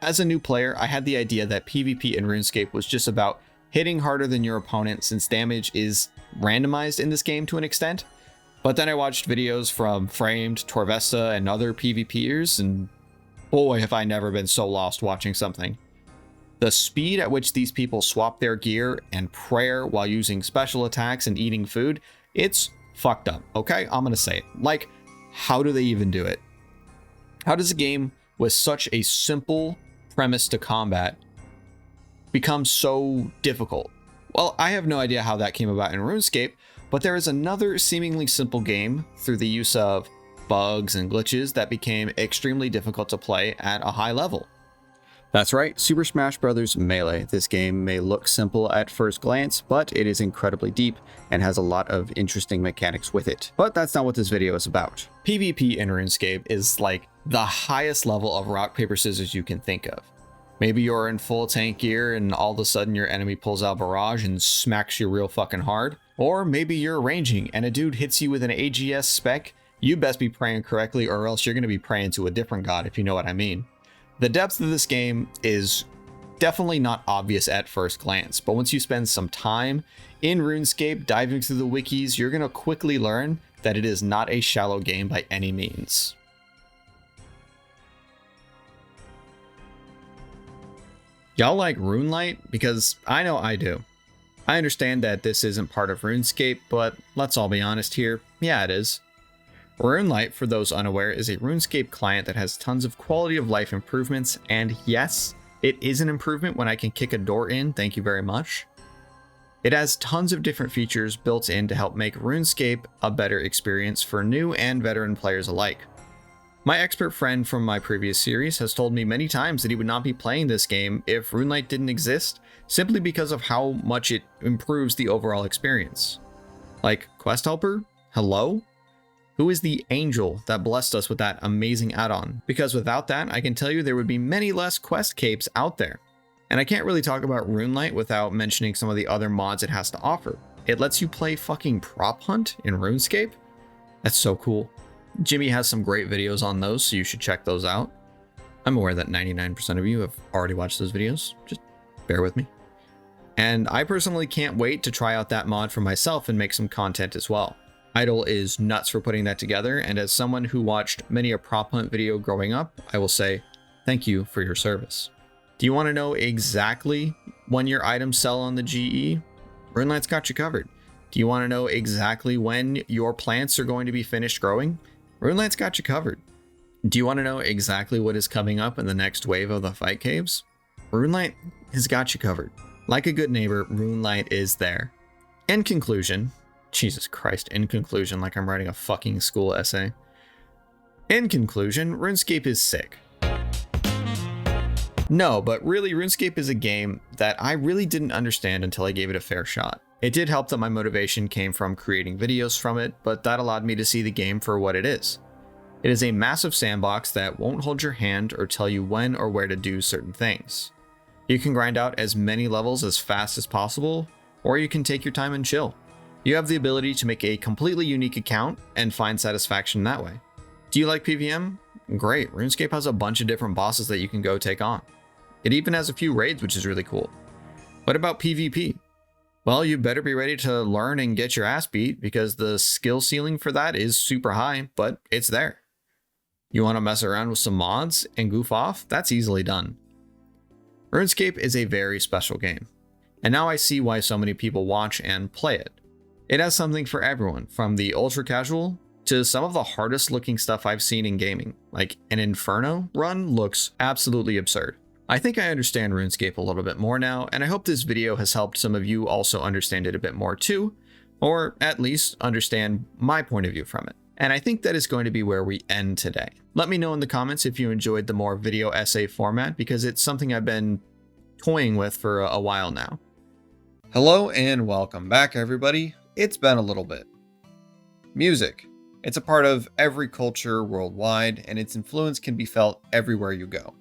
As a new player, I had the idea that PvP in RuneScape was just about hitting harder than your opponent since damage is randomized in this game to an extent. But then I watched videos from Framed, Torvesta, and other PvPers, and boy, have I never been so lost watching something. The speed at which these people swap their gear and prayer while using special attacks and eating food, it's fucked up, okay? I'm gonna say it. Like, how do they even do it? How does a game with such a simple premise to combat become so difficult? Well, I have no idea how that came about in RuneScape, but there is another seemingly simple game through the use of bugs and glitches that became extremely difficult to play at a high level. That's right, Super Smash Bros. Melee. This game may look simple at first glance, but it is incredibly deep and has a lot of interesting mechanics with it. But that's not what this video is about. PvP in RuneScape is like the highest level of rock, paper, scissors you can think of. Maybe you're in full tank gear and all of a sudden your enemy pulls out Barrage and smacks you real fucking hard. Or maybe you're ranging and a dude hits you with an AGS spec. You best be praying correctly or else you're going to be praying to a different god, if you know what I mean. The depth of this game is definitely not obvious at first glance, but once you spend some time in RuneScape diving through the wikis, you're going to quickly learn that it is not a shallow game by any means. Y'all like RuneLite? Because I know I do. I understand that this isn't part of RuneScape, but let's all be honest here, yeah it is. RuneLite, for those unaware, is a RuneScape client that has tons of quality of life improvements, and yes, it is an improvement when I can kick a door in, thank you very much. It has tons of different features built in to help make RuneScape a better experience for new and veteran players alike. My expert friend from my previous series has told me many times that he would not be playing this game if RuneLite didn't exist, simply because of how much it improves the overall experience. Like, Quest Helper? Hello? Who is the angel that blessed us with that amazing add-on? Because without that, I can tell you there would be many less quest capes out there. And I can't really talk about RuneLite without mentioning some of the other mods it has to offer. It lets you play fucking prop hunt in RuneScape? That's so cool. Jimmy has some great videos on those, so you should check those out. I'm aware that 99% of you have already watched those videos, just bear with me. And I personally can't wait to try out that mod for myself and make some content as well. Idle is nuts for putting that together, and as someone who watched many a prop hunt video growing up, I will say, thank you for your service. Do you want to know exactly when your items sell on the GE? RuneLight's got you covered. Do you want to know exactly when your plants are going to be finished growing? RuneLight's got you covered. Do you want to know exactly what is coming up in the next wave of the fight caves? RuneLight has got you covered. Like a good neighbor, RuneLight is there. In conclusion, Jesus Christ, in conclusion, like I'm writing a fucking school essay. In conclusion, RuneScape is sick. No, but really, RuneScape is a game that I really didn't understand until I gave it a fair shot. It did help that my motivation came from creating videos from it, but that allowed me to see the game for what it is. It is a massive sandbox that won't hold your hand or tell you when or where to do certain things. You can grind out as many levels as fast as possible, or you can take your time and chill. You have the ability to make a completely unique account and find satisfaction that way. Do you like PvM? Great, RuneScape has a bunch of different bosses that you can go take on. It even has a few raids, which is really cool. What about PvP? Well, you better be ready to learn and get your ass beat because the skill ceiling for that is super high, but it's there. You want to mess around with some mods and goof off? That's easily done. RuneScape is a very special game, and now I see why so many people watch and play it. It has something for everyone, from the ultra casual to some of the hardest looking stuff I've seen in gaming, like an Inferno run looks absolutely absurd. I think I understand RuneScape a little bit more now, and I hope this video has helped some of you also understand it a bit more too, or at least understand my point of view from it. And I think that is going to be where we end today. Let me know in the comments if you enjoyed the more video essay format, because it's something I've been toying with for a while now. Hello and welcome back, everybody. It's been a little bit. Music. It's a part of every culture worldwide, and its influence can be felt everywhere you go.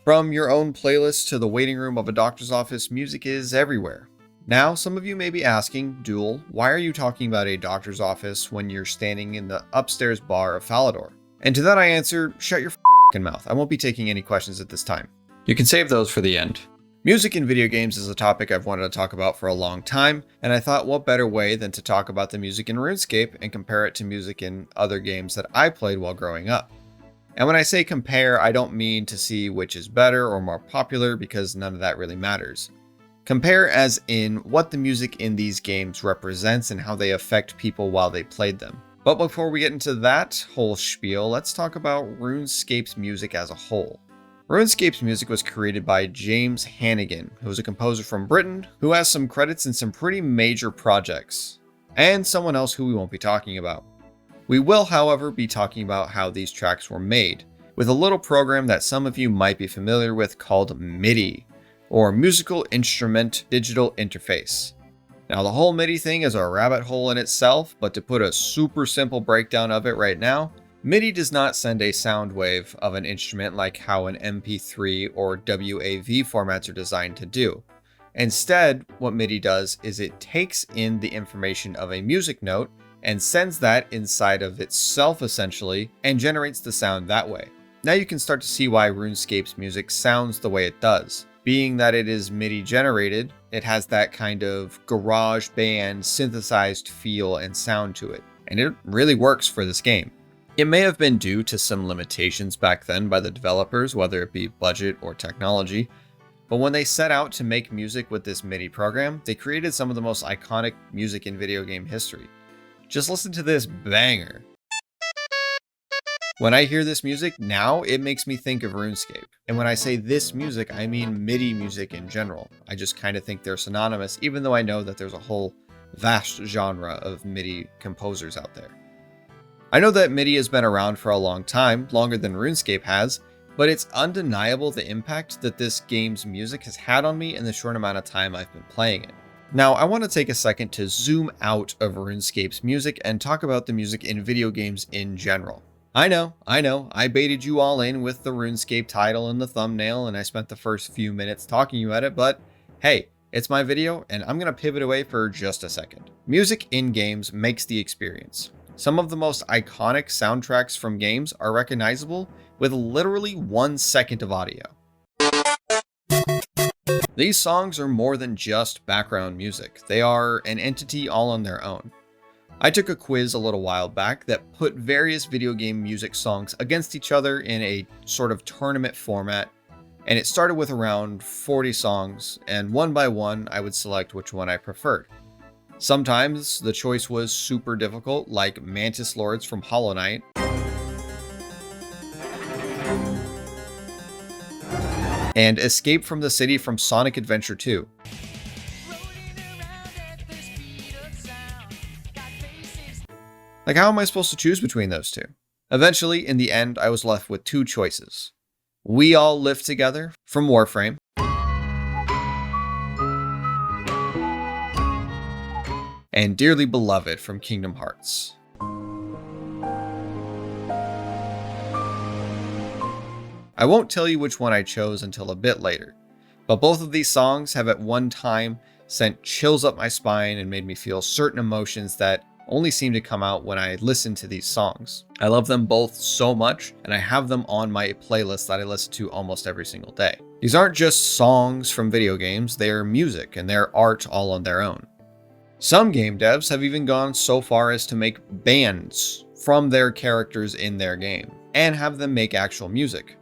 From your own playlist to the waiting room of a doctor's office, music is everywhere. Now, some of you may be asking, Dool, why are you talking about a doctor's office when you're standing in the upstairs bar of Falador? And to that I answer, shut your f***ing mouth. I won't be taking any questions at this time. You can save those for the end. Music in video games is a topic I've wanted to talk about for a long time, and I thought what better way than to talk about the music in RuneScape and compare it to music in other games that I played while growing up. And when I say compare, I don't mean to see which is better or more popular, because none of that really matters. Compare as in what the music in these games represents and how they affect people while they played them. But before we get into that whole spiel, let's talk about RuneScape's music as a whole. RuneScape's music was created by James Hannigan, who is a composer from Britain who has some credits in some pretty major projects, and someone else who we won't be talking about. We will, however, be talking about how these tracks were made, with a little program that some of you might be familiar with called MIDI, or Musical Instrument Digital Interface. Now, the whole MIDI thing is a rabbit hole in itself, but to put a super simple breakdown of it right now, MIDI does not send a sound wave of an instrument like how an MP3 or WAV formats are designed to do. Instead, what MIDI does is it takes in the information of a music note and sends that inside of itself essentially, and generates the sound that way. Now you can start to see why RuneScape's music sounds the way it does. Being that it is MIDI generated, it has that kind of garage band synthesized feel and sound to it, and it really works for this game. It may have been due to some limitations back then by the developers, whether it be budget or technology, but when they set out to make music with this MIDI program, they created some of the most iconic music in video game history. Just listen to this banger. When I hear this music now, it makes me think of RuneScape. And when I say this music, I mean MIDI music in general. I just kind of think they're synonymous, even though I know that there's a whole vast genre of MIDI composers out there. I know that MIDI has been around for a long time, longer than RuneScape has, but it's undeniable the impact that this game's music has had on me in the short amount of time I've been playing it. Now, I want to take a second to zoom out of RuneScape's music and talk about the music in video games in general. I know, I baited you all in with the RuneScape title and the thumbnail, and I spent the first few minutes talking about it, but hey, it's my video, and I'm going to pivot away for just a second. Music in games makes the experience. Some of the most iconic soundtracks from games are recognizable with literally 1 second of audio. These songs are more than just background music. They are an entity all on their own. I took a quiz a little while back that put various video game music songs against each other in a sort of tournament format, and it started with around 40 songs, and one by one I would select which one I preferred. Sometimes the choice was super difficult, like Mantis Lords from Hollow Knight, and Escape from the City from Sonic Adventure 2. Like, how am I supposed to choose between those two? Eventually, in the end, I was left with two choices. We All Live Together from Warframe, and Dearly Beloved from Kingdom Hearts. I won't tell you which one I chose until a bit later, but both of these songs have at one time sent chills up my spine and made me feel certain emotions that only seem to come out when I listen to these songs. I love them both so much, and I have them on my playlist that I listen to almost every single day. These aren't just songs from video games, they're music and they're art all on their own. Some game devs have even gone so far as to make bands from their characters in their game, and have them make actual music.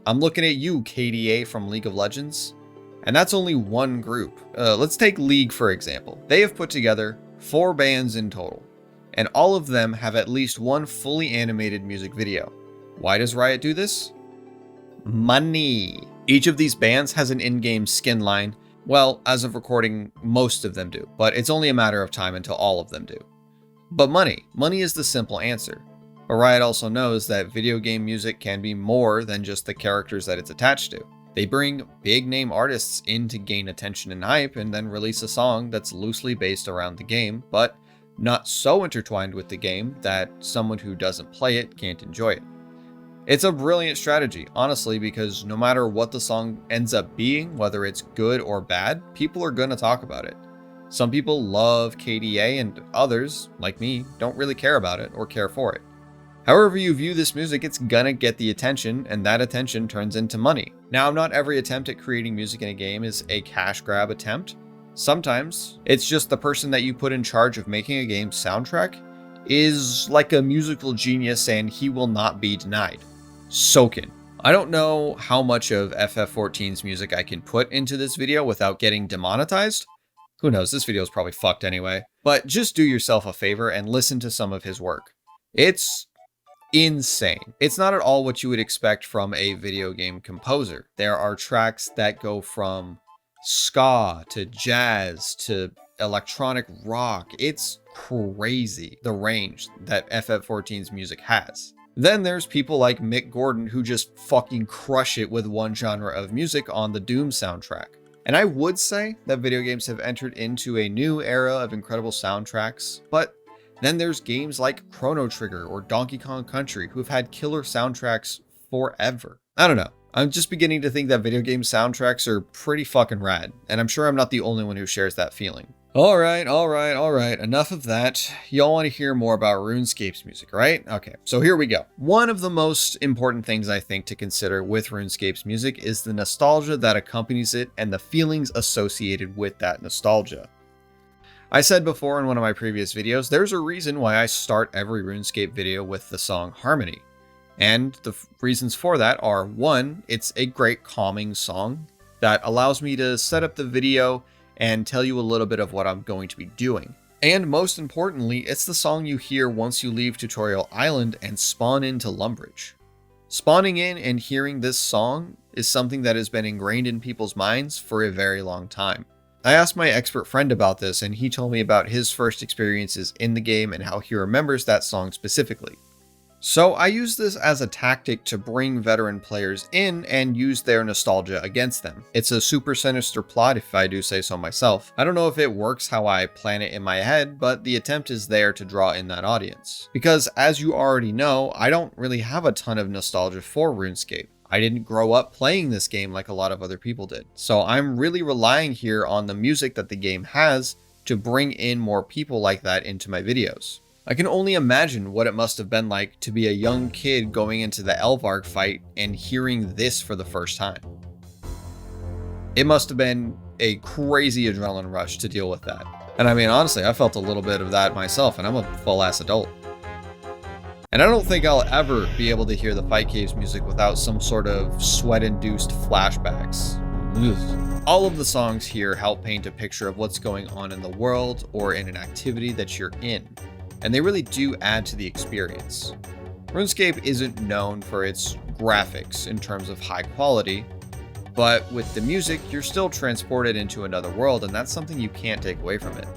I'm looking at you, KDA from League of Legends, and that's only one group. Let's take League for example. They have put together 4 bands in total, and all of them have at least one fully animated music video. Why does Riot do this? Money. Each of these bands has an in-game skin line. Well, as of recording, most of them do, but it's only a matter of time until all of them do. But money. Money is the simple answer. But Riot also knows that video game music can be more than just the characters that it's attached to. They bring big name artists in to gain attention and hype, and then release a song that's loosely based around the game, but not so intertwined with the game that someone who doesn't play it can't enjoy it. It's a brilliant strategy, honestly, because no matter what the song ends up being, whether it's good or bad, people are going to talk about it. Some people love KDA and others, like me, don't really care about it or care for it. However you view this music, it's gonna get the attention, and that attention turns into money. Now, not every attempt at creating music in a game is a cash grab attempt. Sometimes it's just the person that you put in charge of making a game's soundtrack is like a musical genius and he will not be denied. Soakin'. I don't know how much of FF14's music I can put into this video without getting demonetized. Who knows, this video is probably fucked anyway. But just do yourself a favor and listen to some of his work. It's insane. It's not at all what you would expect from a video game composer. There are tracks that go from ska to jazz to electronic rock. It's crazy, the range that FF14's music has. Then there's people like Mick Gordon who just fucking crush it with one genre of music on the Doom soundtrack. And I would say that video games have entered into a new era of incredible soundtracks, but then there's games like Chrono Trigger or Donkey Kong Country who have had killer soundtracks forever. I don't know. I'm just beginning to think that video game soundtracks are pretty fucking rad, and I'm sure I'm not the only one who shares that feeling. Alright, enough of that. Y'all want to hear more about RuneScape's music, right? Okay, so here we go. One of the most important things I think to consider with RuneScape's music is the nostalgia that accompanies it and the feelings associated with that nostalgia. I said before in one of my previous videos, there's a reason why I start every RuneScape video with the song Harmony. And the reasons for that are, one, it's a great calming song that allows me to set up the video and tell you a little bit of what I'm going to be doing. And most importantly, it's the song you hear once you leave Tutorial Island and spawn into Lumbridge. Spawning in and hearing this song is something that has been ingrained in people's minds for a very long time. I asked my expert friend about this, and he told me about his first experiences in the game and how he remembers that song specifically. So I use this as a tactic to bring veteran players in and use their nostalgia against them. It's a super sinister plot if I do say so myself. I don't know if it works how I plan it in my head, but the attempt is there to draw in that audience. Because as you already know, I don't really have a ton of nostalgia for RuneScape. I didn't grow up playing this game like a lot of other people did. So I'm really relying here on the music that the game has to bring in more people like that into my videos. I can only imagine what it must have been like to be a young kid going into the Elvarg fight and hearing this for the first time. It must have been a crazy adrenaline rush to deal with that. And I mean, honestly, I felt a little bit of that myself, and I'm a full-ass adult. And I don't think I'll ever be able to hear the Fight Caves music without some sort of sweat-induced flashbacks. Ugh. All of the songs here help paint a picture of what's going on in the world or in an activity that you're in, and they really do add to the experience. RuneScape isn't known for its graphics in terms of high quality, but with the music, you're still transported into another world, and that's something you can't take away from it.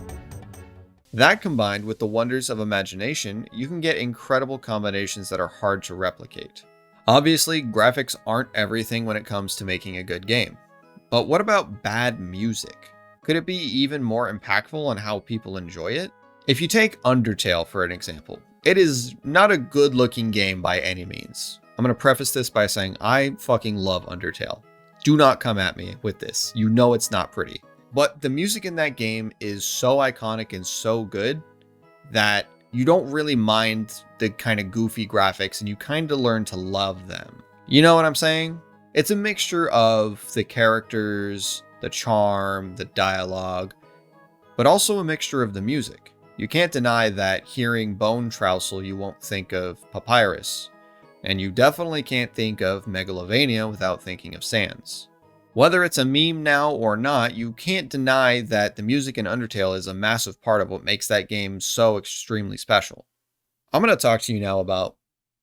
That combined with the wonders of imagination, you can get incredible combinations that are hard to replicate. Obviously, graphics aren't everything when it comes to making a good game. But what about bad music? Could it be even more impactful on how people enjoy it? If you take Undertale for an example, it is not a good looking game by any means. I'm going to preface this by saying I fucking love Undertale. Do not come at me with this. You know it's not pretty. But the music in that game is so iconic and so good that you don't really mind the kind of goofy graphics and you kind of learn to love them. You know what I'm saying? It's a mixture of the characters, the charm, the dialogue, but also a mixture of the music. You can't deny that hearing Bone Trousel, you won't think of Papyrus, and you definitely can't think of Megalovania without thinking of Sans. Whether it's a meme now or not, you can't deny that the music in Undertale is a massive part of what makes that game so extremely special. I'm going to talk to you now about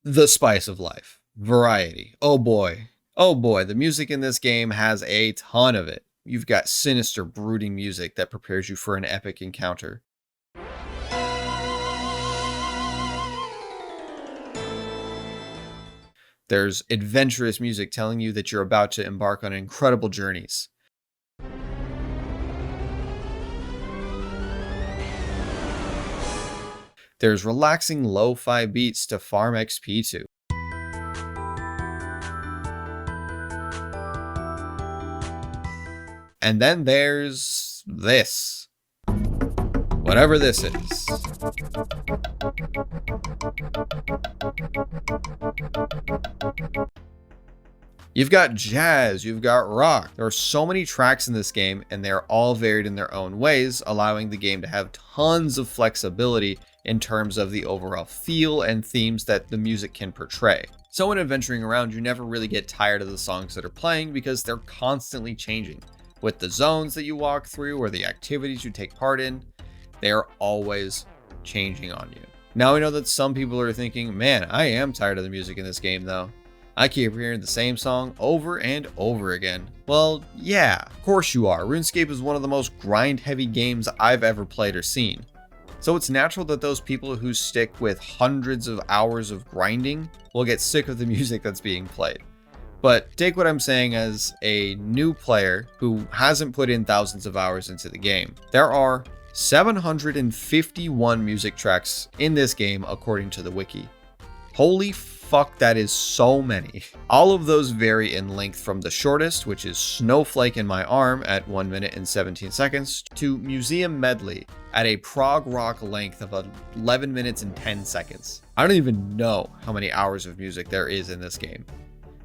the spice of life, variety. Oh boy, the music in this game has a ton of it. You've got sinister, brooding music that prepares you for an epic encounter. There's adventurous music telling you that you're about to embark on incredible journeys. There's relaxing lo-fi beats to farm XP to. And then there's this. Whatever this is. You've got jazz, you've got rock. There are so many tracks in this game, and they're all varied in their own ways, allowing the game to have tons of flexibility in terms of the overall feel and themes that the music can portray. So when adventuring around, you never really get tired of the songs that are playing because they're constantly changing. With the zones that you walk through or the activities you take part in, they are always changing on you. Now I know that some people are thinking, man, I am tired of the music in this game though. I keep hearing the same song over and over again. Well, yeah, of course you are. RuneScape is one of the most grind-heavy games I've ever played or seen. So it's natural that those people who stick with hundreds of hours of grinding will get sick of the music that's being played. But take what I'm saying as a new player who hasn't put in thousands of hours into the game. There are 751 music tracks in this game according to the wiki. Holy fuck, that is so many. All of those vary in length from the shortest, which is Snowflake in My Arm at 1 minute and 17 seconds, to Museum Medley at a prog rock length of 11 minutes and 10 seconds. I don't even know how many hours of music there is in this game.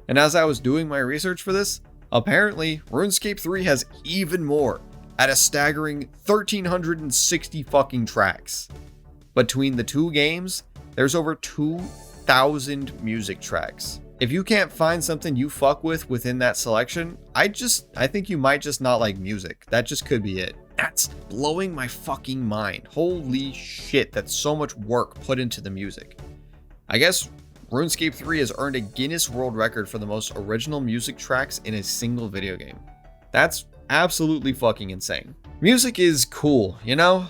And as I was doing my research for this, apparently RuneScape 3 has even more, at a staggering 1,360 fucking tracks. Between the two games, there's over 2,000 music tracks. If you can't find something you fuck with within that selection, I think you might just not like music. That just could be it. That's blowing my fucking mind. Holy shit, that's so much work put into the music. I guess RuneScape 3 has earned a Guinness World Record for the most original music tracks in a single video game. That's absolutely fucking insane. Music is cool, you know?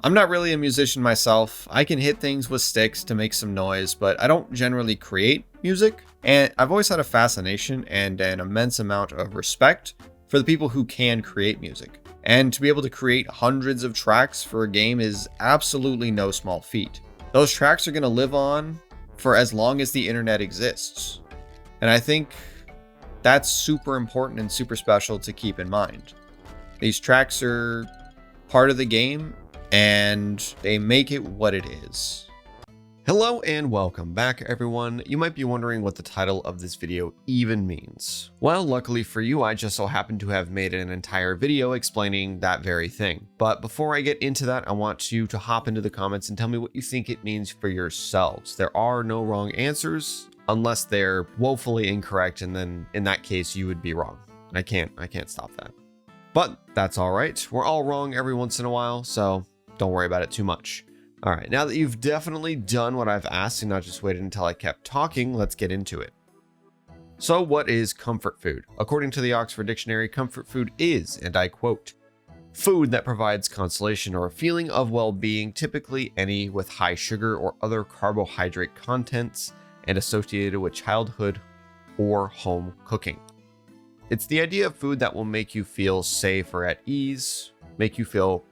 I'm not really a musician myself. I can hit things with sticks to make some noise, but I don't generally create music. And I've always had a fascination and an immense amount of respect for the people who can create music. And to be able to create hundreds of tracks for a game is absolutely no small feat. Those tracks are going to live on for as long as the internet exists. And I think that's super important and super special to keep in mind. These tracks are part of the game and they make it what it is. Hello and welcome back everyone. You might be wondering what the title of this video even means. Well, luckily for you, I just so happen to have made an entire video explaining that very thing. But before I get into that, I want you to hop into the comments and tell me what you think it means for yourselves. There are no wrong answers unless they're woefully incorrect, and then in that case you would be wrong. I can't stop that. But that's all right. We're all wrong every once in a while, so don't worry about it too much. All right, now that you've definitely done what I've asked and not just waited until I kept talking, let's get into it. So what is comfort food? According to the Oxford Dictionary, comfort food is, and I quote, food that provides consolation or a feeling of well-being, typically any with high sugar or other carbohydrate contents and associated with childhood or home cooking. It's the idea of food that will make you feel safe or at ease, make you feel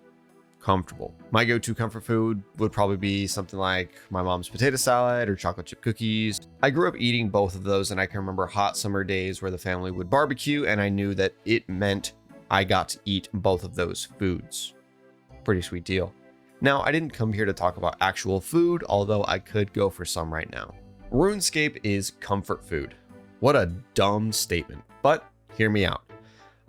comfortable. My go-to comfort food would probably be something like my mom's potato salad or chocolate chip cookies. I grew up eating both of those, and I can remember hot summer days where the family would barbecue, and I knew that it meant I got to eat both of those foods. Pretty sweet deal. Now, I didn't come here to talk about actual food, although I could go for some right now. Runescape is comfort food. What a dumb statement, but hear me out.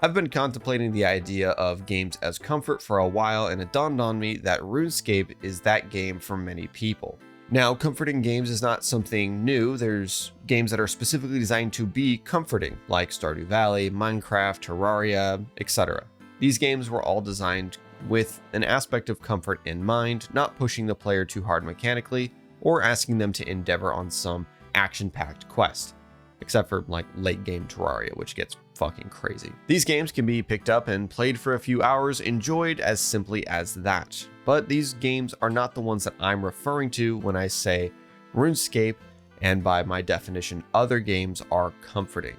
I've been contemplating the idea of games as comfort for a while, and it dawned on me that RuneScape is that game for many people. Now, comforting games is not something new. There's games that are specifically designed to be comforting, like Stardew Valley, Minecraft, Terraria, etc. These games were all designed with an aspect of comfort in mind, not pushing the player too hard mechanically, or asking them to endeavor on some action-packed quest. Except for like late game Terraria, which gets fucking crazy. These games can be picked up and played for a few hours, enjoyed as simply as that. But these games are not the ones that I'm referring to when I say RuneScape, and by my definition, other games are comforting.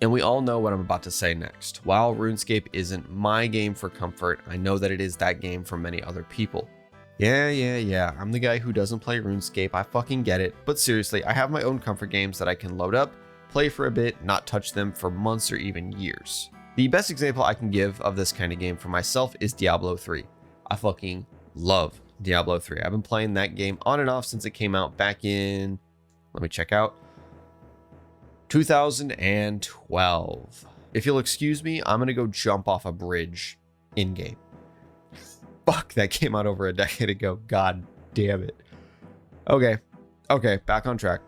And we all know what I'm about to say next. While RuneScape isn't my game for comfort, I know that it is that game for many other people. Yeah, I'm the guy who doesn't play RuneScape, I fucking get it. But seriously, I have my own comfort games that I can load up, play for a bit, not touch them for months or even years. The best example I can give of this kind of game for myself is Diablo 3. I fucking love Diablo 3. I've been playing that game on and off since it came out back in, let me check out, 2012. If you'll excuse me, I'm gonna go jump off a bridge in game. Fuck, that came out over a decade ago. God damn it. Okay, back on track.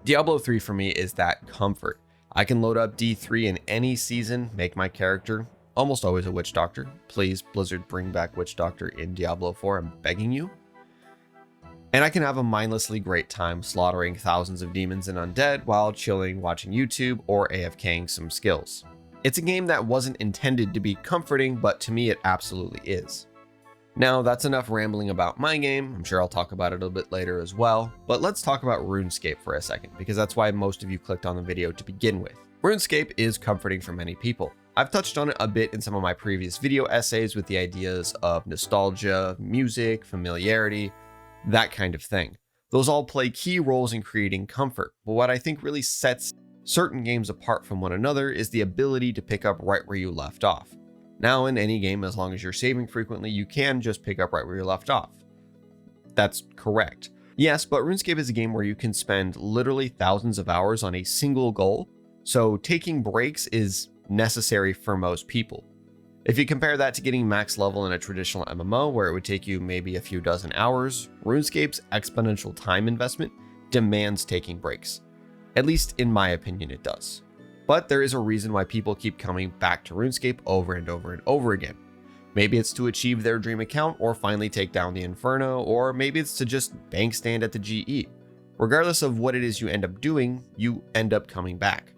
Diablo 3 for me is that comfort. I can load up D3 in any season, make my character almost always a witch doctor. Please, Blizzard, bring back witch doctor in Diablo 4, I'm begging you. And I can have a mindlessly great time slaughtering thousands of demons and undead while chilling, watching YouTube, or AFKing some skills. It's a game that wasn't intended to be comforting, but to me it absolutely is. Now, that's enough rambling about my game. I'm sure I'll talk about it a little bit later as well, but let's talk about RuneScape for a second, because that's why most of you clicked on the video to begin with. RuneScape is comforting for many people. I've touched on it a bit in some of my previous video essays with the ideas of nostalgia, music, familiarity, that kind of thing. Those all play key roles in creating comfort, but what I think really sets certain games apart from one another is the ability to pick up right where you left off. Now, in any game, as long as you're saving frequently, you can just pick up right where you left off. That's correct. Yes, but RuneScape is a game where you can spend literally thousands of hours on a single goal, so taking breaks is necessary for most people. If you compare that to getting max level in a traditional MMO, where it would take you maybe a few dozen hours, RuneScape's exponential time investment demands taking breaks. At least in my opinion, it does. But there is a reason why people keep coming back to RuneScape over and over and over again. Maybe it's to achieve their dream account or finally take down the Inferno, or maybe it's to just bank stand at the GE. Regardless of what it is you end up doing, you end up coming back.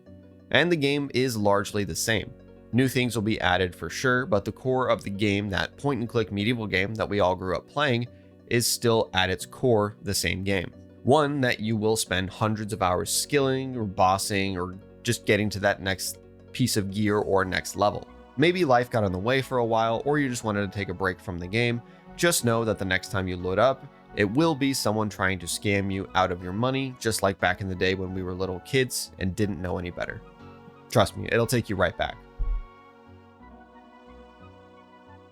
And the game is largely the same. New things will be added for sure, but the core of the game, that point and click medieval game that we all grew up playing, is still at its core the same game. One that you will spend hundreds of hours skilling or bossing or just getting to that next piece of gear or next level. Maybe life got in the way for a while, or you just wanted to take a break from the game. Just know that the next time you load up, it will be someone trying to scam you out of your money, just like back in the day when we were little kids and didn't know any better. Trust me, it'll take you right back.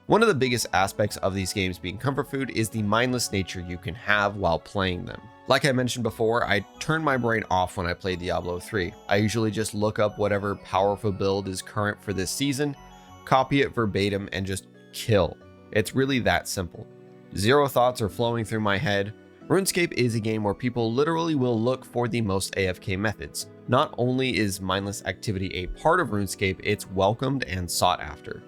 One of the biggest aspects of these games being comfort food is the mindless nature you can have while playing them. Like I mentioned before, I turn my brain off when I play Diablo 3. I usually just look up whatever powerful build is current for this season, copy it verbatim, and just kill. It's really that simple. Zero thoughts are flowing through my head. RuneScape is a game where people literally will look for the most AFK methods. Not only is mindless activity a part of RuneScape, it's welcomed and sought after.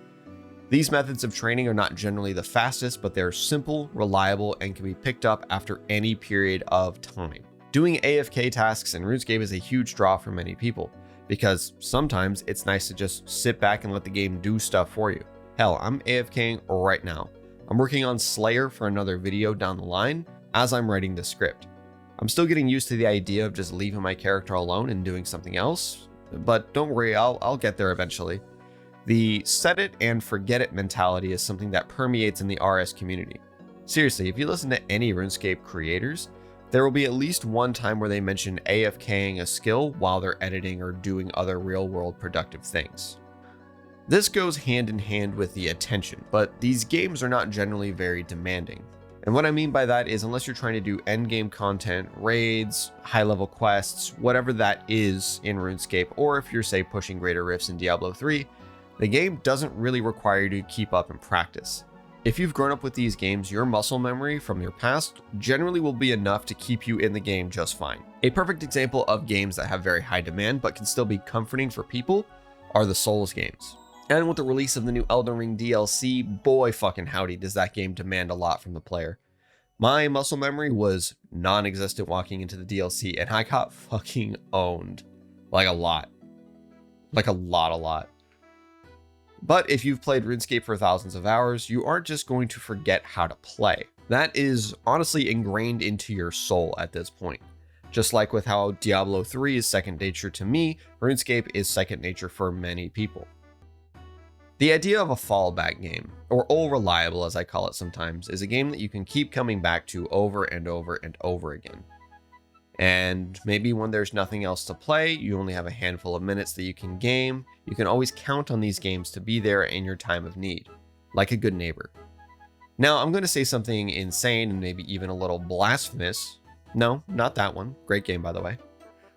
These methods of training are not generally the fastest, but they're simple, reliable, and can be picked up after any period of time. Doing AFK tasks in RuneScape is a huge draw for many people, because sometimes it's nice to just sit back and let the game do stuff for you. Hell, I'm AFKing right now. I'm working on Slayer for another video down the line as I'm writing the script. I'm still getting used to the idea of just leaving my character alone and doing something else, but don't worry, I'll get there eventually. The set it and forget it mentality is something that permeates in the RS community. Seriously, if you listen to any RuneScape creators, there will be at least one time where they mention AFKing a skill while they're editing or doing other real-world productive things. This goes hand in hand with the attention, but these games are not generally very demanding. And what I mean by that is unless you're trying to do endgame content, raids, high-level quests, whatever that is in RuneScape, or if you're, say, pushing greater rifts in Diablo 3, the game doesn't really require you to keep up and practice. If you've grown up with these games, your muscle memory from your past generally will be enough to keep you in the game just fine. A perfect example of games that have very high demand but can still be comforting for people are the Souls games. And with the release of the new Elden Ring DLC, boy fucking howdy does that game demand a lot from the player. My muscle memory was non-existent walking into the DLC, and I got fucking owned. Like a lot. Like a lot. But if you've played RuneScape for thousands of hours, you aren't just going to forget how to play. That is honestly ingrained into your soul at this point. Just like with how Diablo 3 is second nature to me, RuneScape is second nature for many people. The idea of a fallback game, or all reliable as I call it sometimes, is a game that you can keep coming back to over and over and over again. And maybe when there's nothing else to play, you only have a handful of minutes that you can game, you can always count on these games to be there in your time of need, like a good neighbor. Now, I'm going to say something insane and maybe even a little blasphemous. No, not that one. Great game, by the way.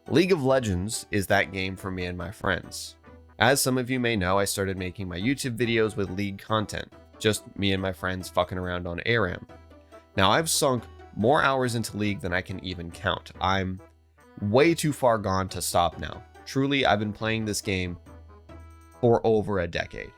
League of Legends is that game for me and my friends. As some of you may know, I started making my YouTube videos with League content, just me and my friends fucking around on ARAM. Now, I've sunk more hours into League than I can even count. I'm way too far gone to stop now. Truly, I've been playing this game for over a decade.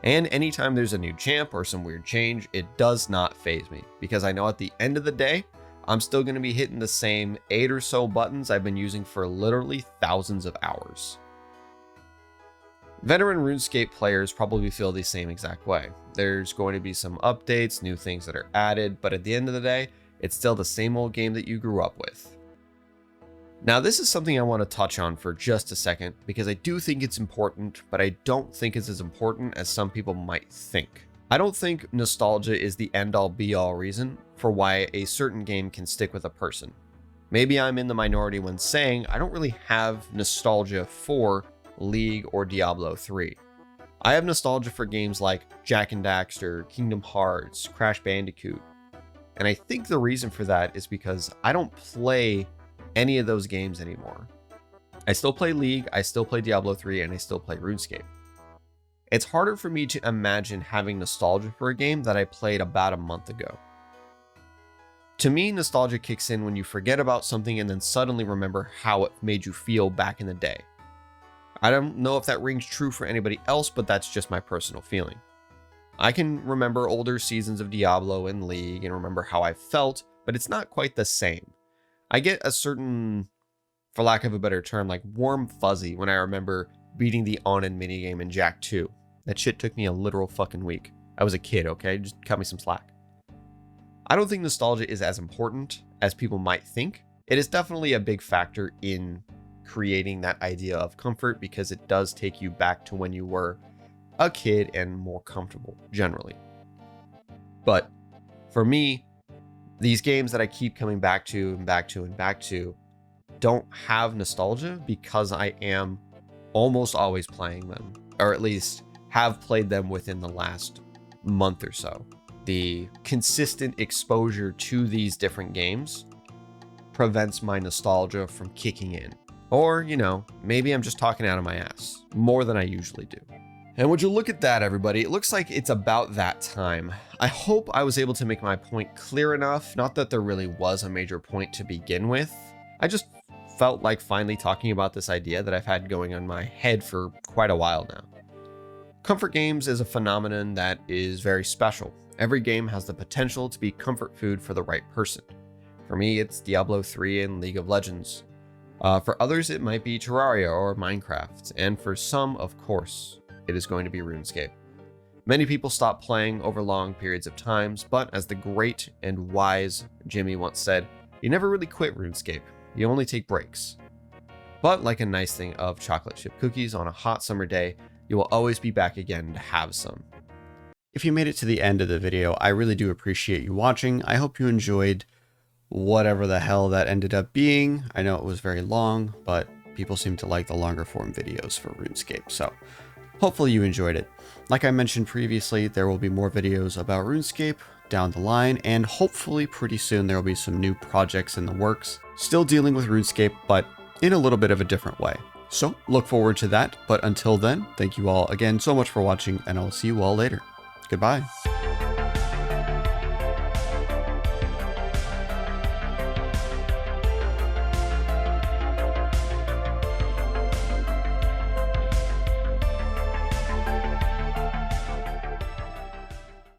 And anytime there's a new champ or some weird change, it does not faze me, because I know at the end of the day, I'm still going to be hitting the same 8 or so buttons I've been using for literally thousands of hours. Veteran RuneScape players probably feel the same exact way. There's going to be some updates, new things that are added, but at the end of the day, it's still the same old game that you grew up with. Now, this is something I want to touch on for just a second, because I do think it's important, but I don't think it's as important as some people might think. I don't think nostalgia is the end-all be-all reason for why a certain game can stick with a person. Maybe I'm in the minority when saying I don't really have nostalgia for League or Diablo 3. I have nostalgia for games like Jak and Daxter, Kingdom Hearts, Crash Bandicoot. And I think the reason for that is because I don't play any of those games anymore. I still play League, I still play Diablo 3, and I still play RuneScape. It's harder for me to imagine having nostalgia for a game that I played about a month ago. To me, nostalgia kicks in when you forget about something and then suddenly remember how it made you feel back in the day. I don't know if that rings true for anybody else, but that's just my personal feeling. I can remember older seasons of Diablo and League and remember how I felt, but it's not quite the same. I get a certain, for lack of a better term, like warm fuzzy when I remember beating the Onin minigame in Jak 2. That shit took me a literal fucking week. I was a kid, okay? Just cut me some slack. I don't think nostalgia is as important as people might think. It is definitely a big factor in creating that idea of comfort because it does take you back to when you were a kid and more comfortable, generally. But for me, these games that I keep coming back to and back to and back to don't have nostalgia because I am almost always playing them, or at least have played them within the last month or so. The consistent exposure to these different games prevents my nostalgia from kicking in. Or, you know, maybe I'm just talking out of my ass more than I usually do. And would you look at that, everybody? It looks like it's about that time. I hope I was able to make my point clear enough. Not that there really was a major point to begin with. I just felt like finally talking about this idea that I've had going on in my head for quite a while now. Comfort games is a phenomenon that is very special. Every game has the potential to be comfort food for the right person. For me, it's Diablo 3 and League of Legends. For others, it might be Terraria or Minecraft. And for some, of course, it is going to be Runescape. Many people stop playing over long periods of times, but as the great and wise Jimmy once said, you never really quit RuneScape, you only take breaks. But like a nice thing of chocolate chip cookies on a hot summer day, you will always be back again to have some. If you made it to the end of the video, I really do appreciate you watching. I hope you enjoyed whatever the hell that ended up being. I know it was very long, but people seem to like the longer form videos for RuneScape, so hopefully you enjoyed it. Like I mentioned previously, there will be more videos about RuneScape down the line, and hopefully pretty soon there will be some new projects in the works, still dealing with RuneScape, but in a little bit of a different way. So look forward to that, but until then, thank you all again so much for watching, and I'll see you all later. Goodbye.